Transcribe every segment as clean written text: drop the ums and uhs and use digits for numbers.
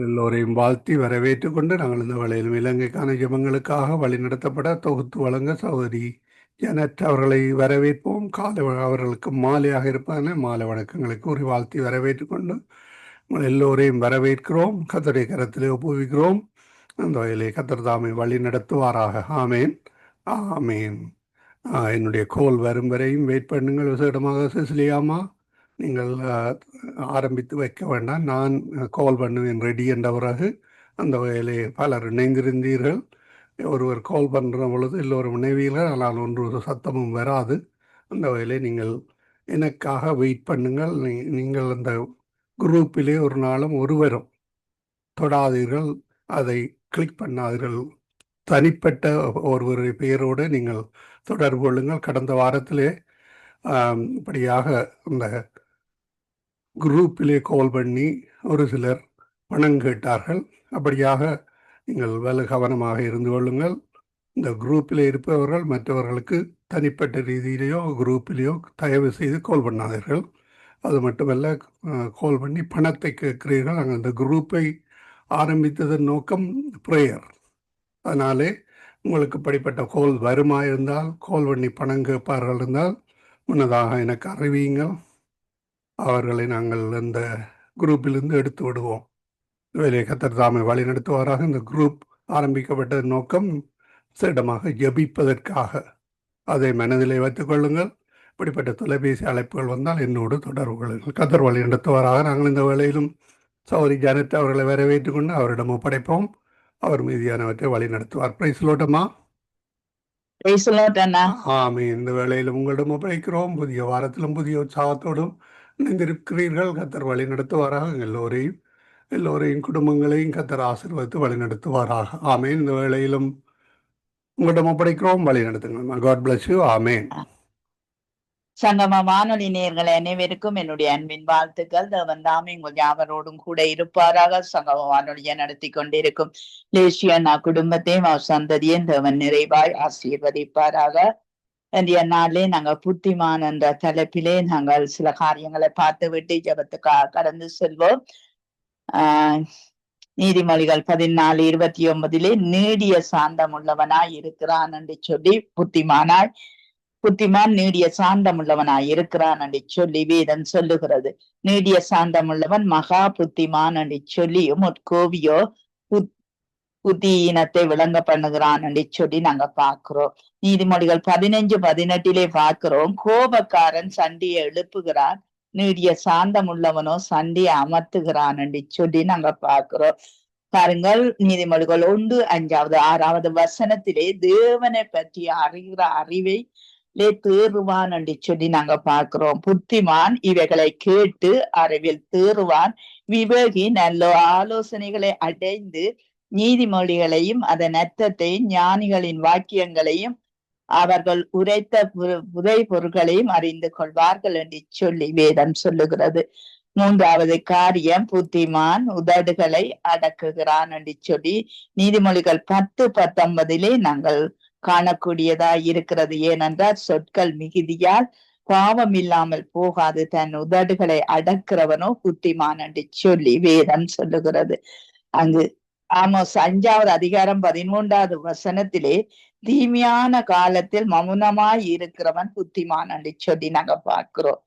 எல்லோரையும் வாழ்த்தி வரவேற்றுக் கொண்டு நாங்கள் இந்த வேளையிலும் இலங்கைக்கான ஜெபங்களுக்காக வழிநடத்தப்பட தொகுத்து வழங்க சகோதரி ஜனட் அவர்களை வரவேற்போம். அவர்களுக்கு மாலையாக இருப்பதனை மாலை வணக்கங்களை கூறி வாழ்த்தி வரவேற்றுக் கொண்டு உங்கள் எல்லோரையும் வரவேற்கிறோம். கர்த்தருடைய கரத்திலே ஒப்புவிக்கிறோம். அந்த வகையிலே கர்த்தர் தாமை வழி நடத்துவாராக. ஆமேன், ஆமேன். என்னுடைய கோல் வரும் வரையும் வெயிட் பண்ணுங்கள். விசேடமாக சிசிலியாமா, நீங்கள் ஆரம்பித்து வைக்க வேண்டாம், நான் கால் பண்ணுவேன் ரெடி என்ற பிறகு. அந்த வகையிலே பலர் இணைந்திருந்தீர்கள். ஒருவர் கால் பண்ணுற பொழுது எல்லோரும் இணைவீர்கள், ஆனால் ஒன்று சத்தமும் வராது. அந்த வகையிலே நீங்கள் எனக்காக வெயிட் பண்ணுங்கள். நீங்கள் அந்த குரூப்பிலே ஒரு நாளும் ஒருவரும் தொடாதீர்கள், அதை கிளிக் பண்ணாதீர்கள். தனிப்பட்ட ஒருவருடைய பெயரோடு நீங்கள் தொடர்பு கொள்ளுங்கள். கடந்த வாரத்திலே இப்படியாக இந்த குரூப்பிலே கால் பண்ணி ஒரு சிலர் பணம் கேட்டார்கள். அப்படியாக நீங்கள் வலு கவனமாக இருந்து கொள்ளுங்கள். இந்த குரூப்பில் இருப்பவர்கள் மற்றவர்களுக்கு தனிப்பட்ட ரீதியிலேயோ குரூப்பிலேயோ தயவு செய்து கால் பண்ணாதீர்கள். அது மட்டுமல்ல, கால் பண்ணி பணத்தை கேட்கிறீர்கள். நாங்கள் இந்த குரூப்பை ஆரம்பித்ததன் நோக்கம் ப்ரேயர். அதனாலே உங்களுக்கு இப்படிப்பட்ட கால் வருமா இருந்தால், கால் பண்ணி பணம் கேட்பார்கள் இருந்தால் முன்னதாக எனக்கு அறிவியுங்கள். அவர்களை நாங்கள் அந்த குரூப்பிலிருந்து எடுத்து விடுவோம். வேலையை கர்த்தர் தாமே வழி நடத்துவாராக. இந்த குரூப் ஆரம்பிக்கப்பட்ட நோக்கம் சிடமாக ஜபிப்பதற்காக. அதை மனதிலே வைத்துக் கொள்ளுங்கள். இப்படிப்பட்ட தொலைபேசி அழைப்புகள் வந்தால் என்னோடு தொடர்பு கொள்ளுங்கள். கர்த்தர் வழி நடத்துவாராக. நாங்கள் இந்த வேளையிலும் சௌரி ஜானட் அவர்களை வரவேற்றுக் கொண்டு அவரிடம் ஒப்படைப்போம். அவர் மீதியானவற்றை வழி நடத்துவார். பிரைஸ் லோட்டமா. ஆமே. இந்த வேளையிலும் உங்களிடம் ஒப்படைக்கிறோம். புதிய வாரத்திலும் புதிய உற்சாகத்தோடும் இணைந்திருக்கிறீர்கள். கர்த்தர் வழி நடத்துவாராக. எல்லோரையும் குடும்பங்களையும் கர்த்தர் ஆசீர்வதித்து வழி நடத்துவாராக. ஆமேன். இந்த வேளையிலும் உங்களிடம் ஒப்படைக்கிறோம், வழி நடத்துங்கள். God bless you. ஆமேன். சங்கம வானொலி நேயர்கள் அனைவருக்கும் என்னுடைய அன்பின் வாழ்த்துக்கள். தேவன் தாமே உங்கள் யாவரோடும் கூட இருப்பாராக. சங்கம வானொலியை நடத்தி கொண்டிருக்கும் லேசியண்ணா குடும்பத்தையும் அவர் சந்ததியும் தேவன் நிறைவாய் ஆசீர்வதிப்பாராக. இன்றைய நாளிலே நாங்கள் புத்திமான் என்ற தலைப்பிலே நாங்கள் சில காரியங்களை பார்த்து விட்டு ஜபத்துக்காக கடந்து செல்வோம். நீதிமொழிகள் 14:29 நீடிய சாந்தம் உள்ளவனாய் இருக்கிறான் என்று சொல்லி புத்திமான் நீடிய சாந்தம் உள்ளவனாய் இருக்கிறான் என்று சொல்லி வேதம் சொல்லுகிறது. நீடிய சாந்தம் உள்ளவன் மகா புத்திமான் என்று சொல்லியும் கோவியோ புத்தியினத்தை விளங்க பண்ணுகிறான் என்று சொல்லி நாங்க பாக்குறோம். நீதிமொழிகள் 15:18 பார்க்கிறோம், கோபக்காரன் சண்டையை எழுப்புகிறான், நீடிய சாந்தம் உள்ளவனோ சண்டையை அமர்த்துகிறான் என்று சொல்லி நாங்க பாக்குறோம். பாருங்கள், நீதிமொழிகள் 1:5-6 வசனத்திலே தேவனை பற்றி அறிகிற அறிவை தேறுவான் என்று சொல்லி நாங்க பார்க்கிறோம். புத்திமான் இவைகளை கேட்டு அறிவில் தேறுவான், விவேகி நல்ல ஆலோசனைகளை அடைந்து நீதிமொழிகளையும் அதன் அர்த்தத்தையும் ஞானிகளின் வாக்கியங்களையும் அவர்கள் உரைத்த புதை பொருள்களையும் அறிந்து கொள்வார்கள் என்று சொல்லி வேதம் சொல்லுகிறது. 3வது காரியம், புத்திமான் உதடுகளை அடக்குகிறான் என்று சொல்லி நீதிமொழிகள் 10:19 நாங்கள் காணக்கூடியதா இருக்கிறது. ஏனென்றால் சொற்கள் மிகுதியால் பாவம் இல்லாமல் போகாது, தன் உதடுகளை அடக்கிறவனோ புத்திமான் என்று சொல்லி வேதம் சொல்லுகிறது. அங்கு ஆமோஸ் 5:13 வசனத்திலே தீமையான காலத்தில் மௌனமாய் இருக்கிறவன் புத்திமான் என்று சொல்லி நாங்க பார்க்கிறோம்.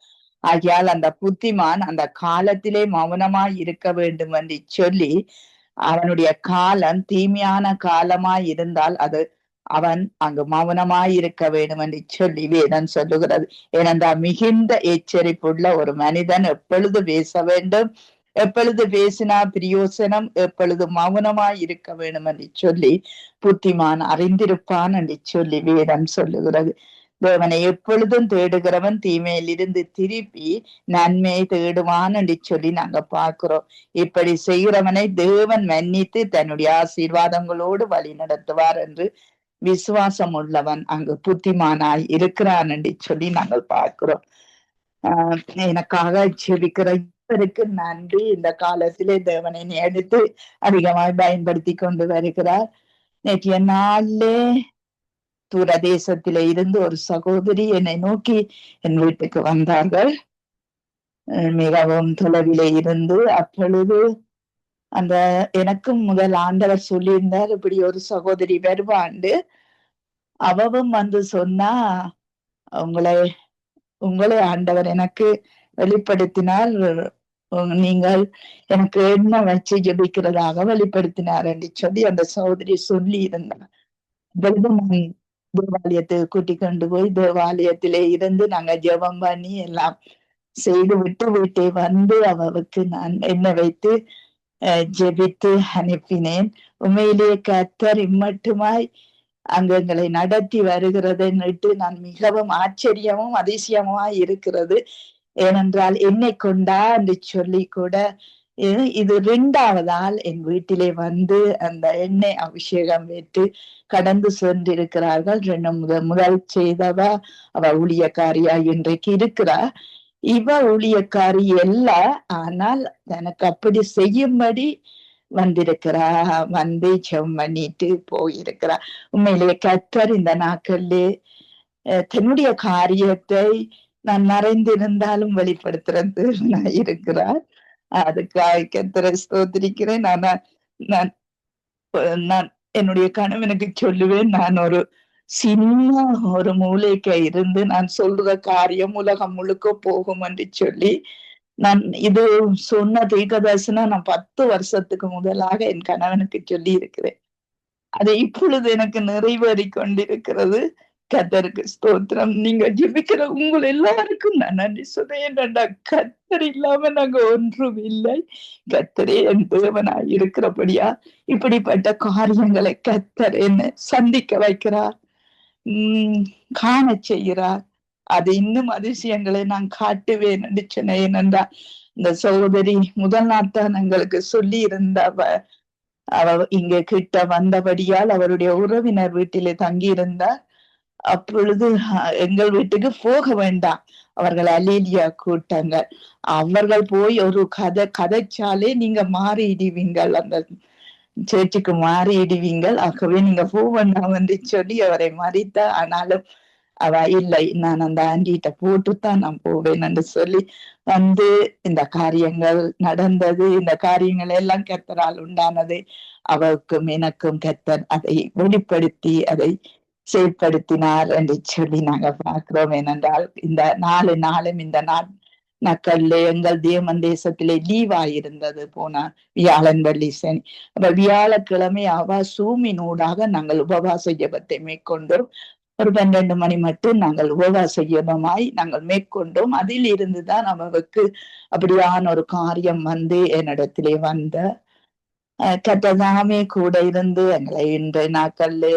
ஆகையால் அந்த புத்திமான் அந்த காலத்திலே மௌனமாய் இருக்க வேண்டும் என்று சொல்லி, அவனுடைய காலம் தீமையான காலமாய் இருந்தால் அவன் அங்கு மௌனமாய் இருக்க வேண்டும் என்று சொல்லி வேதம் சொல்லுகிறது. ஏனென்றால் மிகுந்த எச்சரிப்புள்ள ஒரு மனிதன் எப்பொழுது பேச வேண்டும், எப்பொழுது பேசினா பிரயோசனம், எப்பொழுது மௌனமாய் இருக்க வேண்டும் என்று சொல்லி புத்திமான் அறிந்திருப்பான் என்று சொல்லி வேதம் சொல்லுகிறது. தேவனை எப்பொழுதும் தேடுகிறவன் தீமையில் இருந்து திருப்பி நன்மையை தேடுவான் என்று சொல்லி நாங்க பார்க்கிறோம். இப்படி செய்கிறவனை தேவன் மன்னித்து தன்னுடைய ஆசீர்வாதங்களோடு வழி நடத்துவார் என்று விசுவாசம் உள்ளவன் அங்கு புத்திமானாய் இருக்கிறான் என்று சொல்லி நாங்கள் பார்க்கிறோம். எனக்காக ஜெபிக்கிற இவருக்கு நன்றி. இந்த காலத்திலே தேவனை எடுத்து அதிகமாய் பயன்படுத்தி கொண்டு வருகிறார். நேற்றைய நாளிலே தூரதேசத்திலே இருந்து ஒரு சகோதரி என்னை நோக்கி என் வீட்டுக்கு வந்தார்கள். மிகவும் தொலைவிலே இருந்து அப்பொழுது அந்த எனக்கும் முதல் ஆண்டவர் சொல்லியிருந்தார், இப்படி ஒரு சகோதரி வருவாண்டு. அவவும் வந்து சொன்னா, உங்களை உங்களை ஆண்டவர் எனக்கு வெளிப்படுத்தினார். நீங்கள் எனக்கு எண்ணெய் வச்சு ஜெபிக்கிறதாக வெளிப்படுத்தினார் என்று சொல்லி அந்த சகோதரி சொல்லி இருந்தார். அப்பொழுது நான் தேவாலயத்துக்கு கூட்டிக் கொண்டு போய் தேவாலயத்திலே இருந்து நாங்க ஜெபம் பண்ணி எல்லாம் செய்து விட்டு வீட்டை வந்து அவருக்கு நான் எண்ணெய் வைத்து ஜெபித்து அனுப்பினேன். உண்மையிலேயே கர்த்தர் இம்மட்டுமாய் அங்கு எங்களை நடத்தி வருகிறதுன்னுட்டு நான் மிகவும் ஆச்சரியமும் அதிசயமாய் இருக்கிறது. ஏனென்றால் என்னை கொண்டா என்று சொல்லி கூட இது 2வது ஆள் என் வீட்டிலே வந்து அந்த எண்ணெய் அபிஷேகம் வைத்து கடந்து சென்றிருக்கிறார்கள். முதல் செய்தவ அவ ஊழியக்காரியா இன்றைக்கு இருக்கிறார். இவ ஊழியக்காரி அல்ல, ஆனால் எனக்கு அப்படி செய்யும்படி வந்திருக்கிறா, வந்து ஜெபம் பண்ணிட்டு போயிருக்கிறா. உண்மையிலேயே கர்த்தர் இந்த நாட்களிலே தன்னுடைய காரியத்தை நான் மறைந்திருந்தாலும் வெளிப்படுத்துறது இருக்கிறார். அதுக்காக கர்த்தரை ஸ்தோத்திரிக்கிறேன். நான் நான் என்னுடைய கணவனுக்கு சொல்லுவேன், நான் ஒரு சின்ன ஒரு மூலைக்கு இருந்து நான் சொல்ற காரியம் உலகம் முழுக்க போகும் என்று சொல்லி நான் இது சொன்ன தீர்க்கதரிசனம் நான் 10 வருஷத்துக்கு முதலாக என் கணவனுக்கு சொல்லி இருக்கிறேன். அது இப்பொழுது எனக்கு நிறைவேறி கொண்டிருக்கிறது. கர்த்தருக்கு ஸ்தோத்திரம். நீங்க ஜெபிக்கிற உங்கள் எல்லாருக்கும் நான் நன்றி சொல்றேன். கர்த்தர் இல்லாம நாங்க ஒன்றும் இல்லை. கர்த்தரே என் தேவனாய் இருக்கிறபடியா இப்படிப்பட்ட காரியங்களை கர்த்தர் என்ன சந்திக்க வைக்கிறார், காண செய்கிறார். அது இன்னும் அதிசயங்களை நான் காட்டுவேன் என்று சொன்னேன். ஏனென்றால் இந்த சகோதரி முதல் நாட்தான் எங்களுக்கு சொல்லி இருந்தவ அவ இங்க கிட்ட வந்தபடியால் அவருடைய உறவினர் வீட்டிலே தங்கி இருந்தார். அப்பொழுது எங்கள் வீட்டுக்கு போக வேண்டாம், அவர்கள் அலேலியா கூட்டங்கள், அவர்கள் போய் ஒரு கதைச்சாலே நீங்க மாறிடுவீங்கள், அந்த சேர்ச்சுக்கு மாறிடுவீங்கள், ஆகவே நீங்க போக வேண்டாம் என்று சொல்லி அவரை மறித்த. ஆனாலும் அவ இல்லை, நான் அந்த ஆண்டிகிட்ட போட்டுத்தான் நான் போவேன் என்று சொல்லி வந்து இந்த காரியங்கள் நடந்தது. இந்த காரியங்கள் எல்லாம் கர்த்தரால் உண்டானது. அவருக்கும் எனக்கும் கர்த்தர் அதை வெளிப்படுத்தி அதை செயல்படுத்தினார் என்று சொல்லி நாங்க பார்க்கிறோம். ஏனென்றால் இந்த 4 நாளும் இந்த நாட்கள்ல எங்கள் தேவன் தேசத்திலே லீவாயிருந்தது. போன வியாழன் வெள்ளி சனி. அப்ப வியாழக்கிழமை அவ சூமினூடாக நாங்கள் உபவாச ஜெபத்தை மேற்கொண்டோம். ஒரு 12 மணி மட்டும் நாங்கள் உபவாச ஜெபமாய் நாங்கள் மேற்கொண்டோம். அதில் இருந்துதான் அவருக்கு அப்படியான ஒரு காரியம் வந்து என்னிடத்திலே வந்த கர்த்ததாமே கூட இருந்து எங்களை இன்றைய நாட்கள்ல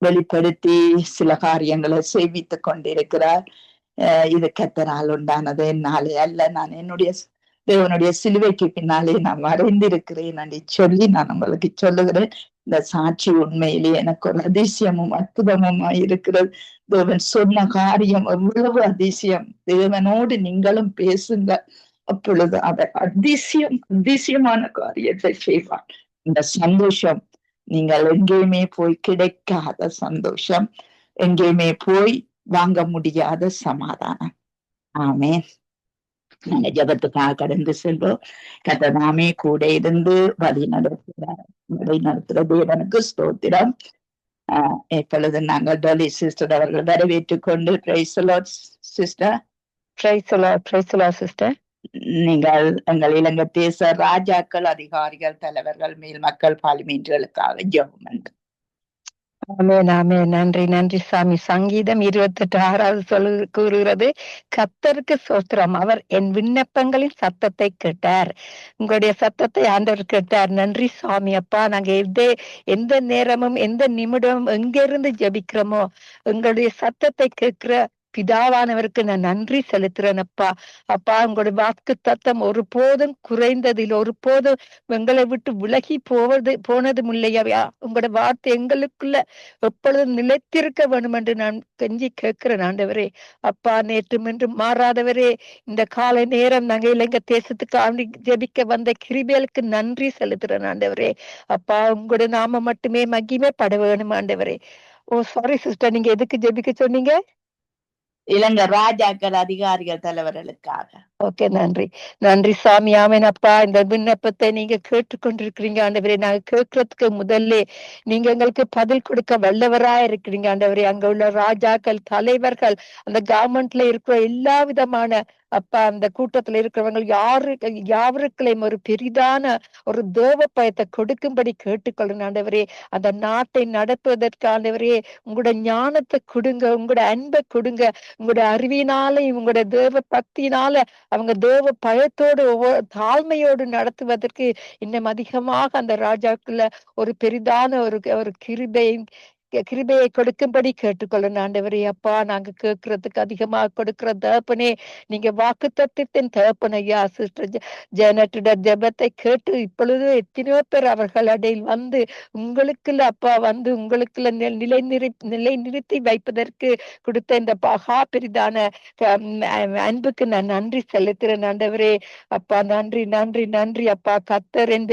வெளிப்படுத்தி சில காரியங்களை செய்வித்துக் கொண்டிருக்கிறார். இது கர்த்தரால் உண்டானது, என்னாலே அல்ல. நான் என்னுடைய தேவனுடைய சிலுவைக்கு பின்னாலே நான் மறைந்திருக்கிறேன் என்று சொல்லி நான் உங்களுக்கு சொல்லுகிறேன். இந்த சாட்சி உண்மையிலே எனக்கு ஒரு அதிசயமும் அற்புதமுமா இருக்கிறது. தேவன் சொன்ன காரியம் எவ்வளவு அதிசயம். தேவனோடு நீங்களும் பேசுங்க, அப்பொழுது அவர் அதிசயமான காரியத்தை செய்வார். இந்த சந்தோஷம் நீங்கள் எங்கேயுமே போய் கிடைக்காத சந்தோஷம், எங்கேயுமே போய் வாங்க முடியாத சமாதானம். ஆமென். நாங்க ஜெபத்துக்காக கடந்து செல்வோம். கர்த்தர் கூட இருந்து வழி நடத்துகிற தேவனுக்கு ஸ்தோத்திரம். இப்பொழுது நாங்கள் டொலி சிஸ்டர் அவர்கள் வரவேற்றுக் கொண்டு சிஸ்டர், சிஸ்டர், நீங்கள் எங்கள் இலங்கை தேச ராஜாக்கள், அதிகாரிகள், தலைவர்கள், மேல் மக்கள் பார்லிமெண்ட்களுக்காக ஜெபம். ஆமென், ஆமென். நன்றி, நன்றி சாமி. சங்கீதம் 28:6 கூறுகிறது, கர்த்தருக்கு ஸ்தோத்திரம், அவர் என் விண்ணப்பங்களின் சத்தத்தை கேட்டார். உங்களுடைய சத்தத்தை ஆண்டவர் கேட்டார். நன்றி சாமி. அப்பா, நாங்க எந்த நேரமும் எந்த நிமிடமும் எங்கிருந்து ஜெபிக்கிறோமோ எங்களுடைய சத்தத்தை கேட்கிற பிதாவானவருக்கு நான் நன்றி செலுத்துறேன் அப்பா. அப்பா, உங்களுடைய வாக்கு தத்தம் ஒருபோதும் குறைந்ததில், ஒருபோதும் எங்களை விட்டு விலகி போனதும் இல்லையா. உங்களோட வார்த்தை எங்களுக்குள்ள எப்பொழுதும் நிலைத்திருக்க வேண்டும் என்று நான் கெஞ்சி கேட்கிறேன் ஆண்டவரே. அப்பா, நேற்றும் இன்றும் மாறாதவரே, இந்த காலை நேரம் நாங்க இலங்கை தேசத்துக்கு ஆண்டி ஜெபிக்க வந்த கிருபைகளுக்கு நன்றி செலுத்துறேன் ஆண்டவரே. அப்பா, உங்களுடைய நாம மட்டுமே மகிமை பட வேணும் ஆண்டவரே. ஓ சாரி சிஸ்டர், நீங்க எதுக்கு ஜெபிக்க சொன்னீங்க? இலங்கை ராஜாக்கள், அதிகாரிகள், தலைவர்களுக்காக. ஓகே, நன்றி. நன்றி சாமி. ஆமென் அப்பா. இந்த விண்ணப்பத்தை நீங்க கேட்டுக்கொண்டிருக்கிறீங்க ஆண்டவரே. நாங்க கேட்கறதுக்கு முதல்ல நீங்க எங்களுக்கு பதில் கொடுக்க வல்லவரா இருக்கிறீங்க ஆண்டவரே. அங்க உள்ள ராஜாக்கள், தலைவர்கள், அந்த கவர்மெண்ட்ல இருக்கிற எல்லா விதமான அப்பா அந்த கூட்டத்துல இருக்கிறவங்க யாவருக்களையும் ஒரு பெரிதான ஒரு தேவ பயத்தை கொடுக்கும்படி கேட்டுக்கொள்ளுங்க ஆண்டவரே. அந்த நாட்டை நடத்துவதற்கு ஆண்டவரே உங்களோட ஞானத்தை கொடுங்க, உங்களோட அன்பை கொடுங்க, உங்களோட அறிவினால உங்களோட தேவ பக்தியினால அவங்க தேவ பயத்தோடு ஒவ்வொரு தாழ்மையோடு நடத்துவதற்கு இன்னும் அதிகமாக அந்த ராஜாக்குள்ள ஒரு பெரிதான ஒரு கிருபையை கொடுக்கும்படி கேட்டுக்கொள்ளணும் ஆண்டவரே. அப்பா நாங்க கேட்கறதுக்கு அதிகமாக கொடுக்கிற தகப்பனே, நீங்க வாக்கு தத்துவத்தின் தகப்பன் ஐயா. சிஸ்டர் ஜெனட்டோட ஜெபத்தை கேட்டு இப்பொழுது எத்தனையோ பேர் அவர்கள் அடையில் வந்து உங்களுக்குள்ள அப்பா வந்து உங்களுக்குள்ள நிலை நிறுத்தி வைப்பதற்கு கொடுத்த இந்த பகா பெரிதான அன்புக்கு நான் நன்றி செலுத்துறேன் ஆண்டவரே. அப்பா நன்றி நன்றி நன்றி அப்பா. கத்தர் என்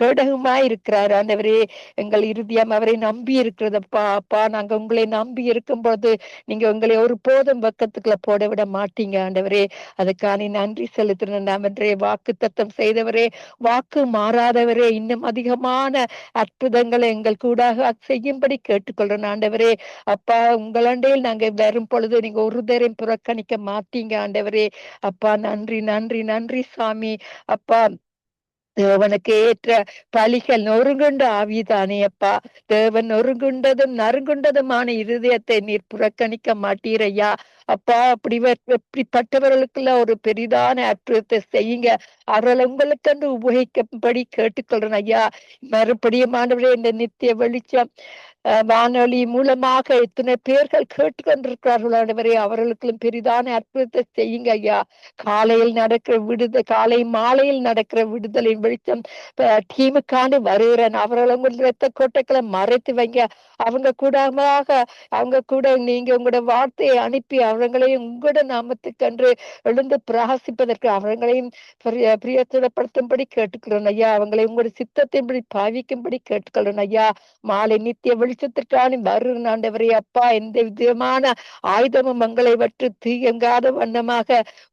கேடகமாய் இருக்கிறார் ஆண்டவரே. எங்கள் இருதயம் அவரை நம்பி இருக்கிறதப்பா. அப்பா நாங்க உங்களை நம்பி இருக்கும்போது நீங்க உங்களை ஒரு போதும் பக்கத்துக்குள்ள போட விட மாட்டீங்க ஆண்டவரே. அதுக்கான நன்றி செலுத்துறேன் ஆண்டவரே. வாக்கு தத்தம் செய்தவரே, வாக்கு மாறாதவரே, இன்னும் அதிகமான அற்புதங்களை எங்கள் கூட செய்யும்படி கேட்டுக்கொள்றேன் ஆண்டவரே. அப்பா உங்களண்டையில் நாங்க வரும் பொழுது நீங்க ஒரு தரம் புறக்கணிக்க மாட்டீங்க ஆண்டவரே. அப்பா நன்றி நன்றி நன்றி சாமி. அப்பா தேவனுக்கு ஏற்ற பலிகள் நொறுங்குண்ட ஆவிதானே அப்பா. தேவன் நொறுங்குண்டதும் நறுங்குண்டதுமான இருதயத்தை நீர் புறக்கணிக்க மாட்டீரையா அப்பா. அப்படிப்பட்டவர்களுக்குள்ள ஒரு பெரிதான அற்புதத்தை செய்யுங்க. அவர்கள் உங்களுக்கு உபயோகிக்கும்படி கேட்டுக்கொள்றேன் ஐயா. மறுபடியும் ஆண்டவரே இந்த நித்திய வெளிச்சம் வானொலி மூலமாக எத்தனை பேர்கள் கேட்டுக்கொண்டிருக்கிறார்கள் ஆண்டவரே. அவர்களுக்கும் பெரிதான அற்புதத்தை செய்யுங்க ஐயா. காலையில் நடக்கிற காலை மாலையில் நடக்கிற விடுதலை வெளிச்சம் டீமுக்காண்டு வருகிறேன். அவர்களும் இரத்த கோட்டைகளை மறைத்து வைங்க. அவங்க கூட நீங்க உங்களோட வார்த்தையை அனுப்பி அவங்களையும் உங்களோட நாமத்துக்கென்று எழுந்து பிரகாசிப்பதற்கு அவங்களையும் பிரியப்படுத்தும்படி கேட்டுக்கிறோம் ஐயா. அவங்களை உங்களோட சித்தத்தின்படி பாவிக்கும்படி கேட்டுக்கிறோம் ஐயா. மாலை நித்திய வெளிச்சத்திற்கான வருகிறேன் ஆண்டவரே. அப்பா எந்த விதமான ஆயுதமும் மங்களை வற்று தீயங்காத வண்ணமாக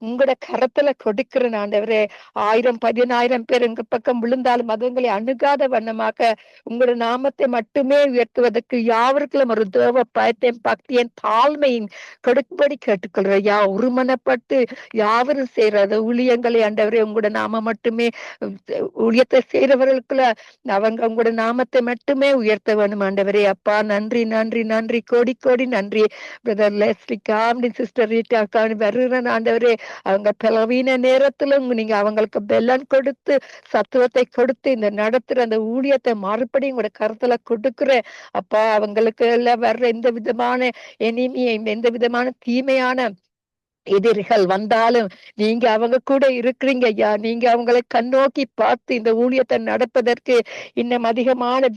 உங்களோட கரத்துல கொடுக்கிறேன் ஆண்டவரே. 1000 பேர் எங்க பக்கம் விழுந்தாலும் அதுங்களை அணுகாத வண்ணமாக உங்களோட நாமத்தை மட்டுமே உயர்த்துவதற்கு யாவருக்கும் ஒரு தேவ பயத்தையும் பக்தியின் தாழ்மையும் கொடுக்கும்படி கேட்டுக்கொள்றையா. ஒருமனப்பட்டு யாவரும் செய்யறது ஊழியங்களை ஆண்டவரே உங்களோட நாம மட்டுமே ஊழியத்தை செய்யறவர்களுக்குள்ள அவங்க உங்களோட நாமத்தை மட்டுமே உயர்த்த வேணும் ஆண்டவரே. அப்பா நன்றி நன்றி நன்றி கோடி கோடி நன்றி. பிரதர் லெஸ்லிக்காண்டி சிஸ்டர் ரீட்டாக்காண்டி வருகிறேன் ஆண்டவரே. அவங்க பலவீன நேரத்திலும் நீங்க அவங்களுக்கு பெலன் கொடுத்து சத்துவத்தை கொடுத்து இந்த நடத்துற அந்த ஊழியத்தை மறுபடியும் உங்களோட கருத்துல கொடுக்குறேன் அப்பா. அவங்களுக்கு எல்லாம் வர்ற எந்த விதமான எந்த விதமான தீமையான எதிரிகள் வந்தாலும் நீங்க அவங்க கூட இருக்கிறீங்க ஐயா. நீங்க அவங்களை கண்ணோக்கி பார்த்து இந்த ஊழியத்தை நடப்பதற்கு இன்னும் அதிகமான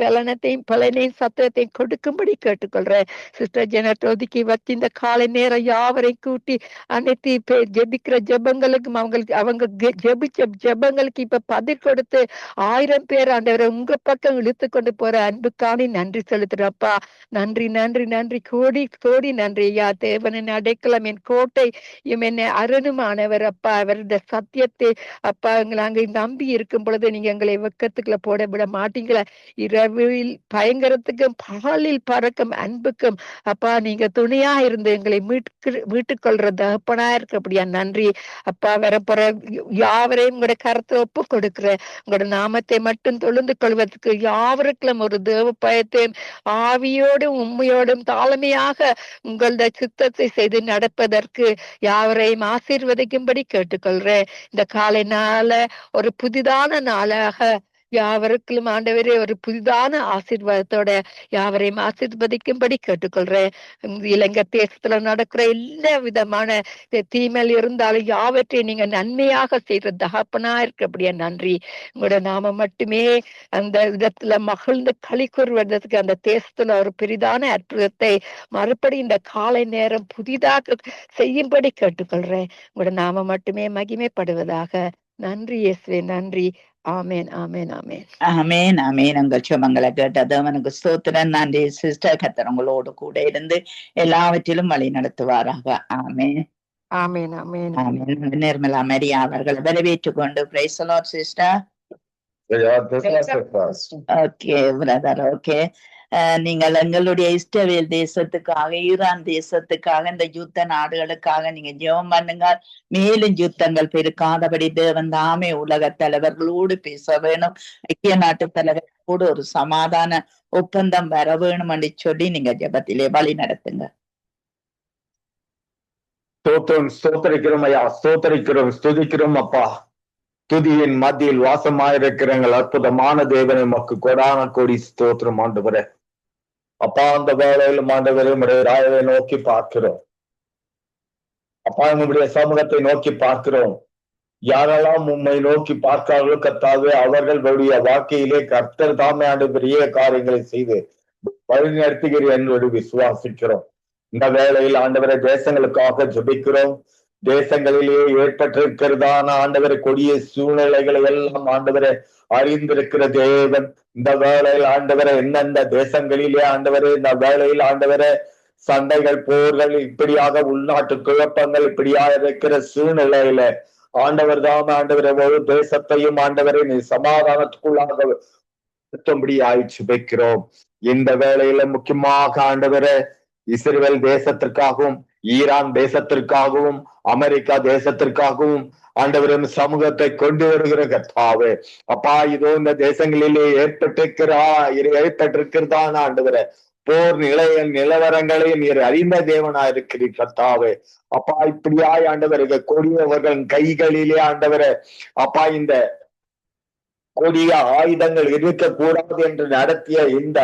பலனையும் சத்துவத்தையும் கொடுக்கும்படி கேட்டுக்கொள்றேன். சிஸ்டர் ஜெனட் ஒதுக்கி வச்சு இந்த காலை நேரம் யாவரை கூட்டி அனைத்து ஜெபிக்கிற ஜெபங்களுக்கும் அவங்க ஜெபிச்ச ஜெபங்களுக்கு இப்ப பதில் கொடுத்து 1000 பேர் ஆண்டவரை உங்க பக்கம் இழுத்து கொண்டு போற அன்புக்காணி நன்றி செலுத்துறப்பா. நன்றி நன்றி நன்றி கோடி கோடி நன்றி ஐயா. தேவனின் அடைக்கலம் என் கோட்டை என்னை அருணுமானவர் அப்பா. அவருடைய சத்தியத்தை அப்பா நாங்க நம்பி இருக்கும் பொழுது நீங்க எங்களை வெக்கத்துக்குள்ள போட விட மாட்டீங்களா. இரவில் பயங்கரத்துக்கும் பகலில் பறக்கும் அன்புக்கும் அப்பா நீங்க துணையா இருந்து எங்களை மீட்டுக்கொள்ற தகப்பனா இருக்கப்படியா நன்றி அப்பா. வரப்போற யாவரையும் உங்களோட கருத்தை ஒப்பு கொடுக்கிற உங்களோட நாமத்தை மட்டும் தொழுந்து கொள்வதற்கு யாவருக்கும் ஒரு தேவ பயத்தையும் ஆவியோடும் உண்மையோடும் தாழ்மையாக உங்களோட சித்தத்தை செய்து நடப்பதற்கு யாவரையும் ஆசீர்வதிக்கும்படி கேட்டுக்கொள்றேன். இந்த காலை நாள ஒரு புதிதான நாளாக யாவருக்கும் ஆண்டவரே ஒரு புதிதான ஆசீர்வாதத்தோட யாவரையும் ஆசீர்வதிக்கும்படி கேட்டுக்கொள்றேன். இலங்கை தேசத்துல நடக்கிற எல்லா விதமான தீமையில் இருந்தாலும் யாவற்றையும் நீங்க நன்மையாக செய்யற தகப்பனா இருக்கப்படியா நன்றி. உங்களோட நாம மட்டுமே அந்த விதத்துல மகிழ்ந்து களி கூறுவதற்கு அந்த தேசத்துல ஒரு பெரிதான அற்புதத்தை மறுபடி இந்த காலை நேரம் புதிதாக செய்யும்படி கேட்டுக்கொள்றேன். உங்களோட நாம மட்டுமே மகிமைப்படுவதாக. நன்றி இயேசுவே நன்றி. ஆமேன் ஆமேன் ஆமேன் ஆமேன் ஆமேன். உங்கள் சுமங்களை கேட்டது அவனுக்கு ஸ்தோத்திரம். நன்றி சிஸ்டர். கர்த்தர் உங்களோடு கூட இருந்து எல்லாவற்றிலும் வழி நடத்துவாராக. ஆமேன். ஆமேன் ஆமேன். நிர்மலா மரியா அவர்களை வரவேற்றுக் கொண்டு praise the Lord sister. Okay brother, okay. நீங்கள் எங்களுடைய இஸ்ரவேல் தேசத்துக்காக, ஈரான் தேசத்துக்காக, இந்த யுத்த நாடுகளுக்காக நீங்க ஜெபம் பண்ணுங்க. மேலும் யுத்தங்கள் பெருக்காதபடி தேவன் தாமே உலக தலைவர்களோடு பேச வேணும். ஐக்கிய நாட்டு தலைவர்களோடு ஒரு சமாதான ஒப்பந்தம் வர வேணும் என்று சொல்லி நீங்க ஜெபத்திலே வழி நடத்துங்க. ஸ்தோத்திரிக்கிறோம் ஐயா, ஸ்தோத்திரிக்கிறோம், ஸ்துதிக்கிறோம் அப்பா. துதியின் மத்தியில் வாசமாயிருக்கிறங்கள் அற்புதமான தேவனை மக்கு கொடான கோடி ஸ்தோத்திரம் ஆண்டவரே. அப்பா, அந்த வேலையிலும் ஆண்டவரையும் ராயவை நோக்கி பார்க்கிறோம் அப்பா, உங்களுடைய சமூகத்தை நோக்கி பார்க்கிறோம். யாரெல்லாம் உண்மை நோக்கி பார்க்கிறார்களோ கர்த்தாவே, அவர்களுடைய வாழ்க்கையிலே கர்த்தர் தாமே ஆண்டு பெரிய காரியங்களை செய்து வழிநடத்துகிறேன் என்று விசுவாசிக்கிறோம். இந்த வேளையில் ஆண்டவரை தேசங்களுக்காக ஜெபிக்கிறோம். தேசங்களிலே ஏற்பட்டிருக்கிறதான ஆண்டவரை கொடிய சூழ்நிலைகளை எல்லாம் ஆண்டவரை அறிந்திருக்கிற தேவன் இந்த வேளையில் ஆண்டவரை எந்தெந்த தேசங்களிலே ஆண்டவரே இந்த வேளையில் ஆண்டவரை சண்டைகள், போர்கள், இப்படியாக உள்நாட்டு குழப்பங்கள் இப்படியாக இருக்கிற சூழ்நிலையில ஆண்டவர் தாம ஆண்டவரை ஒரு தேசத்தையும் ஆண்டவரை நீ சமாதானத்துக்குள்ளாக ஆயிடுச்சு வைக்கிறோம். இந்த வேளையில முக்கியமாக ஆண்டவரை இஸ்ரேல் தேசத்திற்காகவும், ஈரான் தேசத்திற்காகவும், அமெரிக்கா தேசத்திற்காகவும் ஆண்டவரின் சமூகத்தை கொண்டு வருகிற கர்த்தாவே அப்பா, இதோ இந்த தேசங்களிலே ஏற்பட்டிருக்கிறதான ஆண்டவரை போர் நிலவரங்களை நீர் அறிந்த தேவனா இருக்கிறீர் கர்த்தாவே. அப்பா, இப்படியாய் ஆண்டவர்கள் கொடியவர்கள் கைகளிலே ஆண்டவரை அப்பா இந்த கொடிய ஆயுதங்கள் இருக்கக்கூடாது என்று நடத்திய இந்த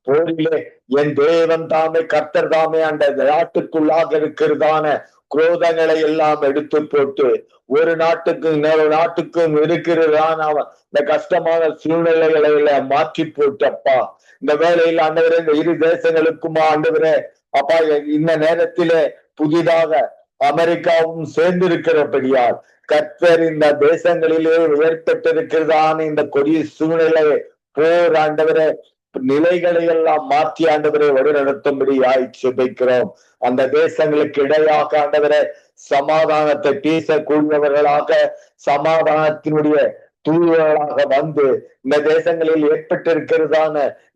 போரிலே என் தேவன் தாமே கர்த்தர் தாமே அந்த நாட்டுக்குள்ளாக இருக்கிறதான குரோதங்களை எல்லாம் எடுத்து போட்டு ஒரு நாட்டுக்கும் இன்னொரு நாட்டுக்கும் இருக்கிறதான இந்த கஷ்டமான சூழ்நிலைகளை மாற்றி போட்டு அப்பா, இந்த வேளையில் ஆண்டவரே இந்த இரு தேசங்களுக்குமா ஆண்டவரே அப்பா, இந்த நேரத்திலே புதிதாக அமெரிக்காவும் சேர்ந்திருக்கிறபடியால் கர்த்தர் இந்த தேசங்களிலே ஏற்பட்டிருக்கிறதான இந்த கொடிய சூழ்நிலை போர் ஆண்டவரை நிலைகளை எல்லாம் மாற்றி ஆண்டவரை வழிநடத்தும்படி ஜெபிக்கிறோம். அந்த தேசங்களுக்கு இடையாக ஆண்டவரை சமாதானத்தை பேசக்கூடியவர்களாக, சமாதானத்தினுடைய தூதர்களாக வந்து இந்த தேசங்களில் ஏற்பட்டிருக்கிறதான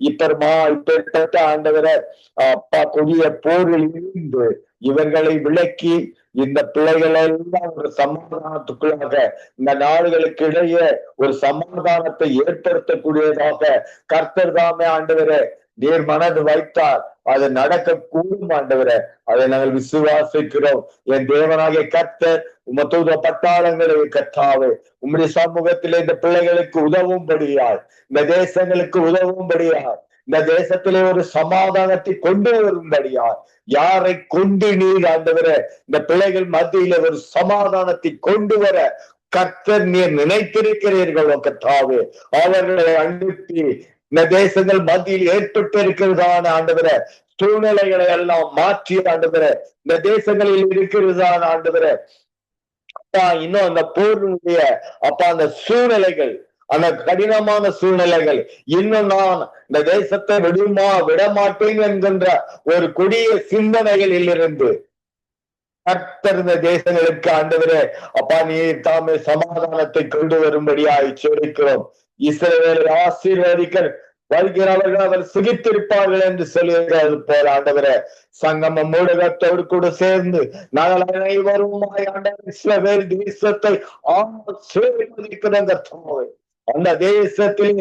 இப்பேற்பட்ட ஆண்டவரை அப்பா கொடிய போரில் இருந்து இவர்களை விலக்கி இந்த பிள்ளைகள் எல்லாம் ஒரு சமாதானத்துக்குள்ளாக இந்த நாடுகளுக்கு இடையே ஒரு சமாதானத்தை ஏற்படுத்தக்கூடியதாக கர்த்தர் தாமே ஆண்டவரை நீர் மனது வைத்தார், அது நடக்க கூடும் ஆண்டவரை. அதை நாங்கள் விசுவாசிக்கிறோம். என் தேவனாகிய கர்த்தர் உமது பட்டாளங்களை கர்த்தாவே உம்முடைய சமூகத்திலே இந்த பிள்ளைகளுக்கு உதவும்படியார், இந்த தேசங்களுக்கு உதவும்படியார், இந்த தேசத்திலே ஒரு சமாதானத்தை கொண்டு வரும்படியார், யாரை கொண்டு நீர் ஆண்டவரை இந்த பிள்ளைகள் மத்தியில ஒரு சமாதானத்தை கொண்டு வர கர்த்தர் நீர் நினைத்திருக்கிறீர்களோ கர்த்தாவே, அவர்களை அனுப்பி இந்த தேசங்கள் மத்தியில் ஏற்பட்டு இருக்கிறதான ஆண்டவரை சூழ்நிலைகளை எல்லாம் மாற்றி ஆண்டவரை இந்த தேசங்களில் இருக்கிறதான ஆண்டவரை அப்பா, இன்னும் அந்த போருடைய அப்பா அந்த சூழ்நிலைகள், அந்த கடினமான சூழ்நிலைகள் இன்னும் நான் இந்த தேசத்தை விடமாட்டேன் என்கின்ற ஒரு கொடிய சிந்தனைகளில் இருந்து கர்த்தர் இந்த தேசங்களுக்கு ஆண்டவரே அப்பா நீர் தாமே சமாதானத்தை கொண்டு வரும்படியாய் ஜெபிக்கிறோம். இஸ்ரவேலை ஆசீர்வதிக்க வருகிறவர்கள் அவர் சுகித்திருப்பார்கள் என்று சொல்லுகிறது போல ஆண்டவரே சங்கமம் ஊடகத்தோடு கூட சேர்ந்து நாங்கள் அனைவருமாய் ஆண்டவர் இஸ்ரவேல் தேசத்தை ஆசீர்வதிக்கிறோம். அந்த தேசத்தில்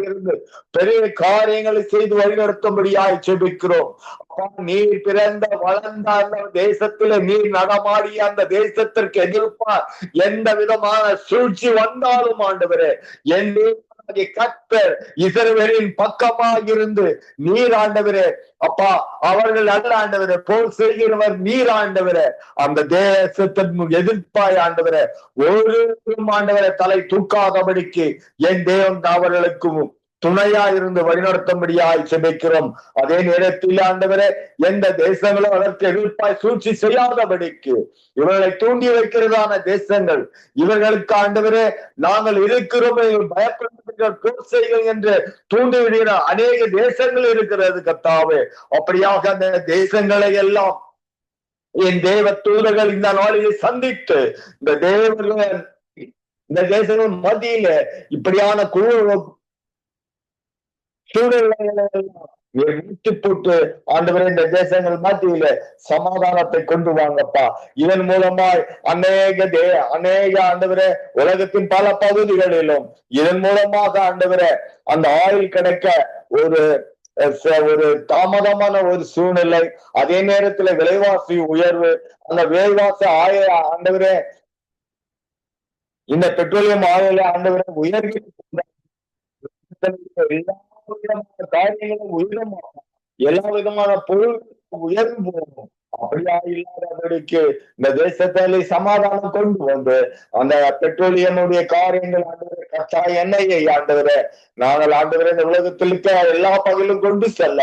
இருந்து பெரிய காரியங்களை செய்து வழிநடத்தும்படியாய் ஜெபிக்கிறோம். அப்பா, நீர் பிறந்த வளர்ந்த அந்த தேசத்தில நீர் நடமாடிய அந்த தேசத்திற்கு எதிர்ப்பார் எந்த விதமான சூழ்ச்சி வந்தாலும் ஆண்டவரே என் கர்த்தர் இஸ்ரவேலின் பக்கமாக இருந்து நீர் ஆண்டவரே அப்பா, அவர்கள் அல்ல ஆண்டவரே போர் செய்கிறவர் நீர் ஆண்டவரே, அந்த தேசத்தின் எதிர்ப்பாய் ஆண்டவரே ஒரு ஆண்டவரை தலை தூக்காதபடிக்கு என் தேவன் அவர்களுக்கும் துணையா இருந்து வழிநடத்தும்படியாய் ஜெபிக்கிறோம். அதே நேரத்தில் ஆண்டவரே எந்த தேசங்களும் அதற்கு எதிர்ப்பாய் சூழ்ச்சி செய்யாதபடிக்கு இவர்களை தூண்டி வைக்கிறதான தேசங்கள், இவர்களுக்கு ஆண்டவரே நாங்கள் இருக்கிறோம் பயப்படுகிற போர் செய்கள் என்று தூண்டி விடுகிற அநேக தேசங்கள் இருக்கிறது கர்த்தாவே. அப்படியாக அந்த தேசங்களை எல்லாம் என் தேவ தூதர்கள் இந்த நாளிலே சந்தித்து இந்த தேவர்கள் இந்த தேசங்கள் மத்தியில இப்படியான குழு சூழ்நிலைகளை மீட்டு போட்டு ஆண்டவரே இந்த தேசங்கள் மத்தியில சமாதானத்தை கொண்டு வாங்கப்பா. இதன் மூலமாய் அநேக ஆண்டவரே உலகத்தின் பல பகுதிகளிலும் இதன் மூலமாக ஆண்டவரே அந்த ஆயுள் கிடைக்க ஒரு தாமதமான ஒரு சூழ்நிலை, அதே நேரத்துல விலைவாசி உயர்வு, அந்த விலைவாசி ஆண்டவரே இந்த பெட்ரோலியம் ஆயில ஆண்டவரே உயர்வு எல்லா விதமான காரியங்களும் உயரமாகும், எல்லா விதமான பொருள்களும் உயர்வு போகும். அப்படியா இல்லாதவர்களுக்கு இந்த தேசத்திலே சமாதானம் கொண்டு வந்து அந்த பெட்ரோலியனுடைய காரியங்கள் ஆண்டவரே, கச்சா எண்ணெயை ஆண்டவரே நாங்கள் ஆண்டவரே இந்த உலகத்தில் இருக்க எல்லா பகுதியிலும் கொண்டு செல்ல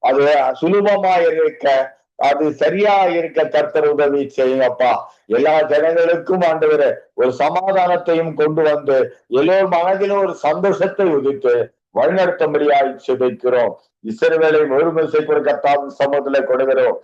அது சுலபமா இருக்க, அது சரியா இருக்க கர்த்தர் உதவி செய்யுங்கப்பா. எல்லா ஜனங்களுக்கும் ஆண்டவரே ஒரு சமாதானத்தையும் கொண்டு வந்து எல்லோரும் மனதிலும் ஒரு சந்தோஷத்தை உதித்து வழிநடத்தும்படியாய் செபிக்கிறோம். இஸ்ரவேலை ஒருமிசை கர்த்தாவின் சமூகத்துல கொடுக்கிறோம்.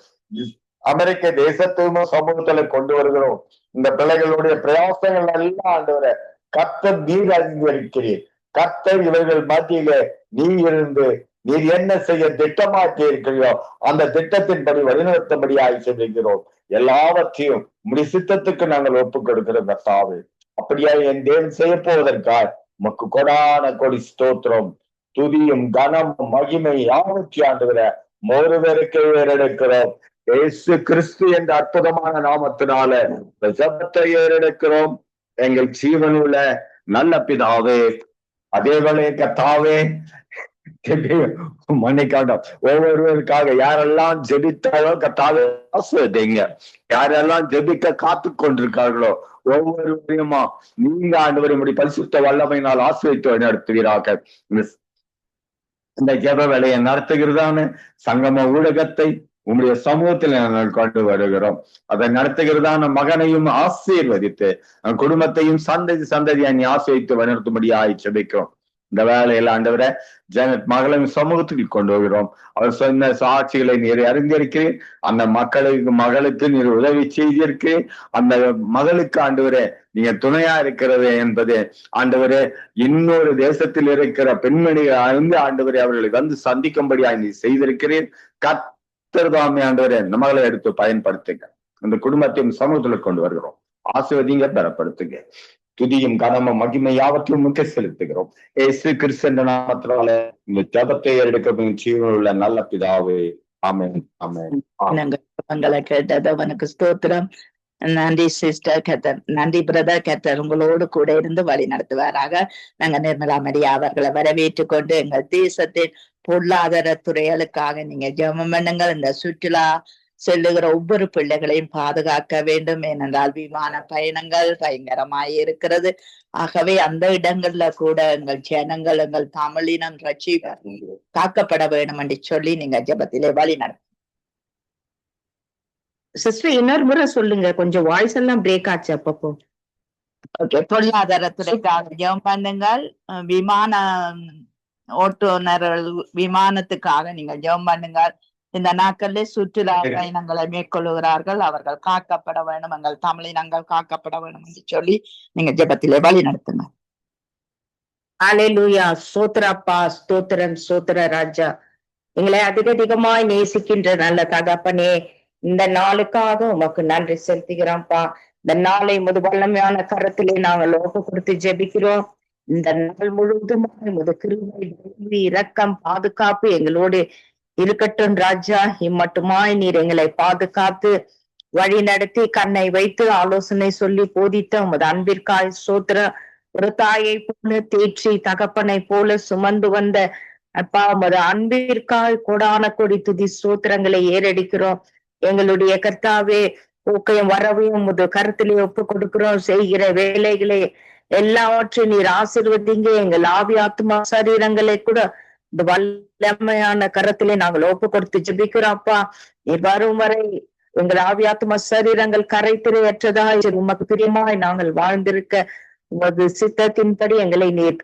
அமெரிக்க தேசத்தையும் சமூகத்துல கொண்டு வருகிறோம். இந்த பிள்ளைகளுடைய பிரயாசங்கள் எல்லாம் ஆண்டவரை கர்த்தர் நீர் அறிந்திருக்கிறீர். கர்த்தர் இவர்கள் மத்தியிலே நீ இருந்து நீர் என்ன செய்ய திட்டமாக்கி இருக்கிறீரோ அந்த திட்டத்தின்படி வழிநடத்தும்படியாய் செபிக்கிறோம். எல்லாவற்றையும் சித்தத்துக்கு நாங்கள் ஒப்புக் கொடுக்கிறோம் கர்த்தாவே. அப்படியா என் தேவன் செய்ய போவதற்காக உமக்கு கொடான கொடி ஸ்தோத்திரம், துதியும் கனமும் மகிமை யாவற்றி ஆண்டுகிற ஒருவருக்கு ஏறெடுக்கிறோம். இயேசு கிறிஸ்து என்ற அற்புதமான நாமத்தினால ஜெபத்தை ஏறெடுக்கிறோம் எங்கள் ஜீவனுள்ள நல்ல பிதாவே. அதேவேளை கர்த்தாவே மன்னிக்காண்டம் ஒவ்வொருவருக்காக யாரெல்லாம் ஜெபித்தாலோ கர்த்தாவே ஆசீர்வதிங்க. யாரெல்லாம் ஜெபிக்க காத்து கொண்டிருக்கார்களோ ஒவ்வொருவரையுமா நீங்க ஆண்டவரை பரிசுத்த வல்லமையினால் ஆசீர்வதித்து நடத்துவீராக. இந்த ஜெப வேலையை நடத்துகிறதான சங்கம ஊடகத்தை உங்களுடைய சமூகத்தில் நாங்கள் கொண்டு வருகிறோம். அதை நடத்துகிறதான மகனையும் ஆசீர்வதித்து குடும்பத்தையும் சந்ததியை ஆசீர்வதித்து வழிநடத்தும்படியாய் ஜெபிக்கிறோம். இந்த வேலையில ஆண்டவரை மகளையும் சமூகத்துக்கு கொண்டு வருகிறோம். அவர் சொன்ன சாட்சிகளை நீர் அறிந்திருக்கிறேன். அந்த மகளுக்கு நீர் உதவி செய்திருக்கிறேன். அந்த மகளுக்கு ஆண்டவரே நீங்க துணையா இருக்கிறது என்பது ஆண்டவரே இன்னொரு தேசத்தில் இருக்கிற பெண்மணிகள் அறிந்து ஆண்டவரே அவர்களை வந்து சந்திக்கும்படியா நீ செய்திருக்கிறேன். கர்த்தர்தாமே ஆண்டவரே இந்த மகளை எடுத்து பயன்படுத்துங்க. அந்த குடும்பத்தையும் சமூகத்துல கொண்டு வருகிறோம். ஆசீர்வதிங்க, பலப்படுத்துங்க. துதியும் கனமும் மகிமை யாவற்றையும் முக்கிய செலுத்துகிறோம். இயேசு கிறிஸ்து நாமத்தினால இந்த ஜெபத்தை எடுக்க ஜீவனுள்ள நல்ல பிதாவே, ஆமென் ஆமென். கேட்டது ஸ்தோத்திரம். நன்றி சிஸ்டர் கத்தர், நன்றி பிரதர் கத்தர் உங்களோடு கூட இருந்து வழி நடத்துவாராக. நாங்க நிர்மலா மரியா அவர்களை வரவேற்றுக் கொண்டு எங்கள் தேசத்தின் பொருளாதார துறைகளுக்காக நீங்க ஜெபம் பண்ணுங்கள். இந்த சுற்றுலா செல்லுகிற ஒவ்வொரு பிள்ளைகளையும் பாதுகாக்க வேண்டும். ஏனென்றால் விமான பயணங்கள் பயங்கரமாய் இருக்கிறது. ஆகவே அந்த இடங்கள்ல கூட எங்கள் ஜனங்கள் எங்கள் தமிழினம் ரட்சிப்பர் காக்கப்பட வேண்டும் என்று சொல்லி நீங்க ஜெபத்திலே வழி நடத்தும். சிஸ்டர் இன்னொரு முறை சொல்லுங்க, கொஞ்சம் வாய்ஸ் எல்லாம் பிரேக் ஆச்சு அப்பப்போ. ஓகே, பொருளாதாரத்துறைக்காக ஜெபம் பண்ணுங்கள். விமான ஓட்டுநர்கள் விமானத்துக்காக நீங்க ஜெபம் பண்ணுங்கள். இந்த நாட்கள்ல சுற்றுலா பயணங்களை மேற்கொள்ளுகிறார்கள், அவர்கள் காக்கப்பட வேண்டும், எங்கள் தமிழினங்கள் காக்கப்பட வேண்டும் என்று சொல்லி நீங்க ஜெபத்திலே வழி நடத்துங்க. அல்லேலூயா. ஸ்தோத்திரப்பா, ஸ்தோத்திரம், ஸ்தோத்திர ராஜா. எங்களை அதிகமாய் நேசிக்கின்ற நல்ல தகப்பனே, இந்த நாளுக்காக உமக்கு நன்றி செலுத்துகிறோம்ப்பா. இந்த நாளை முது வல்லமையான கரத்திலே நாங்கள் ஒப்பு கொடுத்து ஜெபிக்கிறோம். இந்த நாள் முழுவதுமாய் முது கிருபை இரக்கம் பாதுகாப்பு எங்களோடு இருக்கட்டும் ராஜா. இம்மட்டுமாய் நீர் எங்களை பாதுகாத்து வழி நடத்தி கண்ணை வைத்து ஆலோசனை சொல்லி போதித்த உமது அன்பிற்காய் ஸ்தோத்திரம். ஒரு தாயை போல தேற்றி தகப்பனை போல சுமந்து வந்த அப்பா உமது அன்பிற்காய் கொடான கொடி துதி ஸ்தோத்திரங்களை ஏறடிக்கிறோம். எங்களுடைய கர்த்தாவே ஊக்கையும் வரவையும் உமது கருத்திலே ஒப்பு கொடுக்கிறோம். செய்கிற வேலைகளை எல்லாவற்றையும் நீர் ஆசீர்வதிங்க. எங்கள் ஆவி ஆத்மா சரீரங்களை கூட இந்த வல்லமையான கரத்திலே நாங்கள் ஒப்பு கொடுத்து ஜெபிக்கிறோம்ப்பா. நீ வரும் வரை எங்கள் ஆவியாத்மா சரீரங்கள் கரைத்திரையற்றதாய் உமக்கு பிரியமாய் நாங்கள் வாழ்ந்திருக்க உமது சித்தத்தின்படி எங்களை நீர்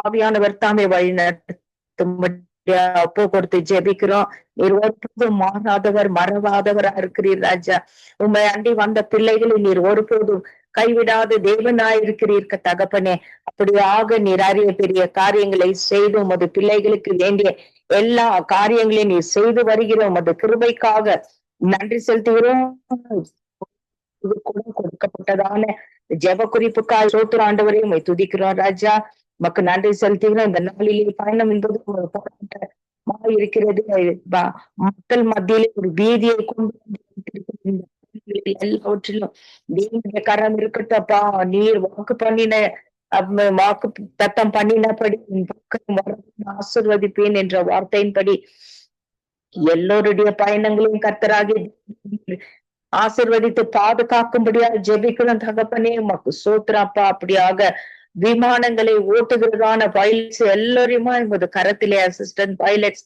ஆவியானவர் தாமே வழி நடத்தும்படி ஒப்பு கொடுத்து ஜெபிக்கிறோம். நீர் ஒருபோதும் மாறாதவர், மறவாதவரா இருக்கிறீர் ராஜா. உண்மை அண்டி வந்த பிள்ளைகளை நீர் ஒருபோதும் கைவிடாத தேவனாயிருக்கிறீர் தகப்பனே. அப்படியாக நீர் அரிய பெரிய காரியங்களை செய்து உமது பிள்ளைகளுக்கு வேண்டிய எல்லா காரியங்களையும் நீர் செய்து வருகிற உமது கிருபைக்காக நன்றி செலுத்துகிறோம். இது கூட கொடுக்கப்பட்டதான ஜெப குறிப்புக்காய் சோத்திர ஆண்டவரை உம்மை துதிக்கிறோம் ராஜா. நமக்கு நன்றி செலுத்துகிறோம். இந்த நாளிலே பயணம் என்பது ஒரு போராட்டமா இருக்கிறது. மக்கள் மத்தியிலே ஒரு பீதியை கொண்டு எல்லாவற்றிலும் தேவனுடைய கரம் இருக்கட்டப்பா. நீர் வாக்கு பண்ணின வாக்கு தத்தம் பண்ணினபடி ஆசிர்வதிப்பேன் என்ற வார்த்தையின்படி எல்லோருடைய பயணங்களையும் கர்த்தராகி ஆசிர்வதித்து பாதுகாக்கும்படியா ஜெபிக்கிறோம் தகப்பனே. உமக்கு சோத்திரப்பா. அப்படியாக விமானங்களை ஓட்டுகிறதான பைலட்ஸ் எல்லாரையுமா எமது கரத்திலே அசிஸ்டன்ட் பைலட்ஸ்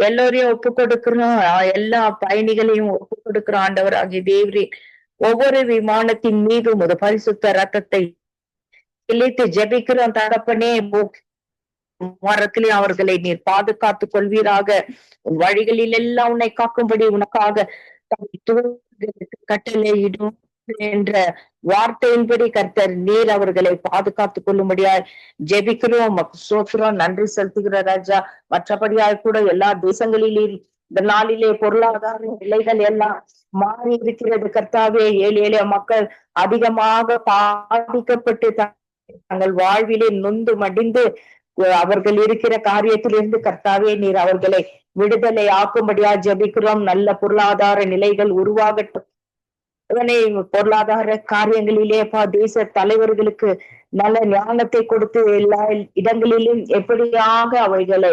எல்லோரையும் ஒப்பு கொடுக்கிறோம். எல்லா பயணிகளையும் ஒப்பு கொடுக்கிறோம் ஆண்டவராகிய தேவரே. ஒவ்வொரு விமானத்தின் மீது உமது பரிசுத்த ரத்தத்தை தெளித்து ஜெபிக்கிறோம் தகப்பனே. மரத்திலே அவர்களை நீர் பாதுகாத்துக் கொள்வீராக. உன் வழிகளில் எல்லாம் உன்னை காக்கும்படி உனக்காக கட்டளையிடும் என்ற வார்த்தையின்படி கர்த்தர் நீர் அவர்களை பாதுகாத்துக் கொள்ளும்படியாய் ஜெபிக்கிறோம். சோத்திரம் நன்றி செலுத்துகிற ராஜா. மற்றபடியாய் கூட எல்லா தேசங்களிலே இந்த நாளிலே பொருளாதார நிலைகள் எல்லாம் மாறி இருக்கிறது கர்த்தாவே. ஏழை எளிய மக்கள் அதிகமாக பாதிக்கப்பட்டு தங்கள் வாழ்விலே நொந்து மடிந்து அவர்கள் இருக்கிற காரியத்திலிருந்து கர்த்தாவே நீர் அவர்களை விடுதலை ஆக்கும்படியா ஜெபிக்கிறோம். நல்ல பொருளாதார நிலைகள் உருவாகட்டும். பொருளாதார காரியங்களிலே தேச தலைவர்களுக்கு நல்ல ஞானத்தை கொடுத்து எல்லா இடங்களிலும் எப்படியாக அவைகளை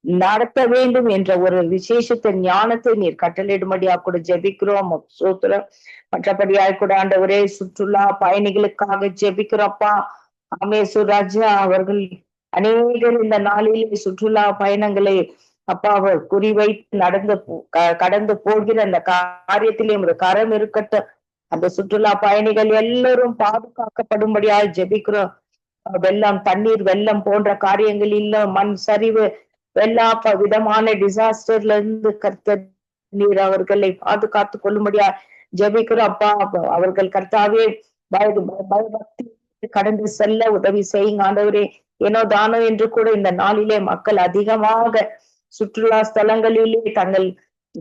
நடத்த வேண்டும் என்ற ஒரு விசேஷத்த ஞானத்தை நீர் கட்டளையிடும்படியா கூட ஜெபிக்கிறோம். சோத்திரம். மற்றபடியாய் கூட ஆண்டவரே சுற்றுலா பயணிகளுக்காக ஜெபிக்கிறோம்ப்பா. அமேசு ராஜா அவர்கள் அநேகர் இந்த நாளிலே சுற்றுலா பயணங்களை அப்பா அவர் குறிவைத்து கடந்து போகிற அந்த காரியத்திலே ஒரு கரம் இருக்கட்டும். அந்த சுற்றுலா பயணிகள் எல்லோரும் பாதுகாக்கப்படும்படியாக ஜெபிக்கிறோம். வெள்ளம், தண்ணீர், வெள்ளம் போன்ற காரியங்களில் மண் சரிவு எல்லா விதமான டிசாஸ்டர்ல இருந்து கர்த்தர் நீர் அவர்களை பாதுகாத்துக் கொள்ளும்படியா ஜெபிக்கிறோம் அப்பா. அவர்கள் கர்த்தாவே பயபக்தி கடந்து செல்ல உதவி செய்யுங்க ஆண்டவரே. ஏனோ தானோ என்று கூட இந்த நாளிலே மக்கள் அதிகமாக சுற்றுலா ஸ்தலங்களிலே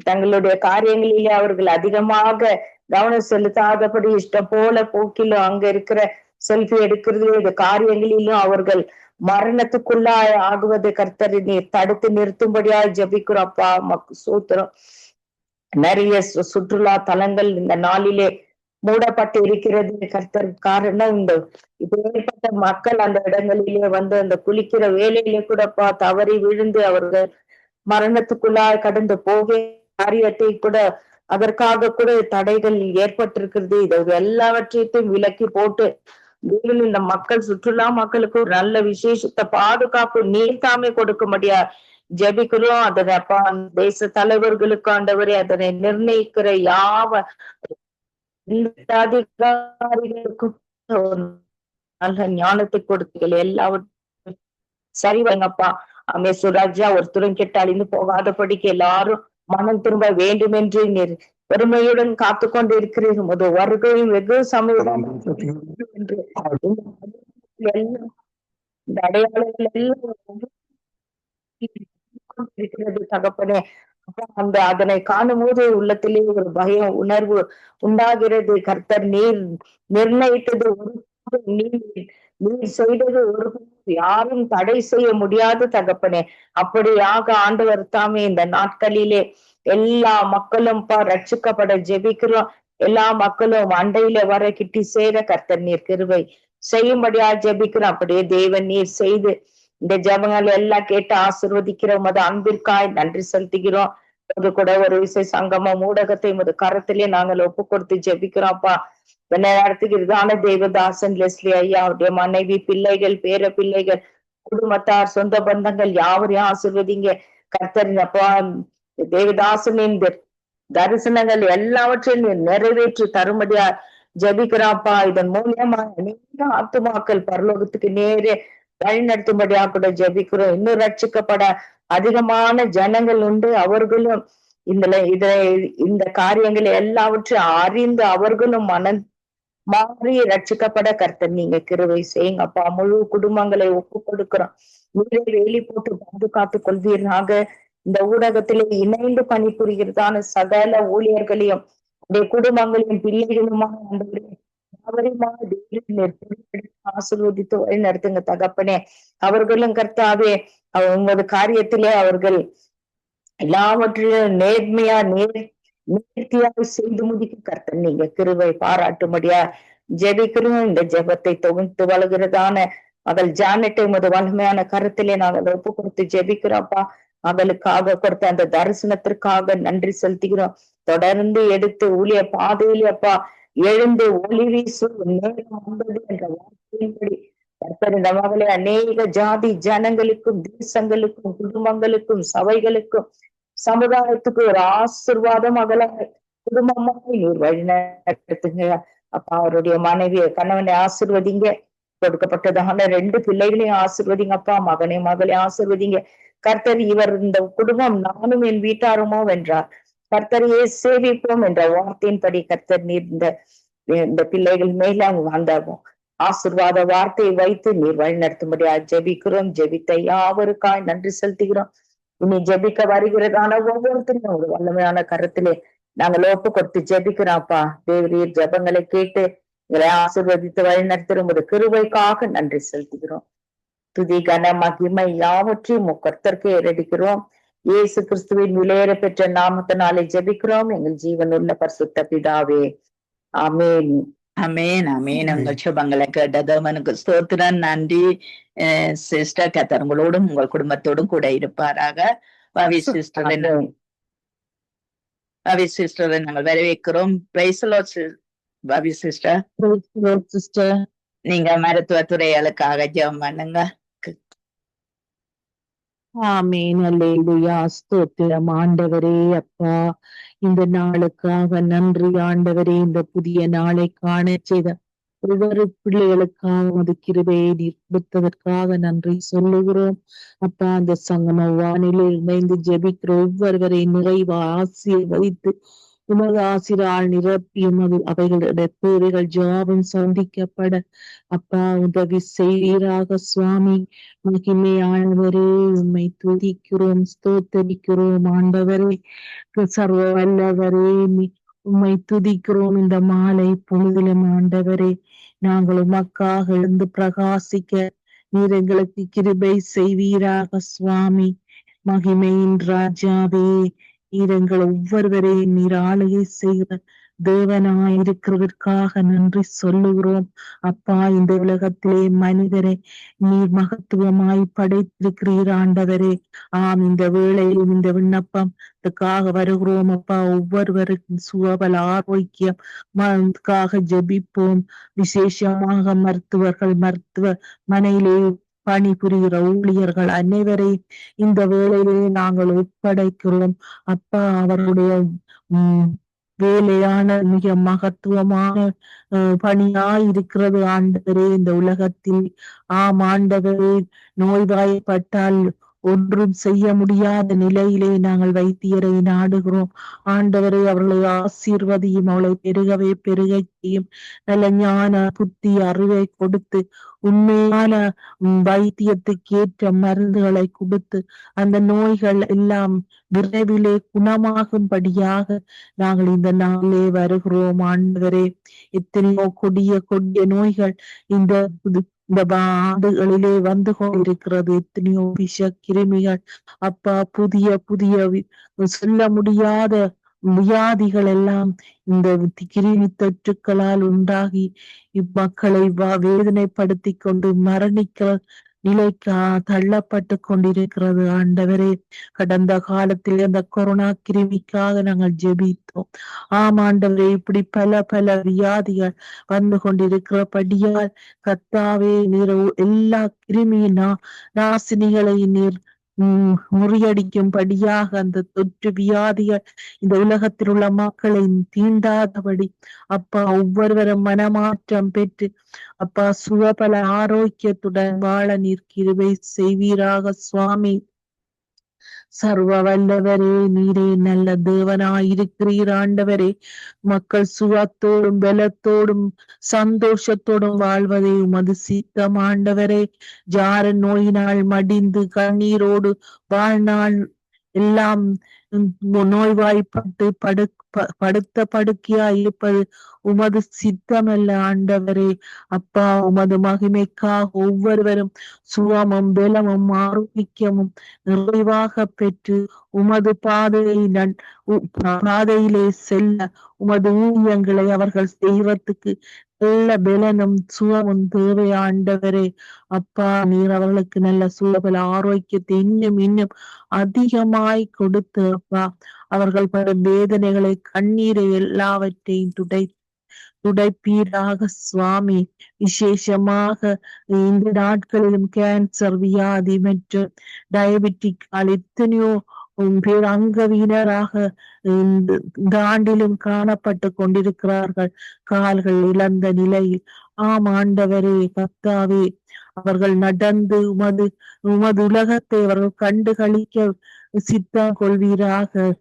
தங்களுடைய காரியங்களிலே அவர்கள் அதிகமாக கவனம் செலுத்தாதபடி இஷ்டம் போல போக்கிலும் அங்க இருக்கிற செல்ஃபி எடுக்கிறது இந்த காரியங்களிலும் அவர்கள் மரணத்துக்குள்ளாய் ஆகுவது கர்த்தர் நீர் தடுத்து நிறுத்தும்படியா ஜெபிக்கிறோம் அப்பா. சூத்திரம். நிறைய சுற்றுலா தலங்கள் இந்த நாளிலே மூடப்பட்டு இருக்கிறது கர்த்தர். காரணம் இந்த இப்பேற்பட்ட மக்கள் அந்த இடங்களிலே வந்து அந்த குளிக்கிற வேலையிலே கூடப்பா தவறி விழுந்து அவர்கள் மரணத்துக்குள்ளாய் கடந்து போக காரியத்தை கூட அதற்காக கூட தடைகள் ஏற்பட்டிருக்கிறது. இது எல்லாவற்றையும் விலக்கி போட்டு இந்த மக்கள் சுற்றுலா மக்களுக்கு ஒரு நல்ல விசேஷத்தை பாதுகாப்பு நீர்த்தாமே கொடுக்கும்படியா ஜெபிக்கிறோம். அதனை அப்பா தேச தலைவர்களுக்கு ஆண்டவரே அதனை நிர்ணயிக்கிற அதிகாரிகளுக்கும் நல்ல ஞானத்தை கொடுத்தீர்கள். எல்லாவற்றும் சரி வைங்கப்பா. அமேசுராஜா ஒருத்தரும் கெட்டு அழிந்து போகாதபடிக்கு எல்லாரும் மனம் திரும்ப வேண்டும் என்று நீர் பெருமையுடன் காத்து கொண்டு இருக்கிறீர்கள். முத வருகையும் வெகு சமயம் என்று இந்த அடையாளங்கள் எல்லாம் இருக்கிறது தகப்பனே. அதனை காணும் போது உள்ளத்திலே ஒரு பயம் உணர்வு உண்டாகிறது. கர்த்தர் நீர் நிர்ணயித்தது ஒரு நீர் செய்தது ஒரு யாரும் தடை செய்ய முடியாது தகப்பனே. அப்படியாக ஆண்டவர் தாமே இந்த நாட்களிலே எல்லா மக்களும் ரட்சிக்கப்பட ஜெபிக்கிறோம். எல்லா மக்களும் அண்டையில வர கிட்டி சேர கர்த்தர் நீர் கிருபை செய்யும்படியா ஜெபிக்கிறோம். அப்படியே தேவன் நீர் செய்து இந்த ஜபங்கள் எல்லாம் கேட்டு ஆசீர்வதிக்கிற உமது அன்பிற்காய் நன்றி செலுத்துகிறோம். அது கூட ஒரு விசை சங்கமம் ஊடகத்தை உமது கரத்திலே நாங்கள் ஒப்பு கொடுத்து ஜெபிக்கிறோம்ப்பா. நடத்துகிறதான தேவதாசன் லெஸ்லி ஐயா அவருடைய மனைவி, பிள்ளைகள், பேர பிள்ளைகள், குடும்பத்தார், சொந்த பந்தங்கள் யாவரையும் ஆசீர்வதிங்க கர்த்தர். அப்பா தேவதாசனின் தரிசனங்கள் எல்லாவற்றையும் நிறைவேற்றி தரும்படியா ஜபிக்கிறாப்பா. இதன் மூலியமா அநேக ஆத்துமாக்கள் பரலோகத்துக்கு நேரே வழி நடத்தும்படியா கூட ஜபிக்கிறோம். இன்னும் ரட்சிக்கப்பட அதிகமான ஜனங்கள் உண்டு. அவர்களும் இந்த காரியங்களை எல்லாவற்றையும் அறிந்து அவர்களும் மனம் மாறி ரட்சிக்கப்பட கர்த்தர் நீங்க கிருபை செய்யுங்கப்பா. முழு குடும்பங்களை ஒப்பு கொடுக்கிறோம். நீரை வேலி போட்டு பாதுகாத்து கொள்வீராக. இந்த ஊடகத்திலே இணைந்து பணிபுரிகிறதான சகல ஊழியர்களையும் உடைய குடும்பங்களையும் பிள்ளைகளுமாக ஆசீர்வதித்து வழி நடத்துங்க தகப்பனே. அவர்களும் கர்த்தாவே உங்களது காரியத்திலே அவர்கள் எல்லாவற்றையும் நேர்த்தியாக செய்து முடிக்க கர்த்தர் நீங்க கிருபை பாராட்டும்படியா ஜெபிக்கிறோம். இந்த ஜெபத்தை தொகுத்து வளர்கிறதான மகள் ஜானட்டை உமது வலிமையான கருத்திலே நாங்கள் ஒப்பு கொடுத்து ஜெபிக்கிறோம்ப்பா. மகளுக்காக கொடுத்த அந்த தரிசனத்திற்காக நன்றி செலுத்துகிறோம். தொடர்ந்து எடுத்து ஊழிய பாதையிலே அப்பா எழுந்து ஒளி வீசு நேரம் வந்தது என்ற வார்த்தையின்படி கர்த்தர் இந்த மகளை அநேக ஜாதி ஜனங்களுக்கும் தேசங்களுக்கும் குடும்பங்களுக்கும் சபைகளுக்கும் சமுதாயத்துக்கு ஒரு ஆசீர்வாதம் மகளாக குடும்பமாக நீர் வழிநடத்துங்க அப்பா. அவருடைய மனைவியை கணவனை ஆசீர்வதிங்க. கொடுக்கப்பட்டதான 2 பிள்ளைகளையும் ஆசீர்வதிங்க அப்பா. மகனையும் மகளையும் ஆசீர்வதிங்க கர்த்தர். இவர் இந்த குடும்பம் நானும் என் வீட்டாருமோ வென்றார். கர்த்தரையே சேவிப்போம் என்ற வார்த்தையின்படி கர்த்தர் நீர் இந்த பிள்ளைகள் மேல அந்த ஆசீர்வாத வார்த்தையை வைத்து நீர் வழி நடத்தும்படியா ஜெபிக்கிறோம். ஜெபித்த யாவருக்காய் நன்றி செலுத்துகிறோம். இனி ஜெபிக்க வருகிறதான ஒவ்வொருத்தரும் ஒரு வல்லமையான கருத்திலே நாங்கள் ஒப்பு கொடுத்து ஜெபிக்கிறோம்ப்பா. தேவரீர் ஜெபங்களை கேட்டு எங்களை ஆசீர்வதித்து வழி நடத்துகிற ஒரு கிருபைக்காக நன்றி செலுத்துகிறோம். துதி கன மகிமை யாவற்றையும் கர்த்தருக்கு ஏறடிக்கிறோம். இயேசு கிறிஸ்துவின் விலையேற பெற்ற நாமத்தினாலே ஜெபிக்கிறோம் எங்கள் ஜீவனுள்ள பரிசுத்த பிதாவே, ஆமேன். அமேன் அமேன். உங்கள் சுபங்களை கேட்டதவனுக்கு ஸ்தோத்திரம். நன்றி சிஸ்டர். கர்த்தர் உங்களோடும் உங்கள் குடும்பத்தோடும் கூட இருப்பாராக. பவி சிஸ்டரை நாங்கள் வரவேற்கிறோம். Price the Lord Pavi sister. Sister நீங்க மருத்துவ துறைகளுக்காக ஜெபம் பண்ணுங்க. ஆமேன். அல்லேலூயா. ஸ்தோத்திரம் ஆண்டவரே. அப்பா, இந்த நாளுக்காக நன்றி ஆண்டவரே. இந்த புதிய நாளை காண செய்த ஒவ்வொரு பிள்ளைகளுக்காக அது கிருபையை நீர் கொடுத்ததற்காக நன்றி சொல்லுகிறோம் அப்பா. அந்த சங்கம வானிலை இணைந்து ஜெபிக்கிற ஒவ்வொருவரை நிறைவா ஆசீர்வதித்து உமது ஆசிரால் நிரப்பியும் அவைகளுடைய தேவைகள் ஜாபம் சந்திக்கப்பட அப்பா உதவி செய்வீராக சுவாமி. மகிமையானவரே உம்மை துதிக்கிறோம், ஸ்தோத்தரிக்கிறோம் ஆண்டவரே. சர்வ வல்லவரே உம்மை துதிக்கிறோம் இந்த மாலை பொழுதிலும் ஆண்டவரே. நாங்கள் உமக்காக எழுந்து பிரகாசிக்க நீர் எங்களுக்கு கிருபை செய்வீராக சுவாமி. மகிமையின் ராஜாவே, நீர் எங்கள் ஒவ்வொருவரையும் நீர் ஆளுகை செய்கிற தேவனாயிருக்கிறதற்காக நன்றி சொல்லுகிறோம் அப்பா. இந்த உலகத்திலே மனிதரை நீர் மகத்துவமாய் படைத்திருக்கிறீர் ஆண்டவரே. ஆம், இந்த வேளையிலும் இந்த விண்ணப்பத்துக்காக வருகிறோம் அப்பா. ஒவ்வொருவருக்கும் சுகபல ஆரோக்கியம் ஜெபிப்போம். விசேஷமாக மருத்துவ மனையிலே பணிபுரிகிற ஊழியர்கள் அனைவரையும் இந்த வேளையிலே நாங்கள் ஒப்படைக்கிறோம் அப்பா. அவருடைய வேலையான மிக மகத்துவமான பணியாய் இருக்கிறது ஆண்டவரே இந்த உலகத்தில். ஆம் ஆண்டவரே, நோய்வாய்ப்பட்டால் ஒன்றும் செய்ய முடியாத நிலையிலே நாங்கள் வைத்தியரை நாடுகிறோம் ஆண்டவரே. அவர்களை ஆசீர்வதியும், அவளை பெருகவே பெருகையும் நல்ல ஞான புத்தி அறிவை கொடுத்து உண்மையான வைத்தியத்துக்கு ஏற்ற மருந்துகளை கொடுத்து அந்த நோய்கள் எல்லாம் விரைவிலே குணமாகும்படியாக நாங்கள் இந்த நாளிலே வருகிறோம் ஆண்டவரே. எத்தனையோ கொடிய நோய்கள் இந்த ஆண்டுகளிலே வந்து கொண்டிருக்கிறது. எத்தனையோ விஷ கிருமிகள் அப்பா, புதிய சொல்ல முடியாத வியாதிகள் எல்லாம் இந்த கிருமி தொற்றுக்களால் உண்டாகி இம்மக்களை வேதனைப்படுத்தி கொண்டு மரணிக்கிற நிலைக்கு தள்ளப்பட்டு கொண்டிருக்கிறது ஆண்டவரே. கடந்த காலத்தில் அந்த கொரோனா கிருமிக்காக நாங்கள் ஜெபித்தோம். ஆம் ஆண்டவரே, இப்படி பல வியாதிகள் வந்து கொண்டிருக்கிறபடியால் கர்த்தாவே நீர் எல்லா கிருமியின் நாசினிகளை நீர் முறியடிக்கும்படியாக அந்த தொற்று வியாதிகள் இந்த உலகத்தில் உள்ள மக்களை தீண்டாதபடி அப்பா ஒவ்வொருவரும் மனமாற்றம் பெற்று அப்பா சுகபல ஆரோக்கியத்துடன் வாழ நீர் கிருபை செய்வீராக சுவாமி. சர்வ வல்லவரே, நீரே நல்ல தேவனாயிருக்கிறீர் ஆண்டவரே. மக்கள் சுகத்தோடும் பலத்தோடும் சந்தோஷத்தோடும் வாழ்வதே உமது சித்தம் ஆண்டவரே. ஜார நோயினால் மடிந்து கண்ணீரோடு வாழ்நாள் எல்லாம் நோய்வாய்ப்பட்டு படுத்த படுக்கையா இருப்பது உமது சித்தமல்ல ஆண்டவரே. அப்பா, உமது மகிமைக்காக ஒவ்வொருவரும் சுகமும் பலமும் ஆரோக்கியமும் நிறைவாக பெற்று உமது பாதையிலே செல்ல உமது ஊழியங்களை அவர்கள் செய்வதற்கு நல்ல பலனும் சுகமும் தேவை ஆண்டவரே. அப்பா, நீர் அவர்களுக்கு நல்ல சுகபல ஆரோக்கியத்தை இன்னும் இன்னும் அதிகமாய் கொடுத்து அப்பா, அவர்கள் படும் வேதனைகளை கண்ணீரை எல்லாவற்றையும் துடைப்பீராக சுவாமி. விசேஷமாக இந்த நாட்களிலும் கேன்சர் வியாதி மற்றும் டயபெட்டிக்கால் எத்தனையோ பேர் அங்கவீனராக இந்த ஆண்டிலும் காணப்பட்டு கொண்டிருக்கிறார்கள், கால்கள் இழந்த நிலையில். ஆம் ஆண்டவரே, கர்த்தாவே, அவர்கள் நடந்து உமது உலகத்தை அவர்கள் கண்டு களிக்க சித்தம் கொள்வீராக.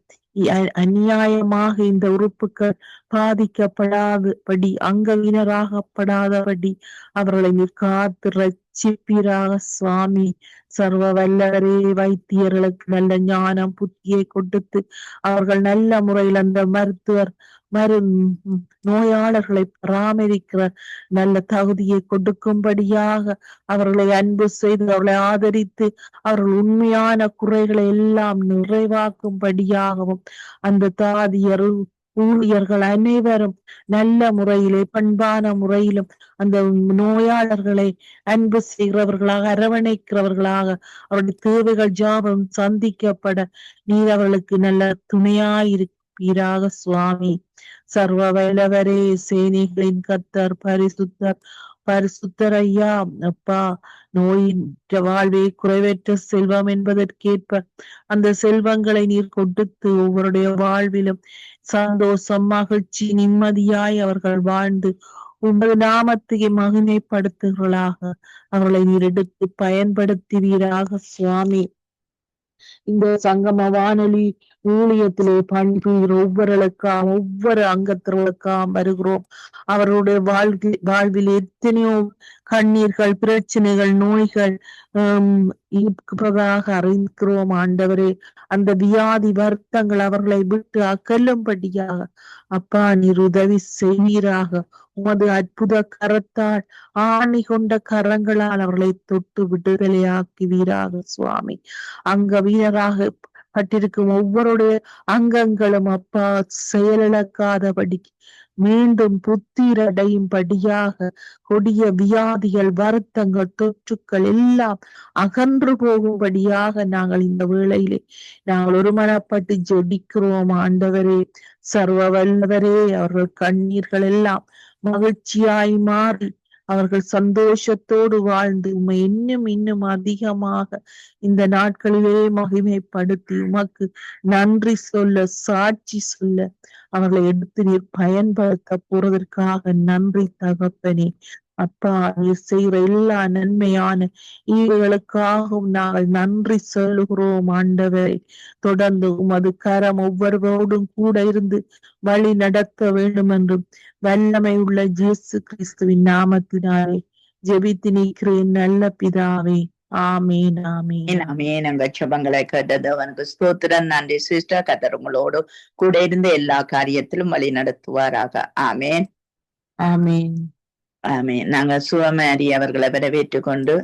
அநியாயமாக இந்த உறுப்புகள் பாதிக்கப்படாதபடி, அங்கவீனராகப்படாதபடி அவர்களை காத்து ரட்சிப்பீராக சுவாமி. சர்வ வல்லவரே, வைத்தியர்களுக்கு நல்ல ஞானம் புத்தியை கொடுத்து அவர்கள் நல்ல முறையில் அந்த நோயாளர்களை பராமரிக்கிற நல்ல தகுதியை கொடுக்கும்படியாக அவர்களை அன்பு செய்து அவர்களை ஆதரித்து அவர்கள் உண்மையான குறைகளை எல்லாம் நிறைவாக்கும்படியாகவும் அந்த தாதியர் ஊழியர்கள் அனைவரும் நல்ல முறையிலே பண்பான முறையிலும் அந்த நோயாளர்களை அன்பு செய்கிறவர்களாக அரவணைக்கிறவர்களாக அவருடைய தேவைகள் ஜாபம் சந்திக்கப்பட நீர் அவர்களுக்கு நல்ல துணையாயிருப்பீராக சுவாமி. சர்வ வல்லவரே, சேனைகளின் கர்த்தர், பரிசுத்தர் ஐயா. அப்பா, நோயின் வாழ்வே குறைவற்ற செல்வம் என்பதற்கேற்ப அந்த செல்வங்களை நீர் கொடுத்து ஒவ்வொருடைய வாழ்விலும் சந்தோஷம், மகிழ்ச்சி, நிம்மதியாய் அவர்கள் வாழ்ந்து உமது நாமத்தை மகிமைப்படுத்துகிறாக அவர்களை நீர் எடுத்து பயன்படுத்துவீராக சுவாமி. இந்த சங்கம வானொலி ஊழியத்திலே பணிபுரிகிற ஒவ்வொரு அங்கத்தினர்களுக்காக வருகிறோம். அவருடைய வாழ்வில் எத்தனையோ கண்ணீர்கள், பிரச்சனைகள், நோய்கள் இருப்பதாக அறிந்திருக்கிறோம் ஆண்டவரே. அந்த வியாதி வருத்தங்கள் அவர்களை விட்டு அகலும்படியாக அப்பா நீர் உதவி செய்வீராக. உமது அற்புத கரத்தால், ஆணி கொண்ட கரங்களால் அவர்களை தொட்டு விடுதலையாக்குவீராக சுவாமி. அங்க வீரராக பட்டிருக்கும் ஒவ்வொருடைய அங்கங்களும் அப்பா செயலிழக்காதபடி மீண்டும் புத்திரடையும்படியாக கொடிய வியாதிகள், வருத்தங்கள், தொற்றுக்கள் எல்லாம் அகன்று போகும்படியாக நாங்கள் இந்த வேளையிலே நாங்கள் ஒருமனப்பட்டு ஜெபிக்கிறோம் ஆண்டவரே. சர்வ வல்லவரே, அவர்கள் கண்ணீர்கள் எல்லாம் மகிழ்ச்சியாய் மாறி அவர்கள் சந்தோஷத்தோடு வாழ்ந்து உம்மை இன்னும் இன்னும் அதிகமாக இந்த நாட்களிலே மகிமைப்படுத்தி உமக்கு நன்றி சொல்ல, சாட்சி சொல்ல அவர்களை எடுத்து நீர் பயன்படுத்த போறதற்காக நன்றி தகப்பனே. அப்பா, நீர் செய்கிற எல்லா நன்மையான ஈவுகளுக்காகவும் நாங்கள் நன்றி சொல்லுகிறோம் ஆண்டவரை. தொடர்ந்து உமது கரம் ஒவ்வொருவரோடும் கூட இருந்து வழி நடத்த வேண்டும் என்றும் வல்லமை உள்ள இயேசு கிறிஸ்துவின் நாமத்தினாலே ஜெபித்து நிற்கிறேன் நல்ல பிதாவே. ஆமேன், ஆமேன், ஆமேன். எங்க ஜெபங்களை கேட்டது அவனுக்கு ஸ்தோத்திரம். நன்றி சிஸ்டர். கர்த்தர் உங்களோடு கூட இருந்து எல்லா காரியத்திலும் வழி நடத்துவாராக. ஆமேன், ஆமேன், ஆமேன். நாங்க சுவமேரி அவர்களை வரவேற்றுக் கொண்டு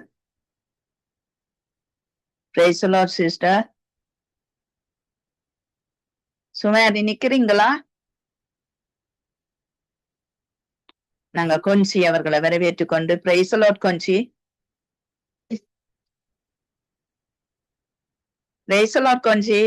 பிரைஸ் தி லார்ட் சிஸ்டர். சுமேரி நிக்கிறீங்களா? நாங்க கொன்சி அவர்களை வரவேற்றுக் கொண்டு பிரைஸ் தி லார்ட் கொன்சி. பிரைஸ் தி லார்ட் கொன்சி.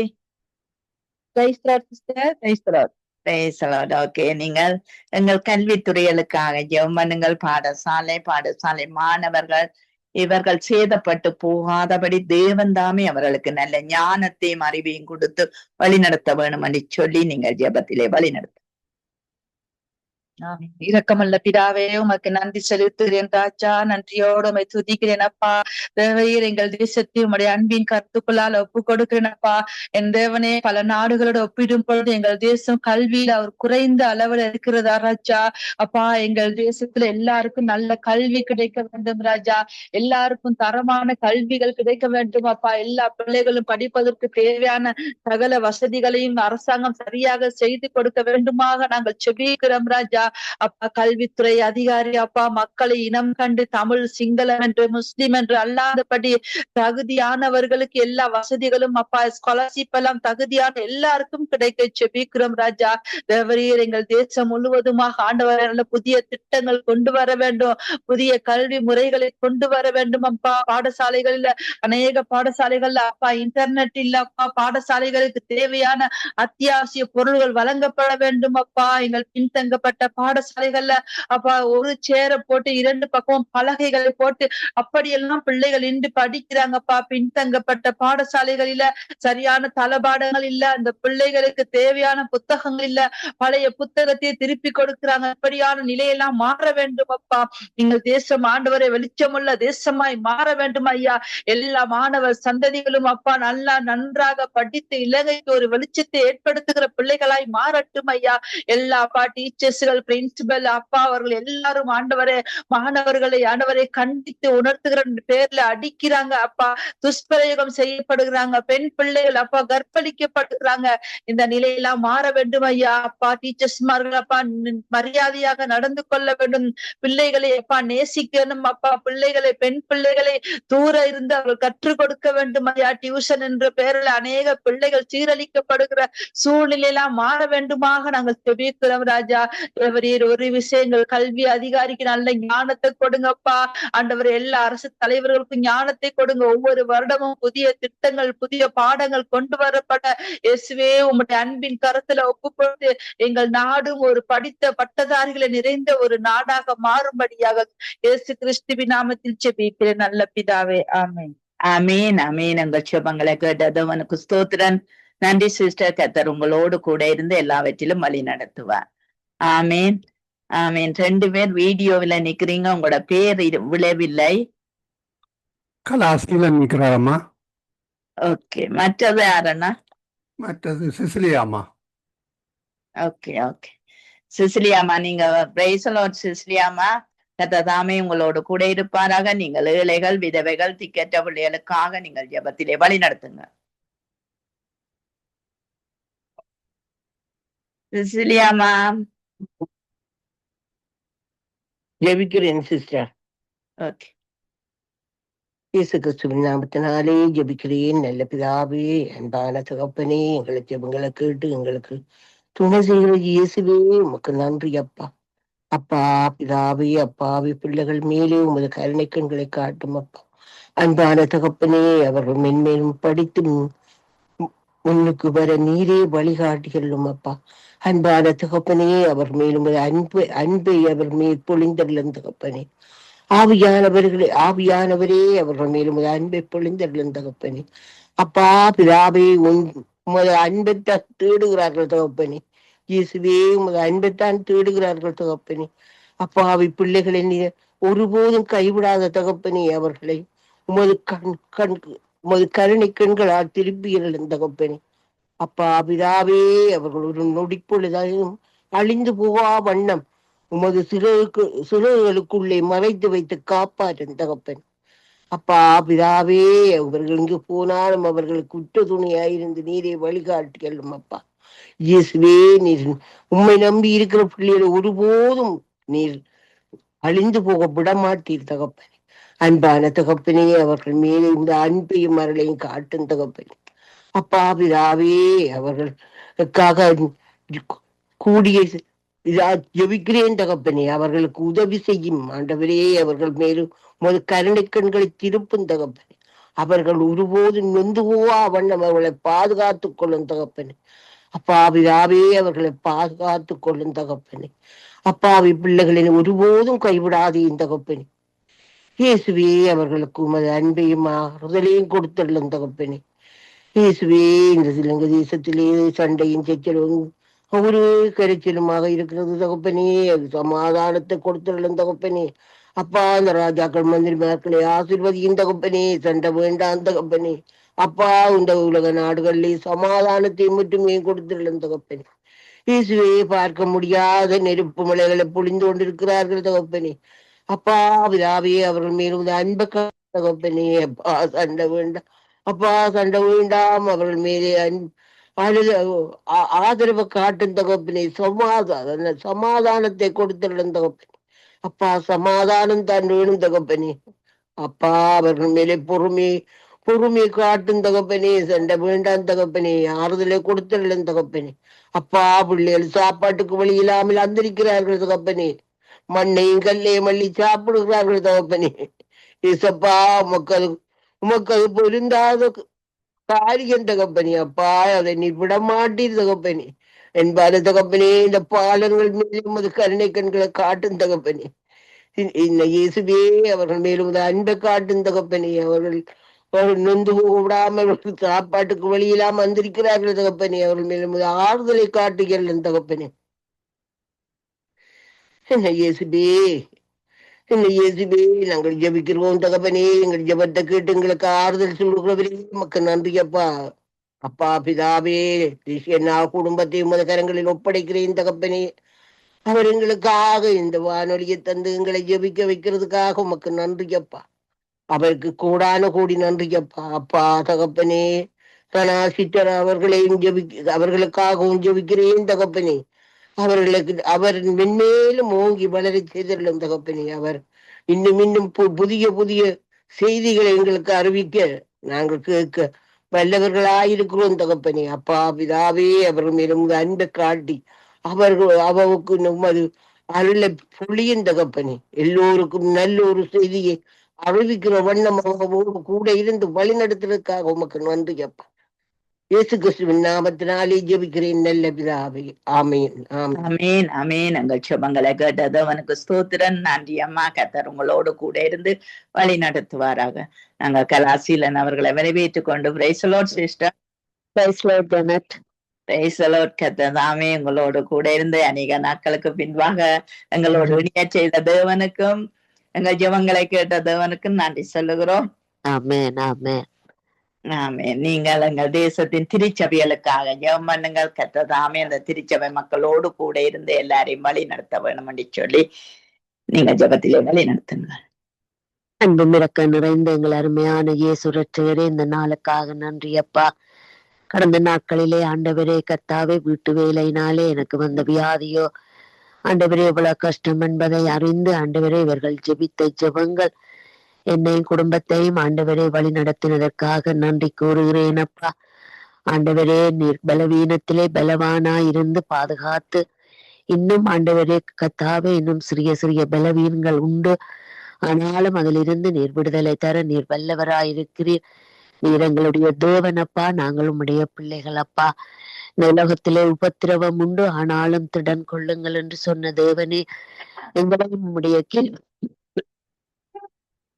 Praise the Lord sister. Praise the Lord. Praise the Lord. Okay, நீங்கள் எங்கள் கல்வித்துறைகளுக்காக ஜெபம் பண்ணுங்கள். பாடசாலை மாணவர்கள் இவர்கள் சேதப்பட்டு போகாதபடி தேவன் தாமே அவர்களுக்கு நல்ல ஞானத்தையும் அறிவையும் கொடுத்து வழி நடத்த வேணும் என்று சொல்லி நீங்கள் ஜெபத்திலே வழி நடத்த. இரக்கமல்ல பிதாவே, உமக்கு நன்றி செலுத்துகிறேன் ராஜா. நன்றியோடு உம்மை துதிக்கிறேன் அப்பா. தேவையர் எங்கள் தேசத்தை உம்முடைய அன்பின் கருத்துக்களால் ஒப்பு கொடுக்கிறேன் அப்பா. என் தேவனே, பல நாடுகளோட ஒப்பிடும் பொழுது எங்கள் தேசம் கல்வியில ஒரு குறைந்த அளவில் இருக்கிறதா ராஜா. அப்பா, எங்கள் தேசத்துல எல்லாருக்கும் நல்ல கல்வி கிடைக்க வேண்டும் ராஜா. எல்லாருக்கும் தரமான கல்விகள் கிடைக்க வேண்டும் அப்பா. எல்லா பிள்ளைகளும் படிப்பதற்கு தேவையான சகல வசதிகளையும் அரசாங்கம் சரியாக செய்து கொடுக்க வேண்டுமாக நாங்கள் செபிக்கிறோம் ராஜா. அப்பா, கல்வித்துறை அதிகாரி அப்பா, மக்களை இனம் கண்டு தமிழ், சிங்களம் என்று, முஸ்லிம் என்று அல்லாதபடி தகுதியானவர்களுக்கு எல்லா வசதிகளும் அப்பா, ஸ்காலர்ஷிப் எல்லாம் தகுதியான எல்லாருக்கும் கிடைக்க செபிக்கிறோம் ராஜா. தேவரீர், எங்கள் தேசம் முழுவதுமாக ஆண்டவர் புதிய திட்டங்கள் கொண்டு வர வேண்டும், புதிய கல்வி முறைகளை கொண்டு வர வேண்டும் அப்பா. பாடசாலைகள்ல, அநேக பாடசாலைகள்ல அப்பா இன்டர்நெட் இல்ல அப்பா. பாடசாலைகளுக்கு தேவையான அத்தியாவசிய பொருள்கள் வழங்கப்பட வேண்டும் அப்பா. எங்கள் பின்தங்கப்பட்ட பாடசாலைகள்ல அப்பா ஒரு சேரை போட்டு 2 பக்கம் பலகைகளை போட்டு அப்படியெல்லாம் பிள்ளைகள் நின்று படிக்கிறாங்கப்பா. பின்தங்கப்பட்ட பாடசாலைகளில சரியான தளபாடங்கள் இல்ல, அந்த பிள்ளைகளுக்கு தேவையான புத்தகங்கள் இல்ல, பழைய புத்தகத்தை திருப்பி கொடுக்கிறாங்க. அப்படியான நிலையெல்லாம் மாற வேண்டும் அப்பா. எங்கள் தேசம் ஆண்டவரை வெளிச்சமுள்ள தேசமாய் மாற வேண்டும் ஐயா. எல்லா மாணவர் சந்ததிகளும் அப்பா நல்லா நன்றாக படித்து இலங்கைக்கு ஒரு வெளிச்சத்தை ஏற்படுத்துகிற பிள்ளைகளாய் மாறட்டும் ஐயா. எல்லா அப்பா டீச்சர்ஸ்கள், பிரின்சிபல் அப்பா அவர்கள் எல்லாரும் ஆண்டவரே மாணவர்களை ஆண்டவரை கண்டித்து உணர்த்துகிற பேர்ல அடிக்கிறாங்க அப்பா. துஷ்பிரயோகம் செய்யப்படுகிறாங்க. பெண் பிள்ளைகள் அப்பா கற்பழிக்கப்படுகிறாங்க. இந்த நிலையெல்லாம் மாற வேண்டும் ஐயா. அப்பா, டீச்சர்ஸ்மார்கள் அப்பா மரியாதையாக நடந்து கொள்ள வேண்டும். பிள்ளைகளை அப்பா நேசிக்கணும் அப்பா. பிள்ளைகளை, பெண் பிள்ளைகளை தூர இருந்து அவர்கள் கற்றுக் கொடுக்க வேண்டும் ஐயா. டியூஷன் என்ற பெயரில் அநேக பிள்ளைகள் சீரழிக்கப்படுகிற சூழ்நிலையெல்லாம் மாற வேண்டுமாக நாங்கள் செபிக்கிறோம் ராஜா. தேவரீர், ஒரு விஷயங்கள் கல்வி அதிகாரிக்கு நல்ல ஞானத்தை கொடுங்கப்பா. ஆண்டவர், எல்லா அரசு தலைவர்களுக்கும் ஞானத்தை கொடுங்க. ஒவ்வொரு வருடமும் புதிய திட்டங்கள், புதிய பாடங்கள் கொண்டு வரப்பட இயேசுவே உம்முடைய அன்பின் கருத்துல ஒப்புக்கொண்டு எங்கள் நாடும் ஒரு படித்த பட்டதாரிகளை நிறைந்த ஒரு நாடாக மாறும்படியாக இயேசு கிறிஸ்துவின் நாமத்தில் செபிக்கிறேன் நல்ல பிதாவே. ஆமென். ஆமீன், ஆமீன். எங்கள் செபங்களை கேட்டது உனக்கு ஸ்தோத்திரன். நன்றி சிஸ்டர். கர்த்தர் உங்களோடு கூட இருந்து எல்லாவற்றிலும் வழி நடத்துவார். ஆமீன், ஆமீன். 2 பேர் வீடியோவில நிக்கிறீங்க, உங்களோட பேர் விழவில்லை. கலாசில நிக்கிறாரம்மா. ஓகே, மற்றது யாரண்ணா? மற்றது சிசிலியாம்மா. Okay, okay. சிசிலியாமா, நீங்க பிரைஸ் தி லார்ட் சிசிலியாமா. கர்த்தர் தாமே உங்களோடு கூட இருப்பாராக. நீங்கள் ஏழைகள், விதவைகள், திக்கற்ற பிள்ளைகளுக்காக நீங்கள் ஜெபத்திலே வழி நடத்துங்க. சிசிலியாமா. ஜெபிக்கிறேன் சிஸ்டர். ஓகே. இயேசு கிறிஸ்துவின் நாமத்தினாலே ஜெபிக்கிறேன். நல்ல பிதாவே, அன்பான தகப்பனே, எங்களை ஜெபங்களை கேட்டு எங்களுக்கு துணை செய்கிற இயேசுவே உமக்கு நன்றி அப்பா. அப்பா பிதாவே, அப்பாவி பிள்ளைகள் மேலே உமது கருணை கண்களை காட்டும் அப்பா. அன்பான தகப்பனே, அவர்கள் மென்மேலும் படித்து முன்னுக்கு வர நீரே வழிகாட்டிகளும் அப்பா. அன்பான தகப்பனே, அவர் மேலும் அன்பை அவர் மேல் பொழிந்தருளும் தகப்பனே. ஆவியானவரே அவர்கள் மேலும் அன்பை பொழிந்தருளும் தகப்பனே. அப்பா பிதாவே, உமது அன்பைத்தான் தேடுகிறார்கள் தகப்பனே. இயேசுவே, உமது அன்பைத்தான் தேடுகிறார்கள் தகப்பனே. அப்பாவி பிள்ளைகளை ஒருபோதும் கைவிடாத தகப்பனே, அவர்களை உமது உமது கருணை கண்களால் திருப்பியருளும் தகப்பனே. அப்பா பிதாவே, அவர்கள் ஒரு நொடிப்பொழுதையும் அழிந்து போவா வண்ணம் உமது சிறுகளுக்குள்ளே மறைத்து வைத்து காப்பாற்றும் தகப்பன். அப்பா பிதாவே, அவர்கள் இங்கு போனாலும் அவர்களுக்கு உற்ற துணையாயிருந்து நீரை வழிகாட்டியலும் அப்பா. இயேசுவே, நீர் உம்மை நம்பி இருக்கிற பிள்ளைகளை ஒருபோதும் நீர் அழிந்து போக விடமாட்டீர் தகப்பனே. அன்பான தகப்பனே, அவர்கள் மேலே இந்த அன்பையும் அருளையும் காட்டும் தகப்பனே. அப்பா பிதாவே, அவர்களுக்காக கூடிய ஜெபிக்கிறேன் தகப்பனே. அவர்களுக்கு உதவி செய்யும் ஆண்டவரே. அவர்கள் மேலும் உமது கருணை கண்களை திருப்பும் தகப்பனே. அவர்கள் ஒருபோதும் நொந்து போவா வண்ணம் அவர்களை பாதுகாத்துக் கொள்ளும் தகப்பனே. அப்பாவிதாவே, அவர்களை பாதுகாத்துக் கொள்ளும் தகப்பனே. அப்பாவி பிள்ளைகளை ஒருபோதும் கைவிடாதேயும் தகப்பனே. இயேசுவே, அவர்களுக்கு உமது அன்பையும் ஆறுதலையும் கொடுத்துள்ளும் தகப்பனே. இயேசுவே, இந்த இலங்கை தேசத்திலே சண்டையும் சச்சரவும் ஒரே கரைச்சலுமாக இருக்கிறது தகப்பனே. சமாதானத்தை கொடுத்துள்ள தகப்பனே. அப்பா அந்த ராஜாக்கள் மந்திரிமார்களை ஆசீர்வதியும் தகப்பனே. சண்டை வேண்டாம் தகப்பனே. அப்பா இந்த உலக நாடுகளிலே சமாதானத்தை மட்டுமே கொடுத்துள்ள தகப்பனே. இயேசுவே பார்க்க முடியாத நெருப்பு மலைகளை பொழிந்து கொண்டிருக்கிறார்கள் தகப்பனே. அப்பா பிதாவே அவர்கள் மேலும் அன்பு தகப்பனே. அப்பா சண்டை வேண்டாம். அப்பா சண்டை வேண்டாம் அவர்கள் மேலே ஆதரவு காட்டும் தகப்பனே. சமாதானத்தை கொடுத்துள்ள தகப்பனே. அப்பா சமாதானம் தான் வேணும் தகப்பனே. அப்பா அவர்கள் மேலே பொறுமை காட்டும் தகப்பனே. சண்டை வேண்டாம் தகப்பனே. ஆறுதலை கொடுத்துள்ள தகப்பனே. அப்பா பிள்ளைகள் சாப்பாட்டுக்கு வழி இல்லாமல் அந்திருக்கிறார்கள் தகப்பனே. மண்ணையும் கல்லையும் மல்லி சாப்பிடுகிறார்கள் தகப்பனே. இசப்பா உமக்கு அது பொருந்தாத காரியம் தகப்பனே. அப்பா அதை நீ விட மாட்டீர் தகப்பனே. என்பாரு தகப்பனே. இந்த பாலங்கள் மேலும் அது கருணை கண்களை காட்டும் தகப்பனே. இயேசுவே அவர்கள் மேலும் அன்பை காட்டும் தகப்பனே. அவர்கள் நொந்து விடாமல் சாப்பாட்டுக்கு வழியில்லாம வந்திருக்கிறார்கள் தகப்பனே. அவர்கள் மேலும் ஆறுதலை காட்டுகிறேன் தகப்பனே. என்ன இயேசுவே நாங்கள் ஜபிக்கிறோம் தகப்பனே. எங்கள் ஜபத்தை கேட்டு எங்களுக்கு ஆறுதல் சொல்லுகிறவரே மக்கள் நன்றி அப்பா. அப்பா பிதாவே என்ன குடும்பத்தை உமது கரங்களில் ஒப்படைக்கிறேன் தகப்பனே. அவர் எங்களுக்காக இந்த வானொலியை தந்து எங்களை ஜபிக்க வைக்கிறதுக்காக உமக்கு நன்றி அப்பா. அவருக்கு கோடி நன்றி அப்பா. அப்பா தகப்பனே சிஸ்டர் அவர்களுக்காகவும் ஜபிக்கிறேன் தகப்பனே. அவர் மென்மேலும் ஓங்கி வளர செய்துள்ள தகப்பனே. அவர் இன்னும் புதிய செய்திகளை எங்களுக்கு அறிவிக்க நாங்கள் கேட்க வல்லவர்களாயிருக்கிறோம் தகப்பனே. அப்பா பிதாவே அவர்கள் மேலும் அன்பை காட்டி அவருக்கு அது அருளை பொழியும் தகப்பனே. எல்லோருக்கும் நல்ல ஒரு செய்தியை அறிவிக்கிற வண்ணமாகவும் கூட இருந்து வழி நடத்துறதுக்காக உமக்கு நன்றி அப்பா. இயேசு கிறிஸ்துவின் நாமத்தினாலே ஜெபிக்கிறேன் நல்ல பிதாவே. ஆமேன் ஆமேன் ஆமேன். எங்கள் சுபங்களை கேட்டது அவனுக்கு ஸ்தோத்திரன். நன்றி அம்மா. கர்த்தர் உங்களோடு கூட இருந்து வழி நடத்துவாராக. நாங்கள் கலாசீலன் அவர்களை வரவேற்றுக் கொண்டு praise the Lord sister. Praise the Lord Janet. Price the Lord. கர்த்தர் தாமே உங்களோடு கூட இருந்து அநேக நாட்களுக்கு பின்பாக எங்களோடு இணைய செய்த தேவனுக்கும் எங்கள் ஜெபங்களை கேட்ட தேவனுக்கும் நன்றி சொல்லுகிறோம். ஆமென் ஆமென் ஆமென். நீங்கள் எங்கள் தேசத்தின் திருச்சபைகளுக்காக ஜெபம் பண்ணுங்கள். கர்த்ததாமே அந்த திருச்சபை மக்களோடு கூட இருந்து எல்லாரையும் வழி நடத்த வேணும் என்று சொல்லி நீங்க ஜெபத்திலே வழி நடத்துங்க. அன்பு மிரக்க நிறைந்த எங்கள் அருமையான இயேசு ரட்சகரே, இந்த நாளுக்காக நன்றி அப்பா. கடந்த நாட்களிலே ஆண்டவரே கர்த்தாவே வீட்டு வேலையினாலே எனக்கு வந்த வியாதியோ ஆண்டவரே எவ்வளவு கஷ்டம் என்பதை அறிந்து ஆண்டவரே இவர்கள் ஜெபித்த ஜெபங்கள் என்னையும் குடும்பத்தையும் ஆண்டவரே வழி நடத்தினதற்காக நன்றி கூறுகிறேன் அப்பா. ஆண்டவரே நீர் பலவீனத்திலே பலவானா இருந்து பாதுகாத்து இன்னும் ஆண்டவரே கர்த்தாவே இன்னும் சிறிய பலவீனங்கள் உண்டு. ஆனாலும் அதிலிருந்து நீர் விடுதலை தர நீர் வல்லவராயிருக்கிறீர். நீர் எங்களுடைய தேவனப்பா. நாங்கள் உம்முடைய பிள்ளைகள் அப்பா. இந்த உலகத்திலே உபத்திரவம் உண்டு, ஆனாலும் திடன் கொள்ளுங்கள் என்று சொன்ன தேவனே, எங்களையும் உம்முடைய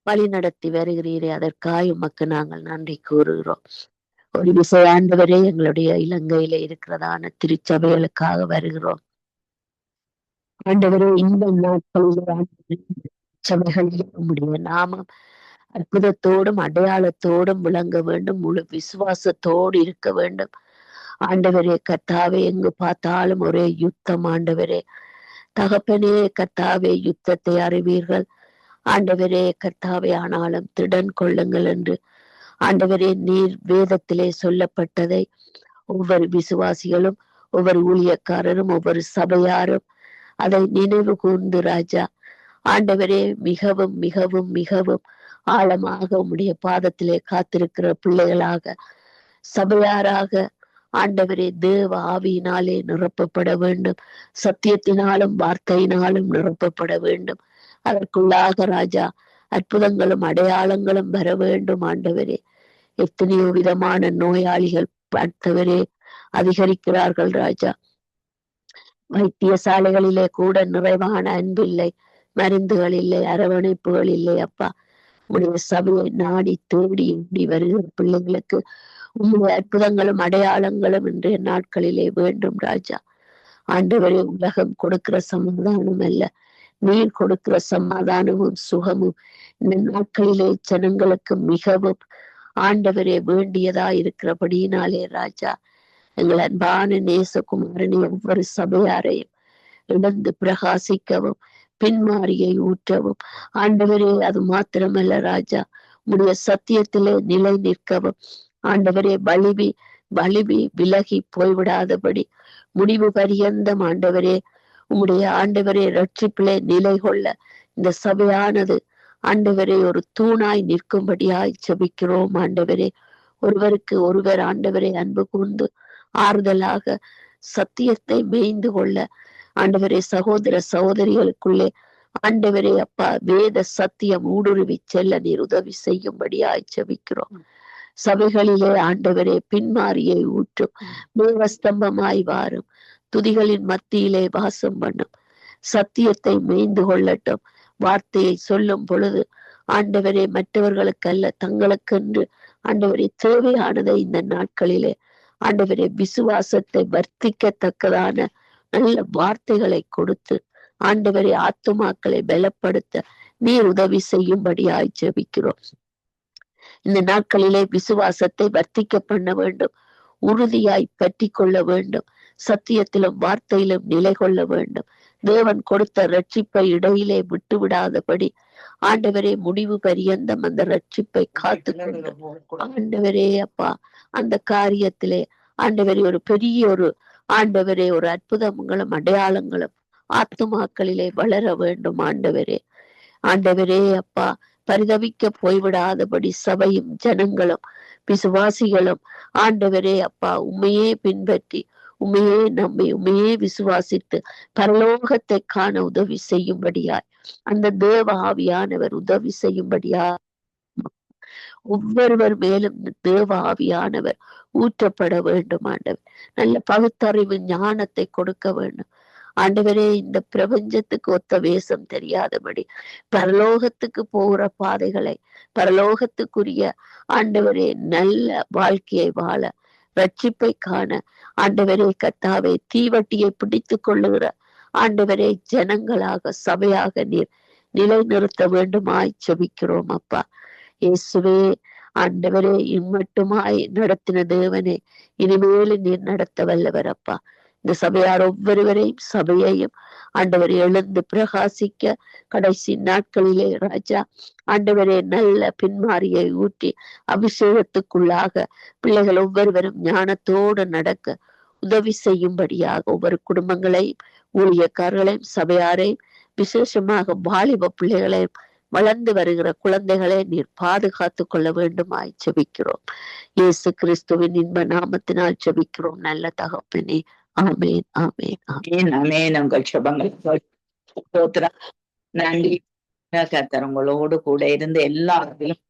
வழி நடத்தி வருகிறீரே, அதற்காக உமக்கு நாங்கள் நன்றி கூறுகிறோம். ஒரு விசை ஆண்டவரே எங்களுடைய இலங்கையில இருக்கிறதான திருச்சபைகளுக்காக வருகிறோம் ஆண்டவரே. இந்த நாட்களிலே சபைகளில் உம்முடைய நாமம் அற்புதத்தோடும் அடையாளத்தோடும் விளங்க வேண்டும். முழு விசுவாசத்தோடு இருக்க வேண்டும் ஆண்டவரே. கர்த்தாவே எங்கு பார்த்தாலும் ஒரே யுத்தம் ஆண்டவரே. தகப்பனே கர்த்தாவே யுத்தத்தை அறிவீர்கள் ஆண்டவரே கர்த்தாவே. ஆனாலும் திடன் கொள்ளுங்கள் என்று ஆண்டவரே நீர் வேதத்திலே சொல்லப்பட்டதை ஒவ்வொரு விசுவாசிகளும் ஒவ்வொரு ஊழியக்காரரும் ஒவ்வொரு சபையாரும் அதை நினைவு கூர்ந்து ராஜா ஆண்டவரே மிகவும் மிகவும் மிகவும் ஆழமாக உம்முடைய பாதத்திலே காத்திருக்கிற பிள்ளைகளாக சபையாராக ஆண்டவரே தேவ ஆவியினாலே நிரப்பப்பட வேண்டும். சத்தியத்தினாலும் வார்த்தையினாலும் நிரப்பப்பட வேண்டும். அதற்குள்ளாக ராஜா அற்புதங்களும் அடையாளங்களும் வர வேண்டும் ஆண்டவரே. எத்தனையோ விதமான நோயாளிகள் பார்த்தவரே அதிகரிக்கிறார்கள் ராஜா. வைத்தியசாலைகளிலே கூட நிறைவான அன்பில்லை, மருந்துகள் இல்லை, அரவணைப்புகள் இல்லை அப்பா. உடைய சபையை நாடி தேடி எண்ணி வருகிற பிள்ளைகளுக்கு உங்களுடைய அற்புதங்களும் அடையாளங்களும் இன்றைய நாட்களிலே வேண்டும் ராஜா. ஆண்டவரே, உலகம் கொடுக்கிற சமாதானம் அல்ல, நீர் கொடுக்கிற சமாதானமும் சுகமும் இந்த நாட்களிலே ஜனங்களுக்கு மிகவும் ஆண்டவரே வேண்டியதா இருக்கிறபடியினாலே ராஜா, எங்கள் அன்பான நேசகுமாரனை ஒவ்வொரு சபையாரையும் இழந்து பிரகாசிக்கவும் பின்மாரியை ஊற்றவும் ஆண்டவரே, அது மாத்திரமல்ல ராஜா, உடைய சத்தியத்திலே நிலை நிற்கவும் ஆண்டவரே, வலிவி விலகி போய்விடாதபடி முடிவு பரியந்தம் ஆண்டவரே, உம்முடைய ஆண்டவரே ரட்சிப்பிலே நிலை கொள்ள இந்த சபையானது ஆண்டவரே ஒரு தூணாய் நிற்கும்படியாய் ஜெபிக்கிறோம். ஆண்டவரே, ஒருவருக்கு ஒருவர் ஆண்டவரே அன்பு கூர்ந்து ஆறுதலாக சத்தியத்தை மேய்ந்து கொள்ள ஆண்டவரே, சகோதர சகோதரிகளுக்குள்ளே ஆண்டவரே அப்பா வேத சத்தியம் ஊடுருவி செல்ல நீர் உதவி செய்யும்படியாய் ஜெபிக்கிறோம். சபைகளிலே ஆண்டவரே பின்மாரியை ஊற்றும், மேகஸ்தம்பமாய் வாரும், துதிகளின் மத்தியிலே வாசம் பண்ணும், சத்தியத்தை மேய்ந்து கொள்ளட்டும். வார்த்தையை சொல்லும் பொழுது ஆண்டவரே மற்றவர்களுக்கு அல்ல தங்களுக்கென்று ஆண்டவரே தேவையானதை இந்த நாட்களிலே ஆண்டவரே விசுவாசத்தை வர்த்திக்கத்தக்கதான நல்ல வார்த்தைகளை கொடுத்து ஆண்டவரே ஆத்துமாக்களை பலப்படுத்த நீர் உதவி செய்யும்படியாய் ஜெபிக்கிறோம். இந்த நாட்களிலே விசுவாசத்தை வர்த்திக்க பண்ண வேண்டும், உறுதியாய் பற்றி கொள்ள வேண்டும், சத்தியத்திலும் வார்த்தையிலும் நிலை கொள்ள வேண்டும். தேவன் கொடுத்த ரட்சிப்பை இடையிலே விட்டு விடாதபடி ஆண்டவரே முடிவு பரியந்தம் அந்த ரட்சிப்பை காத்து கொண்டு ஆண்டவரே அப்பா அந்த காரியத்திலே ஆண்டவரே ஒரு பெரிய ஒரு ஆண்டவரே ஒரு அற்புதங்களும் அடையாளங்களும் ஆத்துமாக்களிலே வளர வேண்டும். ஆண்டவரே அப்பா பரிதவிக்க போய்விடாதபடி சபையும் ஜனங்களும் விசுவாசிகளும் ஆண்டவரே அப்பா உண்மையே பின்பற்றி உண்மையே நம்பி உண்மையே விசுவாசித்து பரலோகத்தை காண உதவி செய்யும்படியாய் அந்த தேவ ஆவியானவர் உதவி செய்யும்படியாய் ஒவ்வொருவர் மேலும் தேவ ஆவியானவர் ஊற்றப்பட வேண்டும். ஆண்டவர் நல்ல பகுத்தறிவு ஞானத்தை கொடுக்க வேண்டும். ஆண்டவரே, இந்த பிரபஞ்சத்துக்கு ஒத்த வேஷம் தெரியாதபடி பரலோகத்துக்கு போகிற பாதைகளை பரலோகத்துக்குரிய ஆண்டவரே நல்ல வாழ்க்கையை வாழ ரட்சிப்பை காண ஆண்டவரே கர்த்தாவே தீவட்டியை பிடித்து கொள்ளுகிற ஆண்டவரே ஜனங்களாக சபையாக நீர் நிலைநிறுத்த வேண்டுமாய் ஜெபிக்கிறோம். அப்பா இயேசுவே, ஆண்டவரே இம்மட்டுமாய் நடத்தின தேவனே இனிமேலும் நீர் நடத்த வல்லவர். அப்பா இந்த சபையார் ஒவ்வொருவரையும் சபையையும் ஆண்டவரை எழுந்து பிரகாசிக்க கடைசி நாட்களிலே ராஜா ஆண்டவரே நல்ல பின்மாரியை ஊற்றி அபிஷேகத்துக்குள்ளாக பிள்ளைகள் ஒவ்வொருவரும் ஞானத்தோடு நடக்க உதவி செய்யும்படியாக ஒவ்வொரு குடும்பங்களையும் ஊழியக்காரர்களையும் சபையாரையும் விசேஷமாக வாலிப பிள்ளைகளையும் வளர்ந்து வருகிற குழந்தைகளை நீர் பாதுகாத்து கொள்ள வேண்டுமாய் ஜெபிக்கிறோம். இயேசு கிறிஸ்துவின் இன்ப நாமத்தினால் ஜெபிக்கிறோம் நல்ல தகப்பனே. ஆமேன், ஆமேன், ஆமேன், ஆமேன். உங்கள் சுபங்கள் நன்றி. கர்த்தர் உங்களோடு கூட இருந்து எல்லாத்திலும்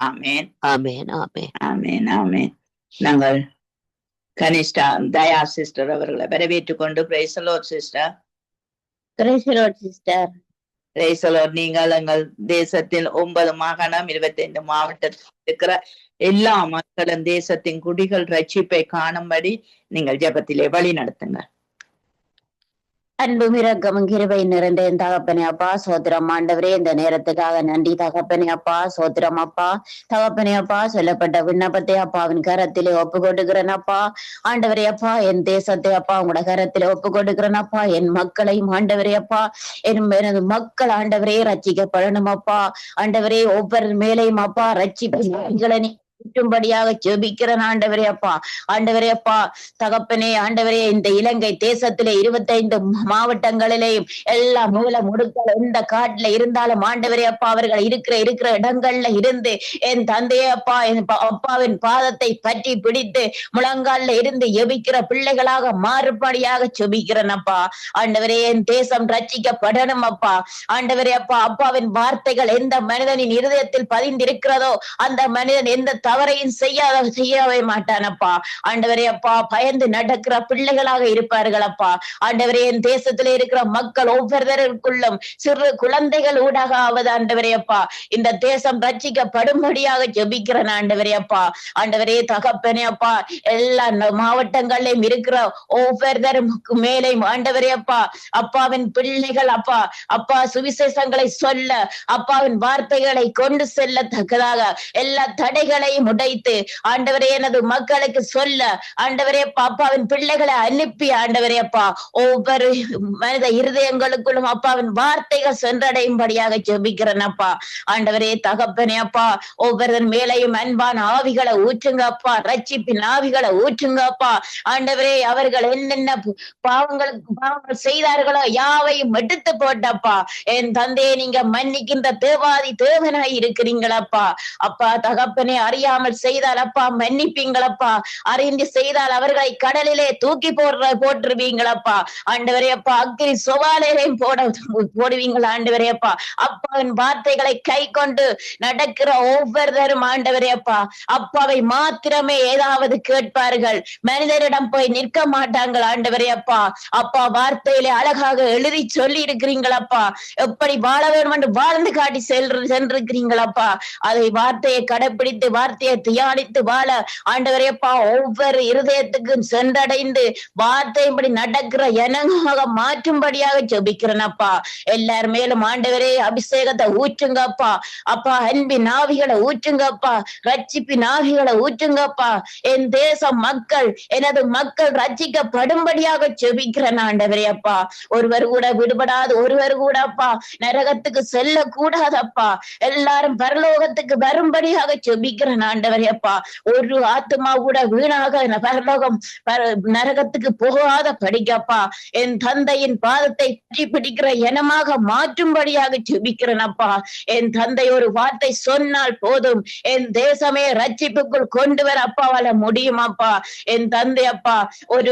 ஆமேன், ஆமேன், ஆமேன், ஆமேன், ஆமேன். நாங்கள் கனிஷ்டா தயா சிஸ்டர் அவர்களை வரவேற்றுக் கொண்டு praise the Lord sister. Praise the Lord sister. Praise the Lord. நீங்கள் எங்கள் தேசத்தில் 9 மாகாணம் 25 மாவட்டத்தில் இருக்கிற எல்லா மக்களும் தேசத்தின் குடிகள் ரட்சிப்பை காணும்படி நீங்கள் ஜெபத்திலே வழி நடத்துங்க. அன்பும் இரக்கமும் கிருபை நிறைந்த என் தகப்பனே அப்பா, சோத்திரம் ஆண்டவரே. இந்த நேரத்துக்காக நன்றி தகப்பனே அப்பா, சோத்திரம் அப்பா. தகப்பனே அப்பா, சொல்லப்பட்ட விண்ணப்பத்தை அப்பாவின் கரத்திலே ஒப்பு கொடுக்கிறேன் அப்பா. ஆண்டவரே அப்பா, என் தேசத்தை அப்பா உங்களோட கரத்திலே ஒப்பு கொடுக்கிறேன் அப்பா. என் மக்களையும் ஆண்டவரே அப்பா, எனது மக்கள் ஆண்டவரே ரட்சிக்கப்படணும் அப்பா. ஆண்டவரே ஒவ்வொரு மேலையும் அப்பா ரட்சிப்பு ும்படியாக ஜெபிக்கிறேன் ஆண்டவரே அப்பா. ஆண்டவரே அப்பா தகப்பனே, ஆண்டவரே இந்த இலங்கை தேசத்திலே 25 மாவட்டங்களிலேயும் எல்லா மூல முடுக்கள் எந்த காட்டுல இருந்தாலும் ஆண்டவரே அப்பா அவர்கள் இருக்கிற இடங்கள்ல இருந்து என் தந்தையே அப்பா என் அப்பாவின் பாதத்தை பற்றி பிடித்து முழங்கால்ல இருந்து எபிக்கிற பிள்ளைகளாக மாறுபடியாக ஜெபிக்கிறேன் அப்பா. ஆண்டவரே என் தேசம் ரட்சிக்கப்படணும் அப்பா. ஆண்டவரே அப்பா அப்பாவின் வார்த்தைகள் எந்த மனிதனின் இருதயத்தில் பதிந்திருக்கிறதோ அந்த மனிதன் எந்த தவறையும் செய்யவே மாட்டானப்பா. ஆண்டவரே அப்பா, பயந்து நடக்கிற பிள்ளைகளாக இருப்பார்கள் அப்பா. ஆண்டவரே, என் தேசத்திலே இருக்கிற மக்கள் ஒவ்வொருவருக்குள்ளும் சிறு குழந்தைகள் ஊடாக ஆவது ஆண்டவரே அப்பா, இந்த தேசம் ரட்சிக்கப்படும்படியாக ஜெபிக்கிறேன் ஆண்டவரே அப்பா. ஆண்டவரே தகப்பனே அப்பா, எல்லா மாவட்டங்களிலும் இருக்கிற ஒவ்வொருத்தருக்கு மேலேயும் ஆண்டவரே அப்பா, அப்பாவின் பிள்ளைகள் அப்பா, அப்பா சுவிசேஷங்களை சொல்ல, அப்பாவின் வார்த்தைகளை கொண்டு செல்லத்தக்கதாக எல்லா தடைகளையும் உடைத்து ஆண்டவரே எனது மக்களுக்கு சொல்ல ஆண்டவரே அப்பா, அப்பாவின் பிள்ளைகளை அனுப்பி ஆண்டவரே அப்பா, ஒவ்வொரு மனித இருதயங்களுக்குள்ளும் அப்பாவின் வார்த்தைகள் சென்றடையும்படியாக ஜெபிக்கிறேன் அப்பா. ஆண்டவரே தகப்பனே அப்பா, ஒவ்வொரு மேலையும் அன்பான ஆவிகளை ஊற்றுங்க அப்பா, ரட்சிப்பின் ஆவிகளை ஊற்றுங்க அப்பா. ஆண்டவரே, அவர்கள் என்னென்ன பாவங்கள் செய்தார்களோ யாவையும் எடுத்து போட்டப்பா. என் தந்தையை நீங்க மன்னிக்கின்ற தேவாதி தேவனாய் இருக்கிறீங்களப்பா. அப்பா தகப்பனே, அறியாமல் செய்தால் அப்பா மன்னிப்பீங்களப்பா, அறிந்து செய்தால் அவர்களை கடலிலே தூக்கி போட்டுருவீங்களப்பா. ஆண்டவரே அப்பா, அக்கினி சுவாலையிலையும் போடுவீங்களா ஆண்டவரே அப்பா. அப்பாவின் வார்த்தைகளை கை கொண்டு நடக்கிற ஒவ்வொருத்தரும் ஆண்டவரே அப்பா, அப்பாவை மாத்திரமே ஏதாவது கேட்பார்கள், மனிதரிடம் போய் நிற்க மாட்டாங்கள் ஆண்டவரே அப்பா. அப்பா வார்த்தையிலே அழகாக எழுதி சொல்லி இருக்கிறீங்களப்பா, எப்படி வாழ வேண்டும் என்று வாழ்ந்து காட்டி சென்றிருக்கிறீங்களப்பா. அதை வார்த்தையை கடைபிடித்து வார்த்தையை தியானித்து வாழ ஆண்டவரே அப்பா, ஒவ்வொரு இருதயத்துக்கும் சென்றடைந்து வார்த்தையின்படி நடக்கிற இனமாக மாற்றும்படியாக ஜெபிக்கிறேனப்பா. எல்லார் மேலும் ஆண்டவரே அபிஷேகத்தை ஊற்றுங்கப்பா. அப்பா அன்பின் ஆவிகளை ஊற்றுங்கப்பா, ரட்சிப்பின் ஆவிகளை ஊற்றுங்கப்பா. என் தேச மக்கள், எனது மக்கள் ரட்சிக்கப்படும்படியாக ஜெபிக்கிறேன் ஆண்டவரே அப்பா. ஒருவர் கூட விடுபடாது, ஒருவர் கூட அப்பா நரகத்துக்கு செல்ல கூடாதப்பா. எல்லாரும் பரலோகத்துக்கு வரும்படியாக ஜெபிக்கிறேன் ஆண்டவரே அப்பா. ஒரு ஆத்மா கூட வீணாக பரலோகம் நரகத்துக்கு போகாத படிக்கப்பா. என் தந்தையின் பாதத்தை பற்றி பிடிக்கிற இனமாக மாற்றும்படியாக ஜெபிக்கிறேன் அப்பா. என் தந்தை ஒரு வார்த்தை சொன்னால் போதும், என் தேசமே ரட்சிப்புக்குள் கொண்டு வர அப்பாவால முடியுமாப்பா. என் தந்தை அப்பா ஒரு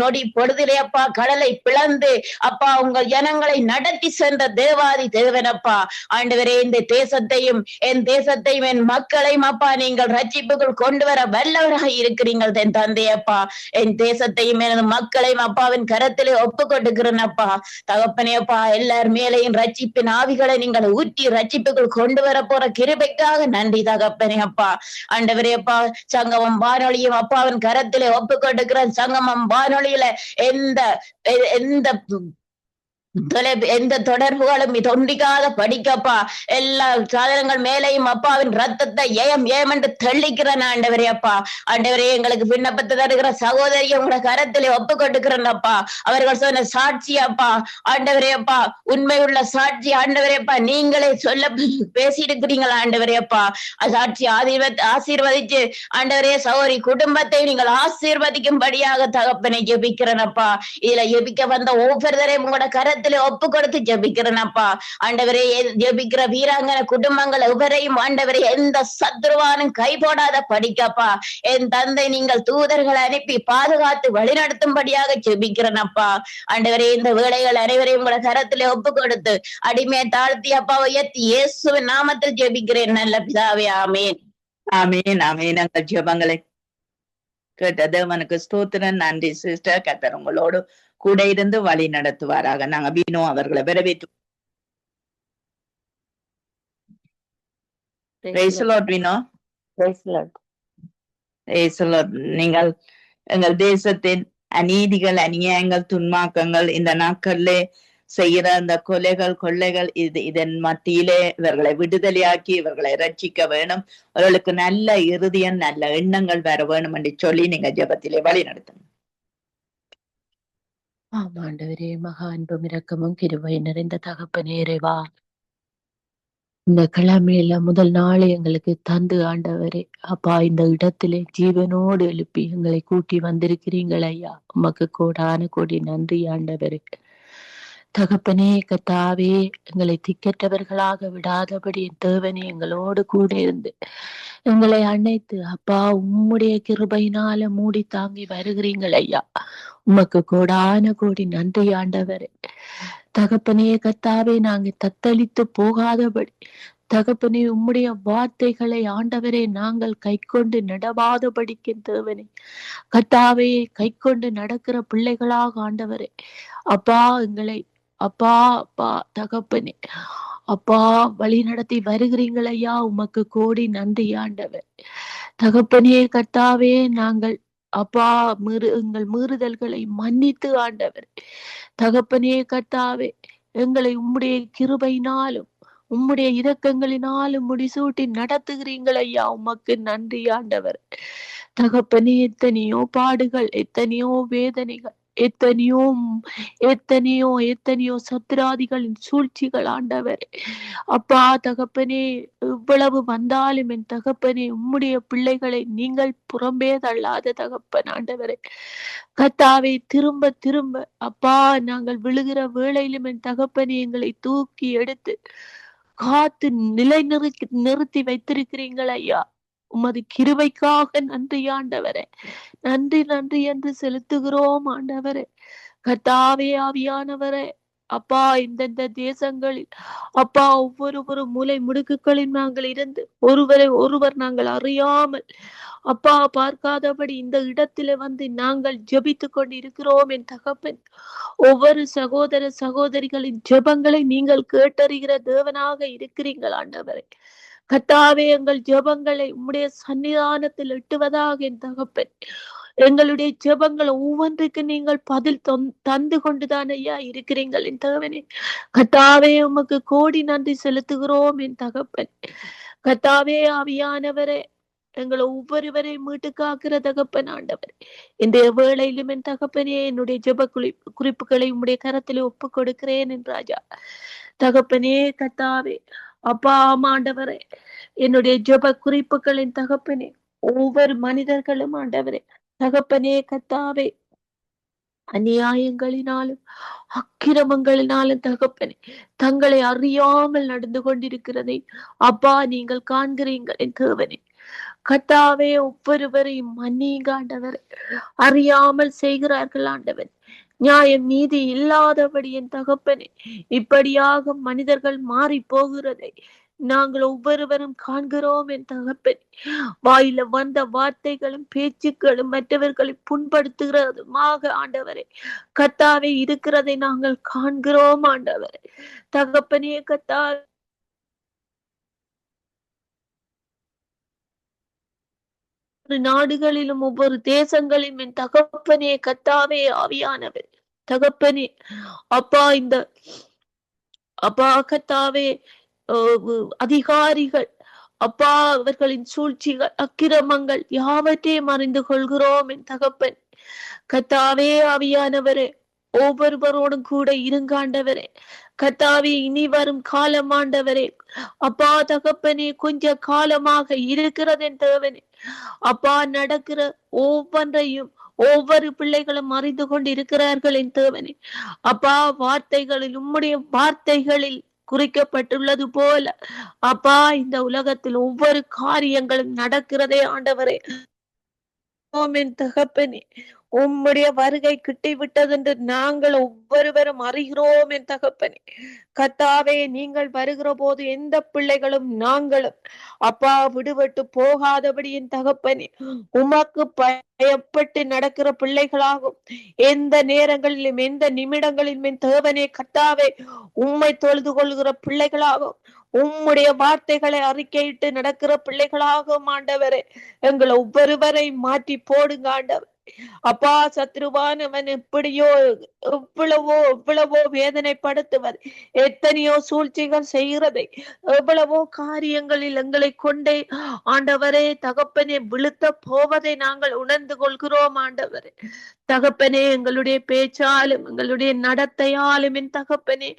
நொடி பொழுதிலே அப்பா கடலை பிளந்து அப்பா உங்கள் ஜனங்களை நடத்தி சென்ற தேவாதி தேவனப்பா. ஆண்டவரே, இந்த தேசத்தையும் என் மக்களையும் அப்பா நீங்கள் ரட்சிப்புக்குள் கொண்டு வர வல்லவராக இருக்கிறீர்கள் என் தந்தையப்பா. என் தேசத்தையும் எனது மக்களையும் அப்பாவின் கரத்திலே ஒப்பு கொடுக்கிறேன் அப்பா. தகப்பனே அப்பா, எல்லார் மேலையும் ரட்சிப்பின் ஆவிகளை நீங்கள் ஊற்றி ரட்சிப்புக்குள் கொண்டு வர போற கிருபைக்காக நன்றி தகப்பனே அப்பா. ஆண்டவரே அப்பா, சங்கமம் வானொலியும் அப்பாவின் கரத்திலே ஒப்பு கொடுக்கிறேன். சங்கமம் வானொலியில எந்த தொடர்புகளும் தொண்டிக்காத படிக்கப்பா. எல்லா சாதனங்கள் மேலையும் அப்பாவின் ரத்தத்தை ஏம் என்று தெளிக்கிறேன் ஆண்டவரே அப்பா. ஆண்டவரே, எங்களுக்கு விண்ணப்பத்தை தருகிற சகோதரியை உங்களோட கரத்திலே ஒப்பு கொடுக்கிறேன் அப்பா. அவர்கள் சொன்ன சாட்சி அப்பா, ஆண்டவரே அப்பா, உண்மையுள்ள சாட்சி ஆண்டவரே அப்பா, நீங்களே சொல்ல பேசியிருக்கிறீங்களா ஆண்டவரே அப்பா. சாட்சி ஆசீர்வதிச்சு ஆண்டவரே சகோதரி குடும்பத்தை நீங்கள் ஆசீர்வதிக்கும்படியாக தகப்பனை ஜெபிக்கிறேன் அப்பா. இதுல ஜெபிக்க வந்த ஒவ்வொருத்தரையும் உங்களோட கரத்தில் ஒப்பு கொடுத்து ஜெபிக்கிறேன் அப்பா. ஆண்டவரே, ஜெபிக்கிற வீராங்கன குடும்பங்கள் எவரையும் ஆண்டவரே எந்த சத்ருவானும் கைபோடாத படிக்கப்பா. என் தந்தை நீங்கள் தூதர்கள் அனுப்பி பாதுகாத்து வழிநடத்தும்படியாக ஜெபிக்கிறேன் அப்பா. ஆண்டவரே, இந்த வேளைகள் அனைவரையும் உங்களோட கரத்திலே ஒப்பு கொடுத்து அடிமையை தாழ்த்தி அப்பாவை உயர்த்தி இயேசுவின் நாமத்தில் ஜெபிக்கிறேன் நல்ல பிதாவே, ஆமேன். ஆமேன் ஆமேன். எங்கள் ஜெபங்களை கேட்ட தேவனுக்கு ஸ்தோத்திரம். நன்றி சிஸ்டர். கர்த்தர் உங்களோடு கூட இருந்து வழி நடத்துவாராக. நாங்க பீனோ அவர்களை வரவேற்று நீங்கள் எங்கள் தேசத்தின் அநீதிகள், அநியாயங்கள், துன்மாக்கங்கள், இந்த நாட்கள்ல செய்கிற அந்த கொலைகள், கொள்ளைகள், இதன் மத்தியிலே இவர்களை விடுதலையாக்கி இவர்களை ரட்சிக்க வேணும். அவர்களுக்கு நல்ல இறுதியம், நல்ல எண்ணங்கள் வர வேணும் என்று சொல்லி நீங்க ஜெபத்திலே வழி நடத்துங்க. ஆமாண்டவரே, மகா அன்பும் இரக்கமும் கிருபை நிறைந்த தகப்பனே இறைவா, இந்த கிழமையில முதல் நாள் எங்களுக்கு தந்து ஆண்டவரே அப்பா, இந்த இடத்திலே ஜீவனோடு எழுப்பி எங்களை கூட்டி வந்திருக்கிறீங்கள் ஐயா. உமக்கு கோடான கோடி நன்றி ஆண்டவரே. தகப்பனே கத்தாவே, எங்களை திக்கற்றவர்களாக விடாதபடி தேவனே எங்களோடு கூட இருந்து எங்களை அணைத்து அப்பா உம்முடைய கிருபையினால மூடி தாங்கி வருகிறீங்கள் ஐயா. உமக்கு கோடான கோடி நன்றி ஆண்டவரே. தகப்பனே கத்தாவே, நாங்க தத்தளித்து போகாதபடி தகப்பனே, உம்முடைய வார்த்தைகளை ஆண்டவரே நாங்கள் கைக்கொண்டு நடவாதபடிக்கு தேவனே கர்த்தாவே, கைக்கொண்டு நடக்கிற பிள்ளைகளாக ஆண்டவரே அப்பா எங்களை அப்பா அப்பா தகப்பனே அப்பா வழி நடத்தி வருகிறீங்கள் ஐயா. உமக்கு கோடி நன்றி ஆண்டவர். தகப்பனே கர்த்தாவே, நாங்கள் அப்பா எங்கள் மீறுதல்களை மன்னித்து ஆண்டவர் தகப்பனே கர்த்தாவே, எங்களை உம்முடைய கிருபையினாலும் உம்முடைய இரக்கங்களினாலும் முடிசூட்டி நடத்துகிறீங்கள் ஐயா. உமக்கு நன்றி ஆண்டவர். தகப்பனே, எத்தனையோ பாடுகள், எத்தனையோ வேதனைகள், எத்தனையோ எத்தனையோ எத்தனையோ சத்துராதிகளின் சூழ்ச்சிகள் ஆண்டவர் அப்பா தகப்பனே, இவ்வளவு வந்தாலும் என் தகப்பனே, உம்முடைய பிள்ளைகளை நீங்கள் புறம்பே தள்ளாத தகப்பன் ஆண்டவரே கர்த்தாவே, திரும்ப திரும்ப அப்பா நாங்கள் விழுகிற வேளையிலும் என் தகப்பனே எங்களை தூக்கி எடுத்து காத்து நிறுத்தி வைத்திருக்கிறீங்கள் ஐயா. உமது கிருபைக்காக நன்றி ஆண்டவரே. நன்றி நன்றி என்று செலுத்துகிறோம் ஆண்டவரே. கர்த்தாவே, ஆவியானவரே அப்பா, இந்தந்த தேசங்களில் அப்பா ஒவ்வொரு மூலை முடுக்குகளில் நாங்கள் இருந்து ஒருவரை ஒருவர் நாங்கள் அறியாமல் அப்பா பார்க்காதபடி இந்த இடத்திலே வந்து நாங்கள் ஜெபித்து கொண்டு இருக்கிறோம் என் தகப்பன். ஒவ்வொரு சகோதர சகோதரிகளின் ஜெபங்களை நீங்கள் கேட்டறிகிற தேவனாக இருக்கிறீர்கள் ஆண்டவரே. கர்த்தாவே, எங்கள் ஜெபங்களை உம்முடைய சன்னிதானத்தில் எட்டுவதாக என் தகப்பன். எங்களுடைய ஜெபங்கள் ஒவ்வொன்றுக்கு நீங்கள் பதில் தந்து கொண்டுதான் ஐயா இருக்கிறீங்கள் என் தகவனே. கர்த்தாவே, உமக்கு கோடி நன்றி செலுத்துகிறோம் என் தகப்பன். கர்த்தாவே, ஆவியானவரே எங்களை ஒவ்வொருவரை மீட்டு காக்கிற தகப்பன் ஆண்டவர். இன்றைய வேளையிலும் என் தகப்பனே, என்னுடைய ஜெப குறிப்புகளை உம்முடைய கரத்திலே ஒப்பு கொடுக்கிறேன் என் ராஜா. தகப்பனே கர்த்தாவே, அப்பா ஆண்டவரே, என்னுடைய ஜெப குறிப்புகளின் தகப்பனே, ஒவ்வொரு மனிதர்களும் ஆண்டவரே தகப்பனே கர்த்தாவே, அநியாயங்களினாலும் அக்கிரமங்களினாலும் தகப்பனே தங்களை அறியாமல் நடந்து கொண்டிருக்கிறதை அப்பா நீங்கள் காண்கிறீங்கள் என் தேவனே. கர்த்தாவே, ஒவ்வொருவரையும் மன்னிங்க ஆண்டவர். அறியாமல் செய்கிறார்கள் ஆண்டவர். நியாயம் நீதி இல்லாதபடி என் தகப்பனே இப்படியாக மனிதர்கள் மாறி போகிறதை நாங்கள் ஒவ்வொருவரும் காண்கிறோம் என் தகப்பனே. வாயில வந்த வார்த்தைகளும் பேச்சுக்களும் மற்றவர்களை புண்படுத்துகிறதுமாக ஆண்டவரே கர்த்தாவே இருக்கிறதை நாங்கள் காண்கிறோம் ஆண்டவரே. தகப்பனே கர்த்தாவே, நாடுகளிலும் ஒவ்வொரு தேசங்களிலும் என் தகப்பனே கர்த்தாவே, ஆவியானவர் தகப்பனே அப்பா, இந்த அப்பா கர்த்தாவே அதிகாரிகள் அப்பா அவர்களின் சூழ்ச்சிகள் அக்கிரமங்கள் யாவற்றையும் அறிந்து கொள்கிறோம் என் தகப்பன். கர்த்தாவே, ஆவியானவரே ஒவ்வொருவரோடும் கூட இருங்காண்டவரே. கர்த்தாவே, இனி வரும் காலம் ஆண்டவரே அப்பா தகப்பனே கொஞ்ச காலமாக இருக்கிறது என் தேவனே. அப்பா, நடக்கிற ஒவ்வொன்றையும் ஒவ்வொரு பிள்ளைகளும் அறிந்து கொண்டு இருக்கிறார்கள் என் தேவனே. அப்பா, வார்த்தைகளில் உம்முடைய வார்த்தைகளில் குறிக்கப்பட்டுள்ளது போல அப்பா இந்த உலகத்தில் ஒவ்வொரு காரியங்களும் நடக்கிறதே ஆண்டவரே. என் தகப்பனே, உம்முடைய வருகை கிட்டி விட்டது என்று நாங்கள் ஒவ்வொருவரும் அறிகிறோம் என் தகப்பனே. கர்த்தாவே, நீங்கள் வருகிற போது எந்த பிள்ளைகளும் நாங்களும் அப்பா விடுபட்டு போகாதபடி என் தகப்பனே உமக்கு பயப்பட்டு நடக்கிற பிள்ளைகளாகும் எந்த நேரங்களிலும் எந்த நிமிடங்களிலும் என் தேவனே கர்த்தாவே உம்மை தொழுது கொள்கிற பிள்ளைகளாகும் உம்முடைய வார்த்தைகளை அறிக்கையிட்டு நடக்கிற பிள்ளைகளாகும் ஆண்டவரே. எங்களை ஒவ்வொருவரை மாற்றி போடுங்க ஆண்டவர். அப்பா, சத்ருவானவன் எப்படியோ எவ்வளவோ வேதனைப்படுத்துவது, எத்தனையோ சூழ்ச்சிகள் செய்கிறதை, எவ்வளவோ காரியங்களில் எங்களை கொண்டே ஆண்டவரே தகப்பனே விழுத்த போவதை நாங்கள் உணர்ந்து கொள்கிறோம் ஆண்டவரே. தகப்பனே, எங்களுடைய பேச்சாலும் எங்களுடைய நடத்தையாலும் என் தகப்பனே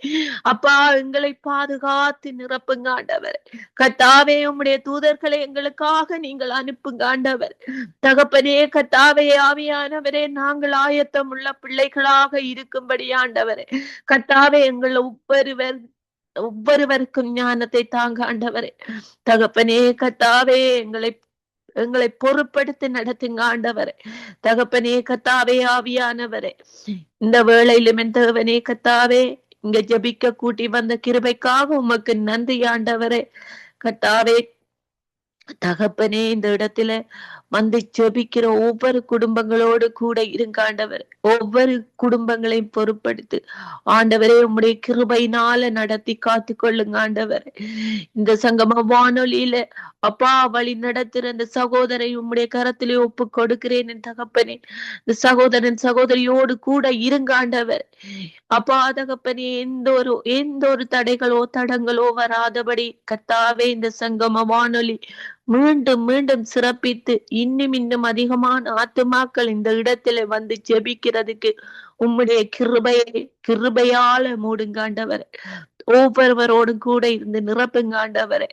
அப்பா எங்களை பாதுகாத்து நிரப்புங்க ஆண்டவர். கர்த்தாவே, உம்முடைய தூதர்களை எங்களுக்காக நீங்கள் அனுப்புங்க ஆண்டவர். தகப்பனே கர்த்தாவே, ஆவியானவரே நாங்கள் ஆயத்தம் உள்ள பிள்ளைகளாக இருக்கும்படி ஆண்டவரே கர்த்தாவே எங்கள் ஒவ்வொருவருக்கும் ஞானத்தை தாங்க ஆண்டவரே. தகப்பனே கர்த்தாவே, எங்களை பொறுப்படுத்தி நடத்துங்க ஆண்டவரே. தகப்பனே கர்த்தாவே, ஆவியானவரே இந்த வேளையிலும் என் தேவனே கர்த்தாவே இங்க ஜெபிக்க கூட்டி வந்த கிருபைக்காக உமக்கு நன்றி ஆண்டவரே. கர்த்தாவே தகப்பனே, இந்த இடத்துல வந்து ஜெபிக்கிற ஒவ்வொரு குடும்பங்களோடு கூட இருங்க ஆண்டவர். ஒவ்வொரு குடும்பங்களையும் பொறுப்படுத்து ஆண்டவரே. உம்முடைய கிருபையினால நடத்தி காத்து கொள்ளுங்க ஆண்டவர். இந்த சங்கம வானொலியில அப்பா வழி நடத்துற இந்த சகோதரை உம்முடைய கரத்திலே ஒப்பு கொடுக்கிறேன் என் தகப்பனே. இந்த சகோதரன் சகோதரியோடு கூட இருங்க ஆண்டவர். அப்பா தகப்பனே, எந்த ஒரு தடைகளோ தடங்களோ வராதபடி கர்த்தாவே இந்த சங்கம வானொலி மீண்டும் மீண்டும் சிறப்பித்து இன்னும் அதிகமான ஆத்துமாக்கள் இந்த இடத்துல வந்து ஜெபிக்கிறதுக்கு உம்முடைய கிருபையால மூடுங்க ஆண்டவர். ஒவ்வொருவரோடும் கூட இருந்து நிரப்புங்க ஆண்டவரே.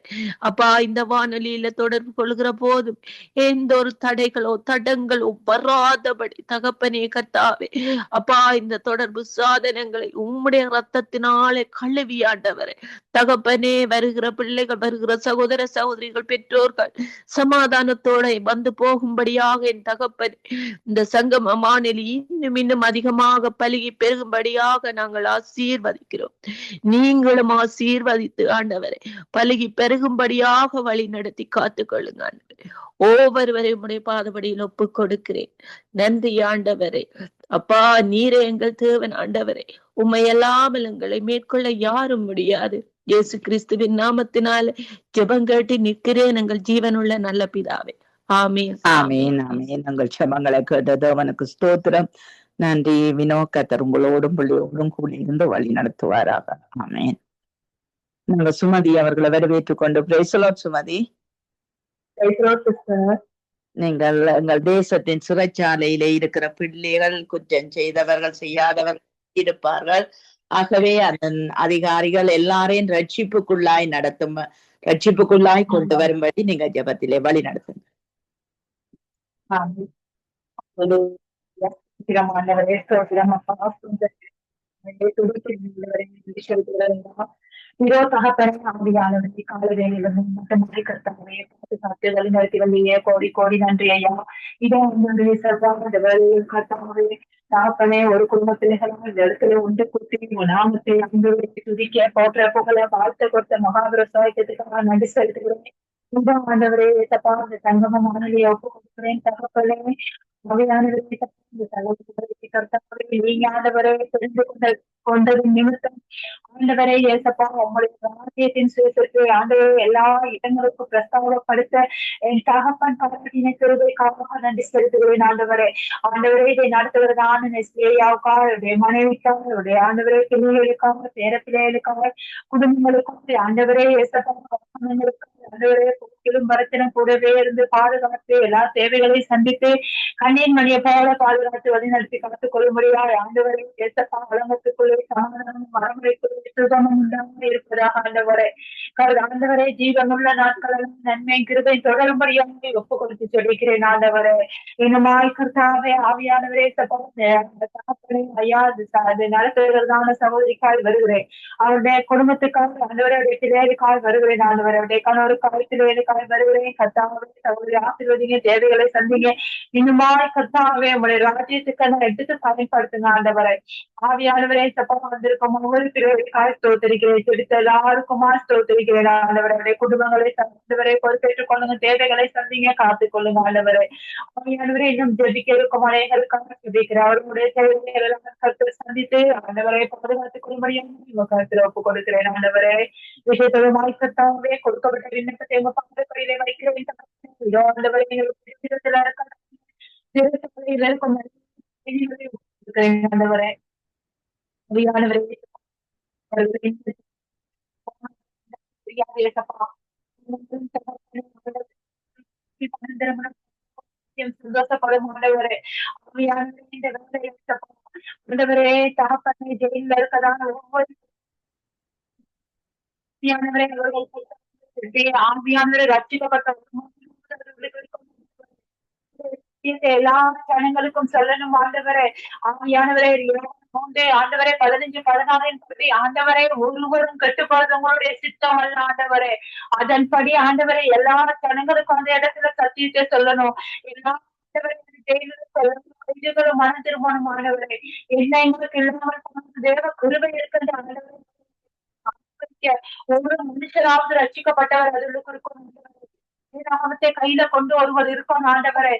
அப்பா இந்த வானொலியில தொடர்பு கொள்கிற போதும் எந்த ஒரு தடைகளோ தடங்களோ வராதபடி தகப்பனே கர்த்தாவே அப்பா இந்த தொடர்பு சாதனங்களை உம்முடைய ரத்தத்தினாலே கழுவி ஆண்டவரே. தகப்பனே, வருகிற பிள்ளைகள், வருகிற சகோதர சகோதரிகள், பெற்றோர்கள் சமாதானத்தோட வந்து போகும்படியாக என் தகப்பனே இந்த சங்கம வானொலி இன்னும் அதிகமாக பலுகி பெருகும்படியாக நாங்கள் ஆசீர்வதிக்கிறோம். நீங்களும் ஆசீர்வதித்து ஆண்டவரை பலுகி பெருகும்படியாக வழி நடத்தி காத்து கொள்ளுங்க ஆண்டவரே. ஒவ்வொருவரையும் உடைய பாதபடியில் ஒப்பு கொடுக்கிறேன். நன்றி ஆண்டவரே. அப்பா, நீரே எங்கள் தேவன் ஆண்டவரே. உம்மையல்லாமல் எங்களை மேற்கொள்ள யாரும் முடியாது. இயேசு கிறிஸ்துவின் நாமத்தினால ஜெபம் கேட்டு நிற்கிறேன் எங்கள் ஜீவனுள்ள நல்ல பிதாவே. ஆமீன். ஆமீன். ஆமீன். எங்கள் ஜெபங்களை கேட்ட தேவனுக்கு ஸ்தோத்திரம். நன்றி. வினோக்கத்தர் உங்களோடும் பிள்ளையோடும் கூடி இருந்து வழி நடத்துவாராக. ஆமீன். நாங்கள் சுமதி அவர்களை வரவேற்றுக் கொண்டு பிரைஸ் தி லார்ட். சுமதி, நீங்கள் எங்கள் தேசத்தின் சிறைச்சாலையிலே இருக்கிற பிள்ளைகள், குற்றம் செய்தவர்கள் செய்யாதவர்கள் இருப்பார்கள். ஆகவே அதன் அதிகாரிகள் எல்லாரையும் ரட்சிப்புக்குள்ளாய் கொண்டு வரும்படி நீங்க ஜெபத்திலே வழி நடத்துங்க. கோடி கோடி நன்றி ஐயா. இதோ தாப்பனே ஒரு குடும்பத்திலே இந்த இடத்துல உண்டு குட்டி நாமத்தை துதிக்க போற்ற புகழ வாழ்த்து கொடுத்த மகாபுர சாயத்துக்காக நன்றி செலுத்துகிறேன். இந்த ஆண்டவரே ஏசப்பா, இந்த சங்கம வானொலியை ஒப்பு கொடுக்கிறேன் தகப்பனே. நீங்க ஆண்டவரே தெரிந்து கொண்டது நிமித்தம் ஆண்டவரே ஏசப்பா, உங்களுடைய ராஜ்யத்தின் சுயத்திற்கு ஆண்டவரே எல்லா இடங்களுக்கும் பிரஸ்தாபப்படுத்த என் தகப்பன் பகத்தின கிருபைக்காக நன்றி செலுத்துகிறேன் ஆண்டவரே. ஆண்டவரே, இதை நடத்துவதான நெஸ்லேயாவுக்காக, என்னுடைய மனைவிக்காக, என்னுடைய ஆண்டவரே பிள்ளைகளுக்காக, பேர பிள்ளைகளுக்காக, குடும்பங்களுக்காக ஆண்டவரே ஏசப்பா, ஆண்டவரே போக்கிலும் வரத்திலும் கூடவே இருந்து பாதுகாத்து எல்லா தேவைகளையும் சந்தித்து கண்ணீர் மணியை போல பாதுகாத்து வழிநடத்தி காத்துக் கொள்ளும்படியா ஆண்டவரை ஏசப்பா வளங்கத்துக்குள்ளே சமாதானமும் மரமுறைக்குள்ளே சுகமும் உண்டாக இருப்பதாக ஆண்டவரே. ஆண்டவரே, ஜீவனுள்ள நாட்களெல்லாம் நன்மை கிருபை தொடரும்படியாக ஒப்பு கொடுத்து சொல்லிக்கிறேன் ஆண்டவரே. இன்னுமாய் கர்த்தாவே ஆவியானவரே ஐயா அது நடத்துவதற்கான சகோதரிக்காய் வருகிறேன். அவருடைய குடும்பத்துக்காக ஆண்டவருடைய பிள்ளைகளுக்காக வருகிறேன் ஆண்டவரே. அவருடைய கணவருக்காக பிள்ளைகளுக்காக வருகிறேன். கர்த்தாவே சகோதரி ஆசீர்வதிங்க, தேவைகளை சந்திங்க. இன்னுமாய் கர்த்தாவே உங்களுடைய ராஜ்யத்துக்கான எடுத்து பயன்படுத்துங்க ஆண்டவரை. ஆவியானவரே சப்பா வந்திருக்கும் ஒவ்வொரு பிள்ளைகளுக்காக ஸ்தோத்திரிக்கிறேன். எடுத்த எல்லாருக்குமா ஸ்தோத்திரிக்கிறேன் ஆண்டவரே. அவருடைய குடும்பங்களை ஆண்டவரை பொறுப்பேற்றுக் கொள்ளுங்க, தேவைகளை சந்திங்க, காத்துக் கொள்ளுங்க ஆண்டவரை. ஆவியானவரே, இன்னும் ஜெபிக்க இருக்கும் அனைவருக்காக ஜெபிக்கிறேன். அவர்களுடைய தேவைகளை கருத்து சந்தித்து ஆண்டவரை பாதுகாத்துக் கொள்ளும்படியாக கருத்தில் ஒப்பு கொடுக்கிறேன் ஆண்டவரே. விஷயத்தோடு கர்த்தாவே கொடுக்கப்பட்ட விண்ணப்பத்தை உங்க பாதப்படியிலே வைக்கிறேன் ஆண்டவரை. ஆண்டவரே சந்தோஷப்படும் ஆண்டவரே. ஆண்டவரே தாப்பனை ஜெயில இருக்கதான ஒவ்வொரு ஆவியானவரை ரட்சிக்கப்பட்ட எல்லா ஜனங்களுக்கும் சொல்லணும் ஆண்டவரே. ஆவியானவரே ஆண்டவரே 15-16 ஆண்டவரை ஒருவரும் கட்டுப்படுறது உங்களுடைய சித்தம் அல்ல ஆண்டவரே. அதன்படி ஆண்டவரை எல்லா ஜனங்களுக்கும் அந்த இடத்துல சத்தியத்தை சொல்லணும். எல்லா இதுகளும் மன திருமணமானவரை என்ன எங்களுக்கு இல்லாமல் தேவ கிருபை இருக்கின்ற ஆண்டவரே, ஒவ்வொரு மனுஷராவது ரட்சிக்கப்பட்டவர் அதுக்கு இருக்கும். நாமத்தை கையில கொண்டு ஒருவர் இருக்கும் ஆண்டவரே.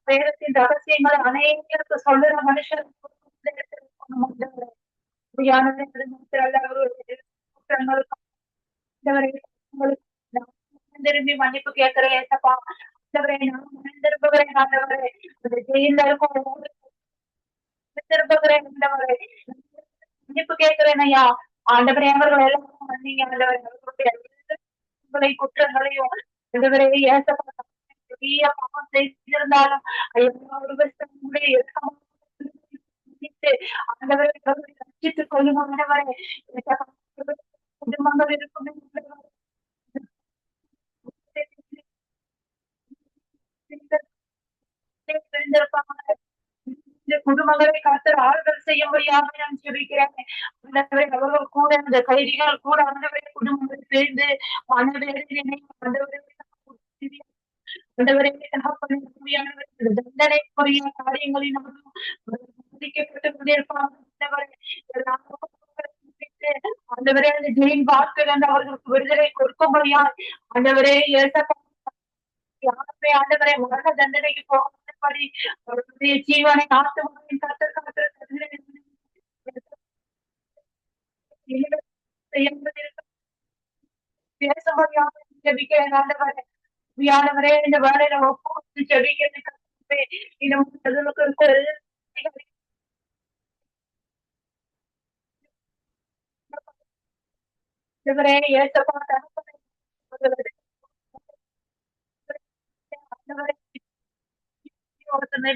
வேதத்தின் ரகசியங்களை அநேகருக்கு சொல்லுற மனுஷர் திரும்பி மன்னிப்பு கேட்கிறேன் ஏசப்பா. நான் மனம் திரும்புகிறேன் ஆண்டவரே. ஜெயில இருக்கும் திரும்புகிறேன் ஆண்டவரே. மன்னிப்பு கேட்கிறேன் ஐயா ஆண்டவரே. அவர்கள் எல்லாம் மன்னிங்க ஆண்டவரே. அவர்களுடைய குற்றங்களையும் ஆண்டவரே ஏசப்பா பெரிய பாவம் செய்திருந்தாலும் ஆண்டவரை ரட்சித்துக் கொள்ளும் ஆண்டவரே. குடும்பங்கள் இருக்கும் குடும்பங்களை கர்த்தர் ஆறுதல் செய்யும்படியாக நான் ஜெபிக்கிறேன். அவர்கள் கூட இந்த கைதிகள் கூட ஆண்டவரை குடும்பங்கள் சேர்ந்து மனவேதனை தண்டனைக்குரிய காரியங்களில் பாதிக்கப்பட்டுக் கொண்டிருப்பாங்க. ஆண்டவரே அந்த ஜெயின் வார்த்தை அவர்களுக்கு விடுதலை கொடுக்கும்படியா ஆண்டவரே யாருமே ஆண்டவரை மரண தண்டனைக்கு போகாதபடி அவருடைய ஜீவனை ஆத்துமாவின் பேசும்படியாக ஜெபிக்கிறேன் ஆண்டவரே. வியாழவரே இந்த வேலையில ஒப்பு ஜெபிக்கிறேன்.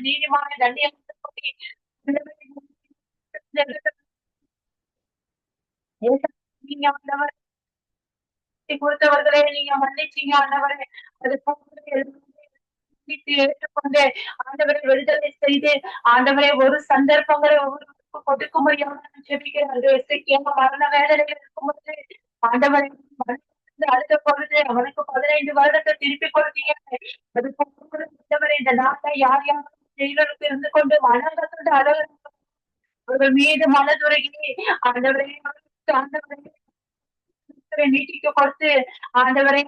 நீதிமான தண்டியை கொடுத்தவர்களே நீங்க மன்னிச்சீங்க ஆண்டவரே. அது ஏற்றுக்கொண்டு ஆண்டவரை விடுதலை செய்து ஆண்டவரை ஒரு சந்தர்ப்பங்களை ஒவ்வொருவருக்கும் கொடுக்கும்படியாக ஜெபிக்கிறேன். மரண வேதனைகள் இருக்கும்போது ஆண்டவரை அடுத்த பொழுது அவனுக்கு 15 வருடத்தை திருப்பி கொடுத்தீங்க. அது போன்றவரை இந்த நாட்டை யார் யாரும் ஜெயிலுக்கு இருந்து கொண்டு மனங்கொண்டு அழகு அவர்கள் மீது மனதுருகி ஆண்டவரை நீட்டிக்க கொடுத்து ஆண்டவரை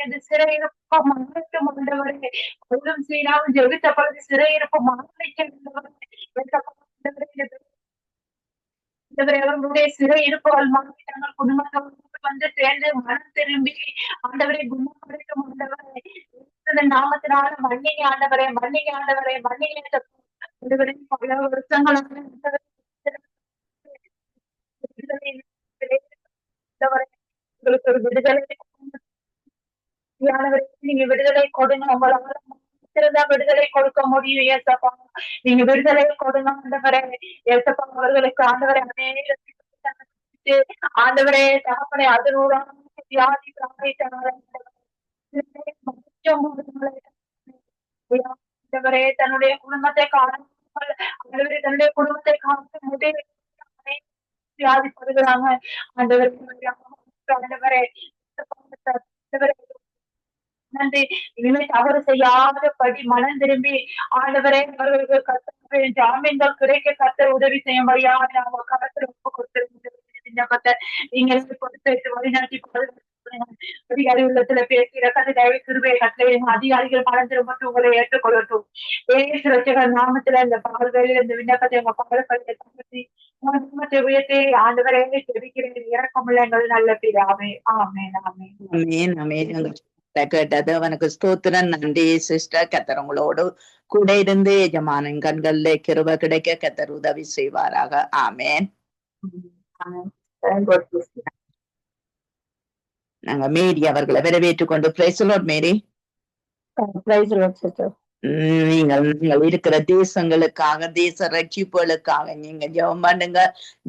அந்த சிறையிருப்பு மன்னிக்கும் ஆண்டவரே. கொல்லும் சீனாவும் ஜெபித்த பொழுது சிறையிருப்பு அவர்களுடைய சிறை இருப்புகள் மாற்றி தங்கள் குடும்பத்தோடு வந்து சேர்ந்து மனம் திரும்பி ஆண்டவரை குணப்படுத்தும் ஆண்டவரை நாமத்தினால மன்னிங்க ஆண்டவரே. மன்னிங்க ஆண்டவரே. மன்னிங்க பல வருஷங்களாக உங்களுக்கு ஒரு விடுதலை நீங்க விடுதலை கொடுங்க. உங்களால விடுதலை கொடுக்க முடியும் ஏசப்பா. நீங்க விடுதலை கொடுங்க ஆண்டவரே. ஏசப்பா அவர்களுக்கு ஆண்டவரை ஆண்டவரே தகப்பனை 100 வியாதி தன்னுடைய குடும்பத்தை காணாமல் தன்னுடைய குடும்பத்தை காண வியாதிப்படுகிறாங்க ஆண்டவரே. நன்றி. இனிமேல் தவறு செய்யாதபடி மனம் திரும்பி ஆண்டவரே அவர்களுக்கு ஜாமீன்கள் கிடைக்க கர்த்தர் உதவி செய்யும்படியாக நாம கருத்தில் ஒப்பு கொடுத்திருந்த விண்ணப்பத்தை நீங்கள் கொடுத்து வழிநடத்தி அதிகாரி உள்ளத்துல பேசுகிற கதை தயவு கிருபையை கட்டளை அதிகாரிகள் மனம் திரும்ப உங்களை ஏற்றுக்கொள்ளட்டும். சுரட்சகர் நாமத்துல இந்த பால்வேலில் இந்த விண்ணப்பத்தை உங்க பாடப்படி உயர்த்தி ஆண்டவரே ஜெபிக்கிறேன். இறக்கமுள்ள எங்கள் நல்ல பிதாவே. ஆமென். ஆமென். ஆமென். கேட்டது அவனுக்கு ஸ்தோத்திரம். நன்றி சிஸ்டர். கர்த்தர் உங்களோடு கூட இருந்து எஜமானின் கண்கள்ல கிருபை கிடைக்க கர்த்தர் உதவி செய்வாராக. ஆமென். நாங்க மேரி அவர்களை வரவேற்றுக் கொண்டு பிரைஸ் தி லார்ட். மேரி நீங்கள் இருக்கிற தேசங்களுக்காக தேச ரட்சிப்புகளுக்காக நீங்க ஜெபம் பண்ணுங்க.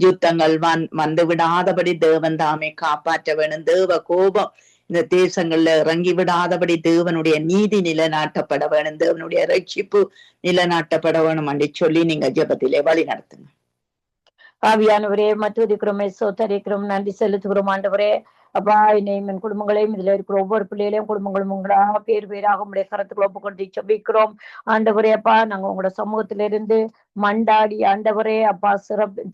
யுத்தங்கள் வந்து விடாதபடி தேவன் தாமே காப்பாற்ற வேணும். தேவ கோபம் இந்த தேசங்கள்ல இறங்கி விடாதபடி தேவனுடைய நீதி நிலைநாட்டப்பட வேணும். தேவனுடைய ரட்சிப்பு நிலைநாட்டப்பட வேணும் என்று சொல்லி நீங்க ஜெபத்திலே வழி நடத்துங்க. ஆவியானவரே மத்துதிக்கிறோம், சோத்தரிக்கிறோம், நன்றி செலுத்துகிறோம் ஆண்டவரே. அப்பா என்னையும் என் குடும்பங்களையும் இதுல இருக்கிற ஒவ்வொரு பிள்ளைகளையும் குடும்பங்களும் உங்களா பேர் பேராக உங்களுடைய கரத்துக்குள்ள ஒப்பு கொடுத்து ஜெபிக்கிறோம். ஆண்டவரே அப்பா, நாங்க உங்களோட சமூகத்திலிருந்து மண்டாடி ஆண்டவரே அப்பா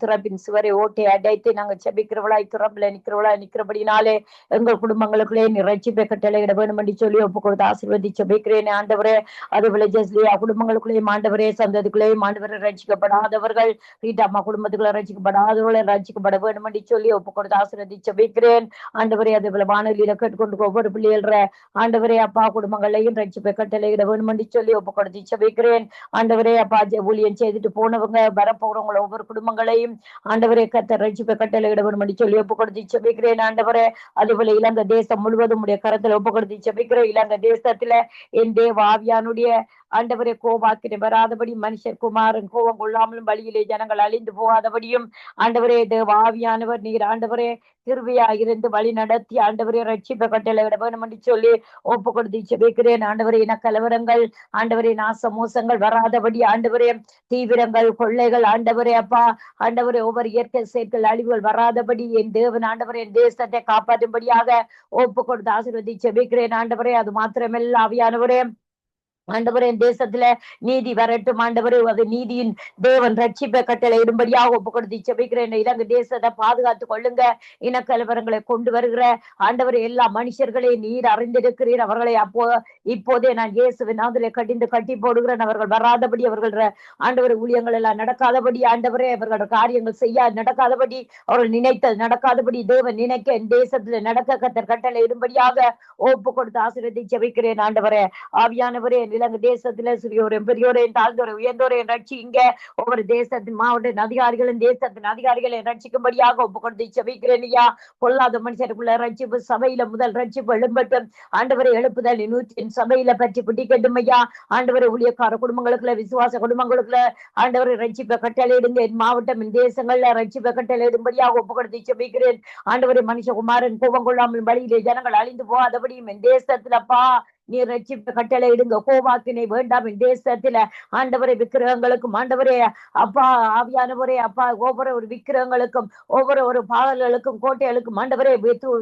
திறப்பின் சுவரை ஓட்டை அடைத்து நாங்க ஜெபிக்கிறவளாய் திறப்புல நிக்கிறபடினாலே எங்கள் குடும்பங்களுக்குள்ளே நிறைச்சிப்பை கட்டளையிட வேணும் என்று சொல்லி ஒப்பு கொடுத்து ஆசீர்வதி ஜெபிக்கிறேன் ஆண்டவரே. அதுபோல ஜெஸ்லியா குடும்பங்களுக்குள்ளேயும் ஆண்டவரே, சந்ததிக்குள்ளேயும் ஆண்டவரை ரட்சிக்கப்படாதவர்கள், வீட்டம்மா குடும்பத்துக்குள்ள ரட்சிக்கப்படாதவர்களை ரட்சிக்கப்பட வேண்டும் என்று சொல்லி ஒப்பு கொடுத்து ஆசீர்வதி ஜெபிக்கிறேன் ஆண்டவரே. அதுபோல வானொலியில கேட்டுக்கொண்டு ஒவ்வொரு பிள்ளைகள ஆண்டவரே அப்பா குடும்பங்களையும் ரட்சிப்பை கட்டளையிட வேண்டும் என்று சொல்லி ஒப்பு கொடுத்து ஜெபிக்கிறேன் ஆண்டவரே. அப்பா ஊழியம் செய்துட்டு போனவங்க வரப்போறவங்களை ஒவ்வொரு குடும்பங்களையும் ஆண்டவரே கத்த ரட்சிப்பை கட்டளையிட வேண்டும் என்று சொல்லி ஒப்பு கொடுத்து ஜெபிக்கிறேன் ஆண்டவரே. அதுபோல இலங்கை தேசம் முழுவதும் உடைய கரத்துல ஒப்பு கொடுத்து ஜெபிக்கிறேன். இலங்கை தேசத்துல என் தேவ ஆவியானுடைய ஆண்டவரே கோபாக்கினை வராதபடி, மனுஷர் குமாரன் கோபம் கொள்ளாமலும் வழியிலே ஜனங்கள் அழிந்து போகாதபடியும் ஆண்டவரே தேவ ஆவியானவர் நீர் ஆண்டவரே கிருபையா இருந்து வழி நடத்தி ஆண்டவரே ரட்சிப்பை கட்டளையிட வேண்டும் என்று சொல்லி ஒப்பு கொடுத்து ஜெபிக்கிறேன் ஆண்டவரே. இன கலவரங்கள் ஆண்டவரே, நாச மோசங்கள் வராதபடி ஆண்டவரே, தீவிரங்கள் கொள்ளைகள் ஆண்டவரே அப்பா ஆண்டவரே, ஒவ்வொரு இயற்கை செயற்கள் அழிவுகள் வராதபடி என் தேவன் ஆண்டவரே என் தேசத்தை காப்பாற்றும்படியாக ஒப்பு கொடுத்து ஆசீர்வதி ஜெபிக்கிறேன் ஆண்டவரே. அது மாத்திரமல்ல ஆவியானவரே ஆண்டவரே, தேசத்துல நீதி வரட்டும் ஆண்டவரே. அது நீதியின் தேவன் ரட்சிப்பை கட்டளை இடும்படியாக ஒப்பு கொடுத்து ஜெபிக்கிறேன். இலங்கை தேசத்தை பாதுகாத்து கொள்ளுங்க. இனக்கலவரங்களை கொண்டு வருகிற ஆண்டவரே எல்லா மனுஷர்களையும் நீர் அறிந்திருக்கிறீர். அவர்களை இப்போதே நான் இயேசுவின் நாமத்திலே கட்டி போடுகிறேன். அவர்கள் வராதபடி, அவர்கள் ஆண்டவரை ஊழியங்கள் எல்லாம் நடக்காதபடி ஆண்டவரே, அவர்களோட காரியங்கள் செய்ய நடக்காதபடி, அவர்கள் நினைத்தது நடக்காதபடி தேவன் நினைக்க என் தேசத்துல நடக்க கத்தர் கட்டளை இடும்படியாக ஒப்பு கொடுத்து ஆசீர்வதி ஜெபிக்கிறேன் ஆண்டவரே. ஆவியானவரே, இலங்கை தேசத்துல சிறியோரையும் பெரியோரையும் தாழ்ந்தோரையும் உயர்ந்தோரையும் ரட்சிங்க. ஒவ்வொரு தேசத்தின் மாவட்ட அதிகாரிகளும் தேசத்தின் அதிகாரிகளை ரட்சிக்கும்படியாக ஒப்பு கொடுத்து ஜெபிக்கிறேன் ஐயா. பொல்லாத மனுஷருக்குள்ள ரட்சிப்பு சபையில முதல் ரட்சிப்பு எழும்பட்டும் ஆண்டவரை. எழுப்புதல் 100 சபையில பற்றி பிடிக்கட்டும் ஐயா ஆண்டவரை. ஊழியக்கார குடும்பங்களுக்குள்ள, விசுவாச குடும்பங்களுக்குள்ள ஆண்டவரை ரட்சிப்பை கட்டளையிடுங்க. என் மாவட்டம் என் தேசங்கள்ல ரட்சிப்பை கட்டளையிடும்படியாக ஒப்பு கொடுத்து ஜெபிக்கிறேன் ஆண்டவரை. மனுஷகுமாரன் கோபம் கொள்ளாமல் வழியிலே ஜனங்கள் அழிந்து போகாதபடியும் என் தேசத்துலப்பா நீர் ரட்சிப்பை கட்டளை இடுங்க. கோபாக்கினை வேண்டாம் என் தேசத்துல ஆண்டவரை. விக்கிரகங்களுக்கும் ஆண்டவரே அப்பா ஆவியானவரே அப்பா ஒவ்வொரு ஒரு விக்கிரகங்களுக்கும் ஒவ்வொரு ஒரு பாடல்களுக்கும் கோட்டைகளுக்கும் ஆண்டவரே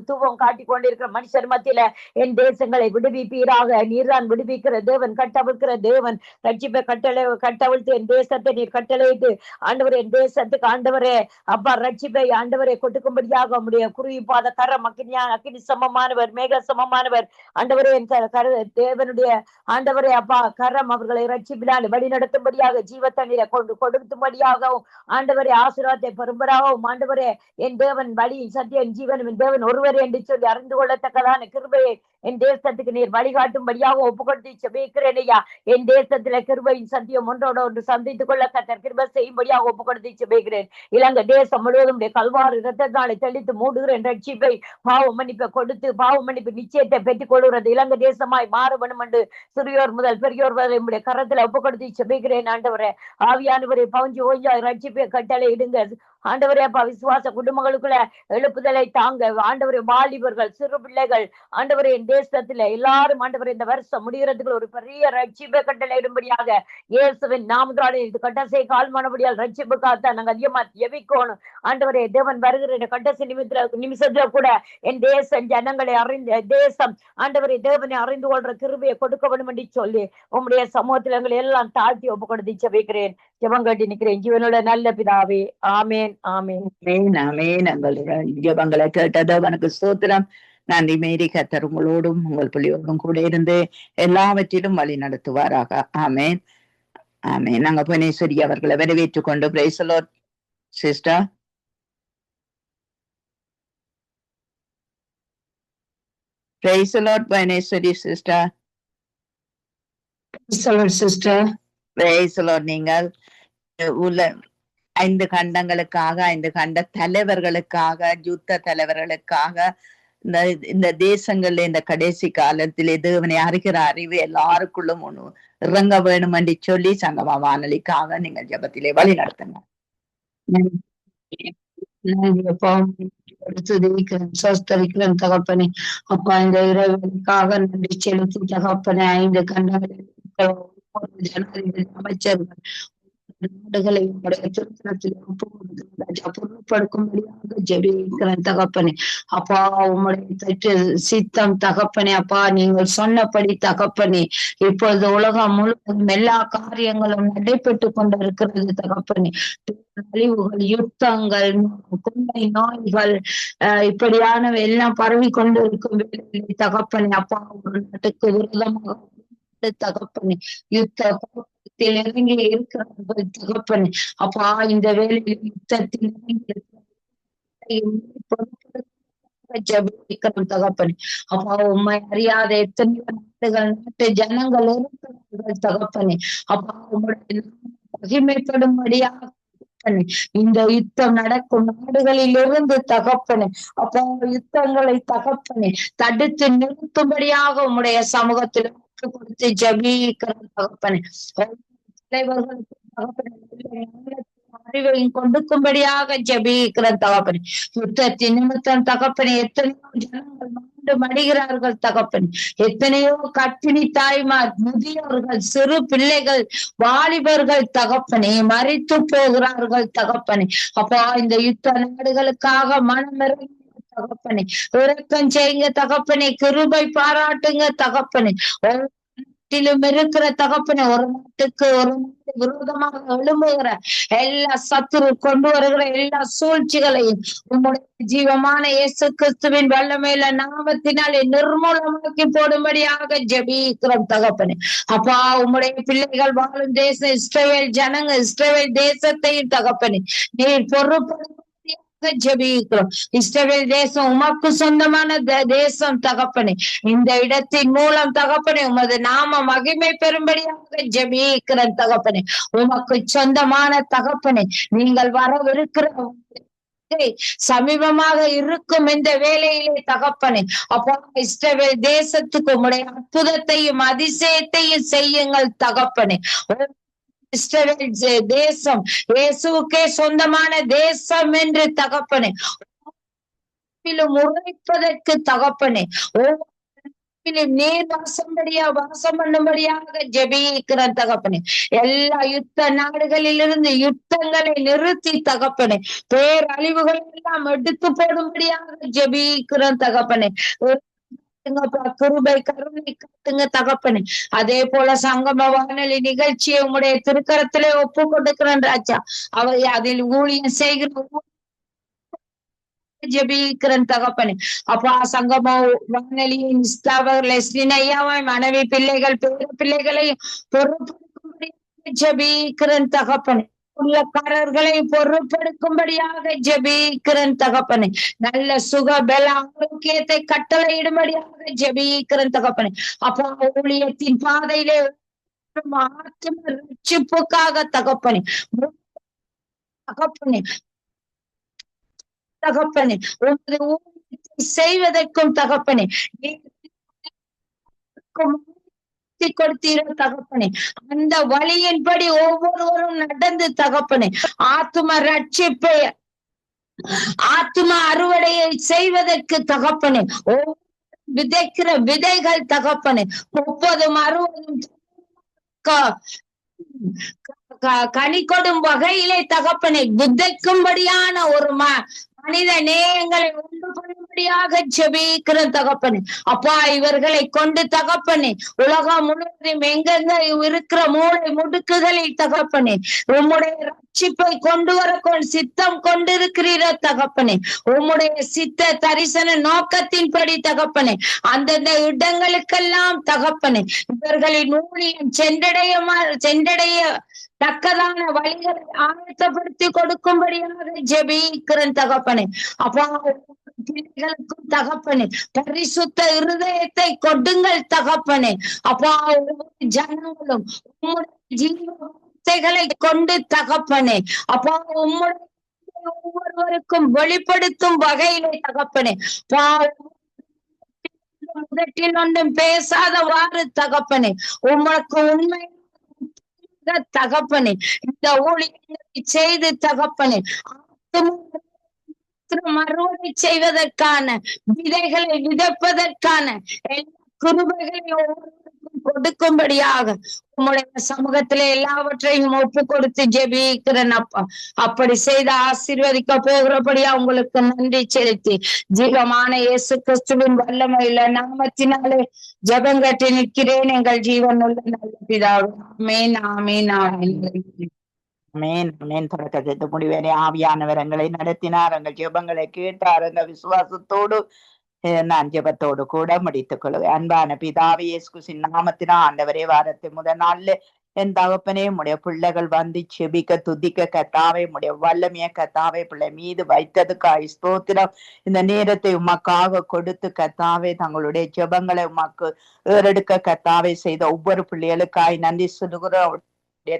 தூவம் காட்டி கொண்டிருக்கிற மனுஷர் மத்தியில என் தேசங்களை விடுவிப்பீராக. நீர்தான் விடுவிக்கிற தேவன், கட்டவிழ்கிற தேவன். ரட்சிப்பை கட்டவிழ்த்து என் தேசத்தை நீர் கட்டளையிட்டு ஆண்டவரே என் தேசத்துக்கு ஆண்டவரே அப்பா ரட்சிப்பை ஆண்டவரை கொடுக்கும்படியாக உம்முடைய குருவி பாத கரம் அக்கினி சமமானவர், மேக சமமானவர் ஆண்டவரே. என் தேவனுடைய ஆண்டவரே அப்பா கரம் அவர்களை ரட்சிப்பினால் வழி நடத்தும்படியாக, ஜீவ தண்ணீரை கொடுக்கும்படியாகவும் ஆண்டவரே, ஆசீர்வாதத்தை பெறும்படியாகவும் ஆண்டவரே என் தேவன் வழி சத்தியம் ஜீவனும் என் தேவன் ஒருவரே என்று சொல்லி அறிந்து கொள்ளத்தக்கதான கிருபையை என் தேசத்துக்கு நீர் வழிகாட்டும்படியாக ஒப்பு கொடுத்து ஜெபிக்கிறேன் ஐயா. என் தேசத்துல கிருபையின் சத்தியம் ஒன்றோட ஒன்று சந்தித்துக் கொள்ள கர்த்தர் கிருபை செய்யும்படியாக ஒப்பு கொடுத்து ஜெபிக்கிறேன். இலங்கை தேசம் முழுவதும் கல்வாறு இரத்தத்தாலை தெளித்து மூடுகிறேன். ரட்சிப்பை பாவ மன்னிப்பை கொடுத்து பாவ மன்னிப்பு நிச்சயத்தை பெற்றுக் கொள்கிறது இலங்கை தேசமாய் மாற வேண்டும் என்று சிறியோர் முதல் பெரியோர் வரை நம்முடைய கரத்துல ஒப்பு கொடுத்து ஜெபிக்கிறேன் ஆண்டவரே. ஆவியானவரை பவுஞ்சு ஓஞ்சாய் ரட்சிப்பை கட்டளை இடுங்க ஆண்டவரே அப்பா. விசுவாச குடும்பங்களுக்குள்ள எழுப்புதலை தாங்க ஆண்டவரே. வாலிபர்கள், சிறு பிள்ளைகள் ஆண்டவரே என் தேசத்துல எல்லாரும் ஆண்டவரே இந்த வருஷம் முடிகிறதுக்கு ஒரு பெரிய ரட்சிப்பை கட்டளை இடும்படியாக இயேசுவின் நாமத்தாலே இது கட்டசை கால்மானபடியால் ரட்சிப்புக்காக நாங்க அதிகமா ஜெபிக்கணும் ஆண்டவரே. தேவன் வருகிற கட்டசை நிமிஷத்துல கூட என் தேசம் ஜனங்களை அறிந்த தேசம் ஆண்டவரே தேவனை அறிந்து கொள்ற கிருபையை கொடுக்க வேண்டும் என்று சொல்லி உம்முடைய சமூகத்தில் எங்களை எல்லாம் தாழ்த்தி ஒப்பு கொடுத்து ஜெபிக்கிறேன். ஜெபம் கட்டி நிற்கிறேன் ஜீவனோட நல்ல பிதாவே. ஆமேன் ஆமேன் ஆமேன். எங்களுடைய ஜெபங்களை கேட்டது உனக்கு ஸ்தோத்திரம். நன்றி மேரி. கர்த்தர் உங்களோடும் உங்கள் பிள்ளையோடும் கூட இருந்து எல்லாவற்றிலும் வழி நடத்துவாராக. ஆமேன் ஆமேன். நாங்க புவனேஸ்வரி அவர்களை வரவேற்றுக் கொண்டு praise the Lord sister. Praise the Lord Bhuvaneswari sister. Sister praise the Lord. நீங்கள் உள்ள 5 கண்டங்களுக்காக 5 கண்ட தலைவர்களுக்காக யுத்த தலைவர்களுக்காக இந்த தேசங்கள்ல இந்த கடைசி காலத்திலே தேவனை அறிகிற அறிவு எல்லாருக்குள்ளும் ஒண்ணு இறங்க வேணும் என்று சொல்லி சங்கமா வானொலிக்காக நீங்கள் ஜெபத்திலே வழி நடத்துங்க. சோஸ்தரிக்கிறேன் தகப்பனே. அப்பா இந்த இரவுக்காக நன்றி செலுத்தி தகப்பனே. 5 கண்டங்கள் அமைச்சர்கள் நாடுகளை உங்களுடைய திருத்தலத்தில் ஒப்பு கொடுக்கிறோம் ராஜா. பொருட்படுக்கும்படியாக ஜெபிக்கிறேன் தகப்பனே. அப்பா உங்களுடைய சித்தம் தகப்பனே. அப்பா நீங்கள் சொன்னபடி தகப்பனே இப்பொழுது உலகம் முழுவதும் எல்லா காரியங்களும் நடைபெற்று கொண்டிருக்கிறது தகப்பனே. அழிவுகள், யுத்தங்கள், கொள்ளை நோய்கள் இப்படியானவை எல்லாம் பரவி கொண்டு இருக்கும் வேளையிலே தகப்பனே அப்பா ஒரு நாட்டுக்கு விரோதமாக தகப்பனே யுத்தத்தில் இறங்கி இருக்கிறார்கள் தகப்பனே. அப்பா இந்த வேளையில் யுத்தத்தில் ஜபிக்கிறோம் தகப்பனே. அப்பா உண்மை அறியாத எத்தனையோ நாடுகள் நாட்டு ஜனங்கள் இருக்கிறார்கள் தகப்பனே. அப்பா உங்களுடைய மகிமைப்படும்படியாக இந்த யுத்தம் நடக்கும் நாடுகளில் இருந்து தகப்பனே அப்போ யுத்தங்களை தகப்பனே தடுத்து நிறுத்தும்படியாக உம்முடைய சமூகத்தில் கொடுத்து ஜபிக்கிற தகப்பனே. தலைவர்களுக்கு தகப்பனே அறிவையும் கொடுக்கும்படியாக ஜபிக்கிற தகப்பனே. யுத்தத்தின் நிமித்தம் தகப்பனே எத்தனையோ ஜனங்கள் மாண்டு மடிகிறார்கள் தகப்பனே. எத்தனையோ கர்ப்பிணி தாய்மார், முதியோர்கள், சிறு பிள்ளைகள், வாலிபர்கள் தகப்பனே மரித்து போகிறார்கள் தகப்பனே. அப்பா இந்த யுத்த நாடுகளுக்காக மனமிறங்கி தகப்பனே இரக்கம் செய்யுங்க தகப்பனே. கிருபை பாராட்டுங்க தகப்பனே. இருக்கிற தகப்பனே ஒரு நாட்டுக்கு ஒரு நாட்டு விரோதமாக எழும்புகிற எல்லா சத்துரு கொண்டு வருகிற எல்லா சூழ்ச்சிகளையும் உங்களுடைய ஜீவமான இயேசு கிறிஸ்துவின் வல்லமையில நாமத்தினாலே நிர்மூலமாக்கி போடும்படியாக ஜெபிக்கிறோம் தகப்பனே. அப்பா உம்முடைய பிள்ளைகள் வாழும் தேசம் இஸ்ரவேல் ஜனங்க, இஸ்ரவேல் தேசத்தையும் தகப்பனே நீர் பொறுப்பு ஜெபிக்கிறோம். இஸ்ரவேல் தேசம் உமக்கு சொந்தமான தேசம் தகப்பனே. இந்த இடத்தின் மூலம் தகப்பனே உமது நாம மகிமை பெறும்படியாக ஜெபிக்கிறேன் தகப்பனே. உமக்கு சொந்தமான தகப்பனே நீங்கள் வரவிருக்கிற சமீபமாக இருக்கும் இந்த வேலையிலே தகப்பனே அப்பா இஸ்ரவேல் தேசத்துக்கு உம்முடைய அற்புதத்தையும் அதிசயத்தையும் செய்யுங்கள் தகப்பனே. இஸ்ரவேல் தேசம் இயேசுவுக்கே சொந்தமான தேசம் என்று தகப்பனே உரைப்பதற்கு தகப்பனே நீர் வாசம் பண்ணும்படியாக ஜெபிக்கிற தகப்பனே. எல்லா யுத்த நாடுகளிலிருந்து யுத்தங்களை நிறுத்தி தகப்பனே பேரழிவுகள் எல்லாம் எடுத்து போடும்படியாக ஜெபிக்கிற தகப்பனே. கிருபை கருணை காட்டுங்க தகப்பனே. அதே போல சங்கம வானொலி நிகழ்ச்சியை உங்களுடைய திருக்கரத்திலே ஒப்பு கொடுக்கிறேன் ராஜா. அவை அதில் ஊழியம் செய்கிற ஜெபிக்கிறேன் தகப்பனே. அப்பா சங்கம வானொலியின் லெஸ்லின் ஐயாவை மனைவி பிள்ளைகள் பேர பிள்ளைகளையும் பொறுப்படுக்கும்படி ஜெபிக்கிறேன் தகப்பனே. உள்ளக்காரர்களை பொறுப்பெடுக்கும்படியாக ஜெபிக்கிறேன் தகப்பனே. நல்ல சுக பல ஆரோக்கியத்தை கட்டளையிடும்படியாக ஜெபிக்கிறேன் தகப்பனே. அப்பா ஊழியத்தின் பாதையிலே ஆத்ம ரட்சிப்புக்காக தகப்பனே தகப்பனே தகப்பனே உமது ஊழியத்தை செய்வதற்கும் தகப்பனே கொடுத்தீரோ தகப்பனே. அந்த வழியின்படி ஒவ்வொருவரும் நடந்து தகப்பனே ஆத்தும ரட்சிப்பை ஆத்தும அறுவடையை செய்வதற்கு தகப்பனே விதைக்கிற விதைகள் தகப்பனே 30, 60 கனி கொடும் வகையிலே தகப்பனை விதைக்கும்படியான ஒரு மனித நேயங்களை உண்டு பண்ணும்படியாக ஜெபிக்கிற தகப்பனே. அப்பா இவர்களை கொண்டு தகப்பனே உலகம் முழுவதும் எங்கெங்க இருக்கிற மூளை முடுக்குகளில் தகப்பனே உம்முடைய ரட்சிப்பை கொண்டு வர சித்தம் கொண்டிருக்கிறீரோ தகப்பனே. உம்முடைய சித்த தரிசன நோக்கத்தின்படி தகப்பனே அந்தந்த இடங்களுக்கெல்லாம் தகப்பனே இவர்களின் ஊழியம் சென்றடைய தக்கதான வழிகளை ஆயத்தப்படுத்தி கொடுக்கும்படியாக ஜெபிக்கிறேன் தகப்பனே. அப்பா பிள்ளைகளுக்கும் தகப்பனே பரிசுத்த இருதயத்தை கொடுங்கள் தகப்பனே. அப்பா ஜனங்களும் உம்முடைய ஜீவ கொண்டு தகப்பனே அப்பா உம்முடைய ஒவ்வொருவருக்கும் வெளிப்படுத்தும் வகையிலே தகப்பனே முதட்டில் ஒன்றும் பேசாதவாறு தகப்பனே உமக்கு உண்மை தகப்பனே இந்த ஊழியங்களை செய்து தகப்பனே அறுவடை செய்வதற்கான விதைகளை விதைப்பதற்கான எல்லா கிருபைகளை ஒவ்வொருவருக்கும் கொடுக்கும்படியாக உம்முடைய சமூகத்திலே எல்லாவற்றையும் ஒப்பு கொடுத்து ஜெபிக்கிறேன் அப்பா. அப்படி செய்து ஆசீர்வதிக்க போகிறபடியா உங்களுக்கு நன்றி செலுத்தி ஜீவமான இயேசு கிறிஸ்துவின் வல்லமையில நாமத்தினாலே ஜெபங்கட்டி நிற்கிறேன் எங்கள் ஜீவனுள்ள நல்ல பிதாவே. ஆமென், ஆமென், ஆமென். அமேன் அமேன். தொடக்கத்தை முடிவரை ஆவியானவர் எங்களை நடத்தினார், எங்கள் ஜெபங்களை கேட்டார். எங்கள் விசுவாசத்தோடு நான் ஜெபத்தோடு கூட முடித்துக் கொள்வேன். அன்பான பிதாவே, இயேசு கிறிஸ்துவின் நாமத்தினா ஆண்டவரே, வாரத்தை முதல் நாள்ல என் தகப்பனே உடைய பிள்ளைகள் வந்து செபிக்க துதிக்க கத்தாவே உடைய வல்லமைய கத்தாவே பிள்ளை மீது வைத்ததுக்காய் ஸ்தோத்திரம். இந்த நேரத்தை உமக்காக கொடுத்து கத்தாவே தங்களுடைய ஜெபங்களை உமக்கு ஏறெடுக்க கத்தாவே செய்த ஒவ்வொரு பிள்ளைகளுக்காய் நன்றி சொல்லுகிறோம்.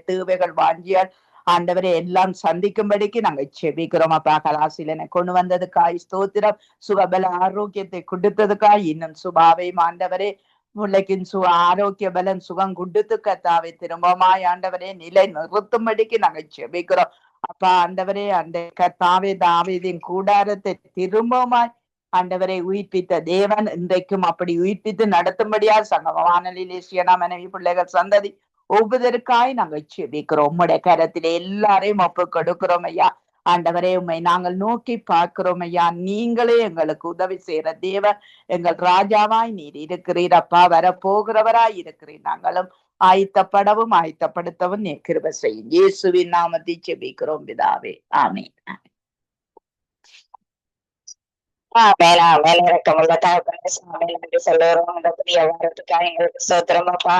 தேவைகள் வாஞ்சியால் ஆண்டவரை எல்லாம் சந்திக்கும்படிக்கு நாங்கள் செபிக்கிறோம் அப்பா. கலாசிலனை கொண்டு வந்ததுக்காய் ஸ்தோத்திரம். சுகபல ஆரோக்கியத்தை கொடுத்ததுக்காய் இன்னும் சுபாவையும் ஆண்டவரே முல்லைக்கின் ஆரோக்கிய பலன் சுகம் கொடுத்து கத்தாவை திரும்பமாய் ஆண்டவரே நிலை நிறுத்தும்படிக்கு நாங்கள் செபிக்கிறோம் அப்பா. ஆண்டவரே அந்த கத்தாவே தாவீதின் கூடாரத்தை திரும்பமாய் ஆண்டவரை உயிர்ப்பித்த தேவன் இன்றைக்கும் அப்படி உயிர்ப்பித்து நடத்தும்படியா சங்கம வானொலியிலே சியனா மனைவி பிள்ளைகள் சந்ததி ஒவ்வொருவருக்காய் நாங்கள் செபிக்கிறோம். உம்முடைய கரத்திலே எல்லாரையும் ஒப்பு கொடுக்கிறோம் ஐயா. ஆண்டவரே உண்மை நாங்கள் நோக்கி பார்க்கிறோம் ஐயா. நீங்களே எங்களுக்கு உதவி செய்யற தேவன், எங்கள் ராஜாவாய் நீர் இருக்கிறீர் அப்பா. வரப்போகிறவராய் இருக்கிறீர். நாங்களும் ஆயத்தப்படவும் ஆயத்தப்படுத்தவும் நீர் கிருபை செய்யும். இயேசுவின் நாமத்தை செபிக்கிறோம் பிதாவே, ஆமென். இறக்கமுள்ள தகப்பனே சுவாமி நன்றி சொல்லுகிறோம். இந்த புதிய வாரத்துக்காக எங்களுக்கு ஸ்தோத்திரம் அப்பா.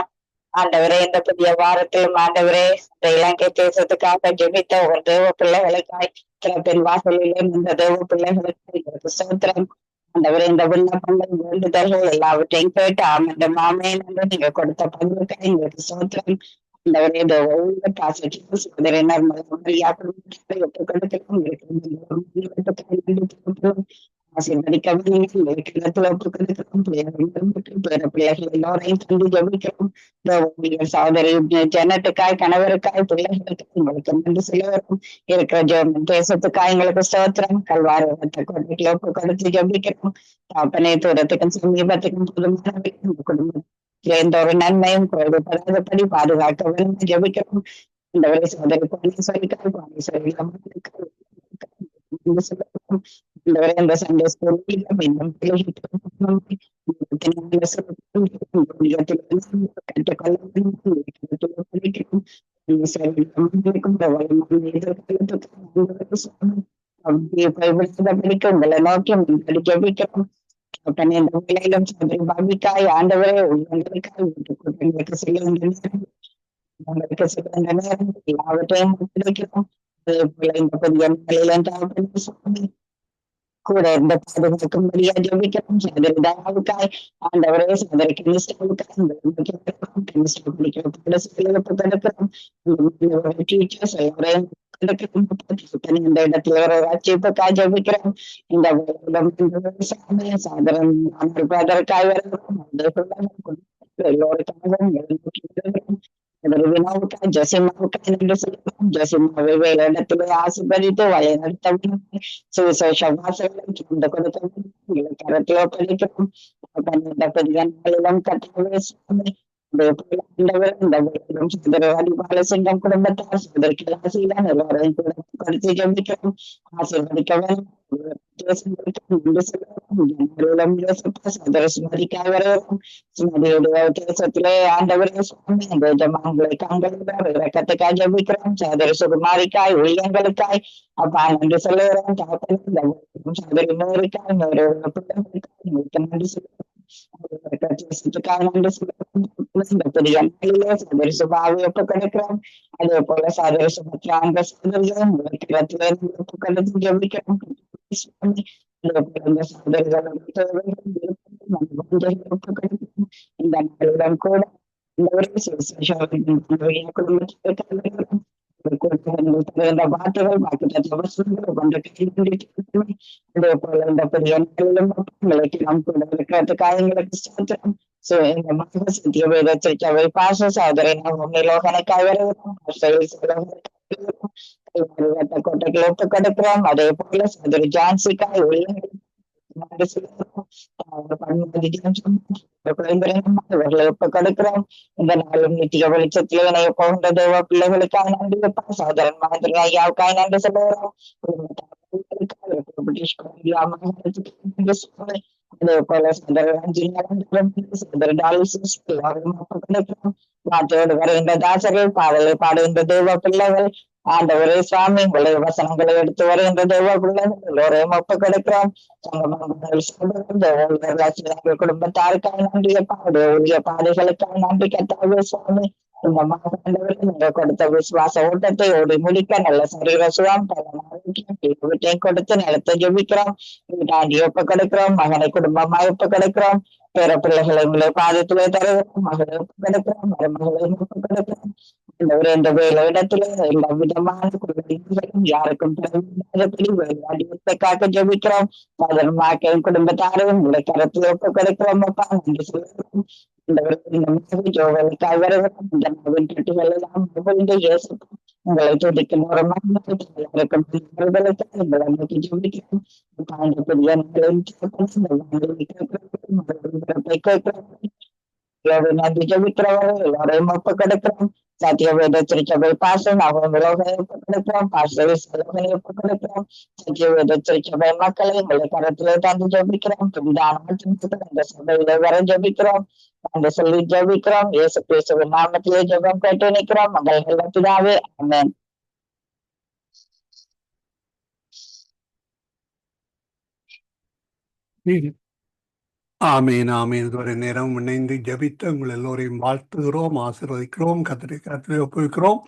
ஆண்டவரே, இந்த புதிய வாரத்திலும் ஆண்டவரே இந்த இலங்கை தேசத்துக்காக ஜெபித்த ஒரு தேவ பிள்ளைகளுக்காய் பிறப்பின் வாசலிலும் இந்த தேவ பிள்ளைகளுக்கு எங்களுக்கு ஸ்தோத்திரம். ஆண்டவரே, இந்த விண்ணப்பங்கள் வேண்டுதல்கள் எல்லாவற்றையும் கேட்டு ஆமண்ட மாமேன் என்று நீங்க கொடுத்த பங்குக்காய் எங்களுக்கு ஸ்தோத்திரம். ஆண்டவரே, இந்த ஒவ்வொரு பாசத்தையும் சோதரினர் சகோதரி ஜனத்துக்காய் கணவருக்காய் பிள்ளைகளுக்காய் உங்களுக்கு நன்றி சொல்லுவோம். இருக்கிற தேசத்துக்காய் எங்களுக்கு ஸ்தோத்திரம். கல்வாரத்தை கொண்டு ஒப்பு கொடுத்து ஜபிக்கிறோம். தாப்பனை தூரத்துக்கும் சமீபத்துக்கும் புதுமான குடும்பம் எந்த ஒரு நன்மையும் குறைவுபடாதபடி பாதுகாக்க வேண்டும் ஜபிக்கிறோம். இந்த வரை சோதரி இந்த வரை அந்த சண்டே ஸ்கூல் உங்களை நோக்கி ஜபிக்கிறோம். நிலையிலும் சோதரி பாபிக்காய் ஆண்டவரே உள்ளங்களுக்காய் எங்களுக்கு செய்ய உங்களுக்கு சிறந்த நேரம் எல்லாவற்றையும் கிடைக்கிறோம். அதே போல இந்த புதிய நிலையிலும் கூட இருந்த பாதுகாக்கும்படியா ஜபிக்கிறோம். சோதரி தயாவுக்காய் ஆண்டவரே சோதரிக்கு டீச்சர்ஸ் எல்லாரையும் இந்த இடத்துல ஒரு ரட்சிப்புக்காய் ஜபிக்கிறோம். இந்த சாதனம் எல்லோருக்காகவும் வினாவுக்காய் ஜசிமாவுக்காய் நன்றி சொல்லுவோம். ஜசிமாவை வேலை இடத்திலே ஆசீர்வதித்து வழிநடத்தவும் சுவிசேஷ வாசல்களை கொண்டு கொடுக்கவும் கரத்திலோ படிக்கிறோம். கட்டாவே சிங்கம் குடும்பத்தார் சோதரிக்கலாசிதான் எல்லாரையும் கொடுத்து ஜபிக்கிறோம். ஆசீர்வதிக்கவும் சோதர சுமதிக்காய் வரவும் சுமதியுடைய தேசத்திலே ஆண்டவரே சுவாமி அந்த ஜமான்களை காண்கிறார் இறக்கத்துக்காய் ஜபிக்கிறோம். சோதர சுகுமாரிக்காய் ஊழியங்களுக்காய் அப்பா நன்றி சொல்லுகிறோம். சோதரி மேரிக்காய் பிள்ளைகளுக்காய் நன்றி சொல்லுகிறோம். சுபாவை ஒப்பு கொடுக்கிறோம். அதே போல சோதரி சுமத்ராங்க சோதரியும் ஜபிக்கிறோம். இந்த நாளுடன் கூட இந்த ஒரு வார்த்தைகள் அதே போல இந்த பெரிய காயங்களுக்கு ஸ்தோத்திரம். இந்த மக சத்திய வேதத்திற்காக பாச சோதரி லோகனைக்காய் வரவும் கோட்டைகள் ஒப்பு கொடுக்கிறோம். அதே போல சோதரி ஜான்சிக்காய் நன்றி சொல்லுகிறோம். இவர்களை ஒப்பு கொடுக்கிறோம். இந்த நாளும் நித்திய வெளிச்சத்தில் இணைய போகின்ற தேவ பிள்ளைகளுக்காக நன்றி அப்பா. சகோதரன் மகேந்திரன் ஐயாவுக்காக நன்றி சொல்லுகிறோம். பிரிட்டிஷ் கொலம்பியா மாநிலத்துக்கு நன்றி சொல்லுகிறோம். அதே போல நாட்டோடு வருகின்ற தாசர்கள் பாடலை பாடுகின்ற தேவ பிள்ளைகள் ஆண்டவரே சுவாமி உங்களுடைய வசனங்களை எடுத்து வருகின்ற தேவ பிள்ளைகள் எல்லோரையும் ஒப்பு கொடுக்கிறோம். குடும்பத்தாருக்காக நன்றி அப்பா. உடைய பாதைகளுக்காக நன்றி கத்தாவே சுவாமி. இந்த மாதவர்கள் கொடுத்த விசுவாச ஓட்டத்தை ஓடி முடிக்க நல்ல சரீர சுகம் வீட்டையும் கொடுத்து நிலத்தை ஜெபிக்கிறோம். வீட்டாண்டி ஒப்பு கொடுக்கிறோம். மகனை குடும்பமாய் ஒப்பு கொடுக்கிறோம். பேர பிள்ளைகளை உங்களை பாதத்திலே தருகிறோம். மகளை ஒப்பு கொடுக்கிறோம். மருமகளையும் ஒப்பு கொடுக்கிறோம். இந்த வேலை இடத்துல எல்லா விதமான குடும்பங்களும் யாருக்கும் வேலையாடி காக்க ஜெபிக்கிறோம். மக்கள் குடும்பத்தாரும் உங்களை கருத்தில் ஒப்பு கொடுக்கிறோம் அப்பா. நன்றி சொல்லுகிறோம். உங்களை துதிக்கும் ஒரு நன்றி ஜெபிக்கிறவர்கள் எல்லாரையும் ஒப்பு கொடுக்கிறோம். சத்திய வேத திருச்சபை பாசன் அவங்களை ஒப்பு கொடுக்கிறோம். பாசலை செலவனை ஒப்பு கொடுக்கிறோம். சத்திய வேத திருச்சபை மக்களை உங்களை கரத்திலே தந்து ஜெபிக்கிறோம். புதிதான இந்த சபையில வர ஜெபிக்கிறோம். அந்த சொல்லி ஜெபிக்கிறோம். இயேசு கிறிஸ்துவின் நாமத்திலே ஜெபம் கேட்டு நிற்கிறோம். மகள் பிதாவே ஆமென். ஆமீன் ஆமீன். இதுவரை நேரம் இணைந்து ஜபித்த உங்கள் எல்லோரையும் வாழ்த்துகிறோம், ஆசீர்வதிக்கிறோம், கர்த்தரை ஒப்புவிக்கிறோம்.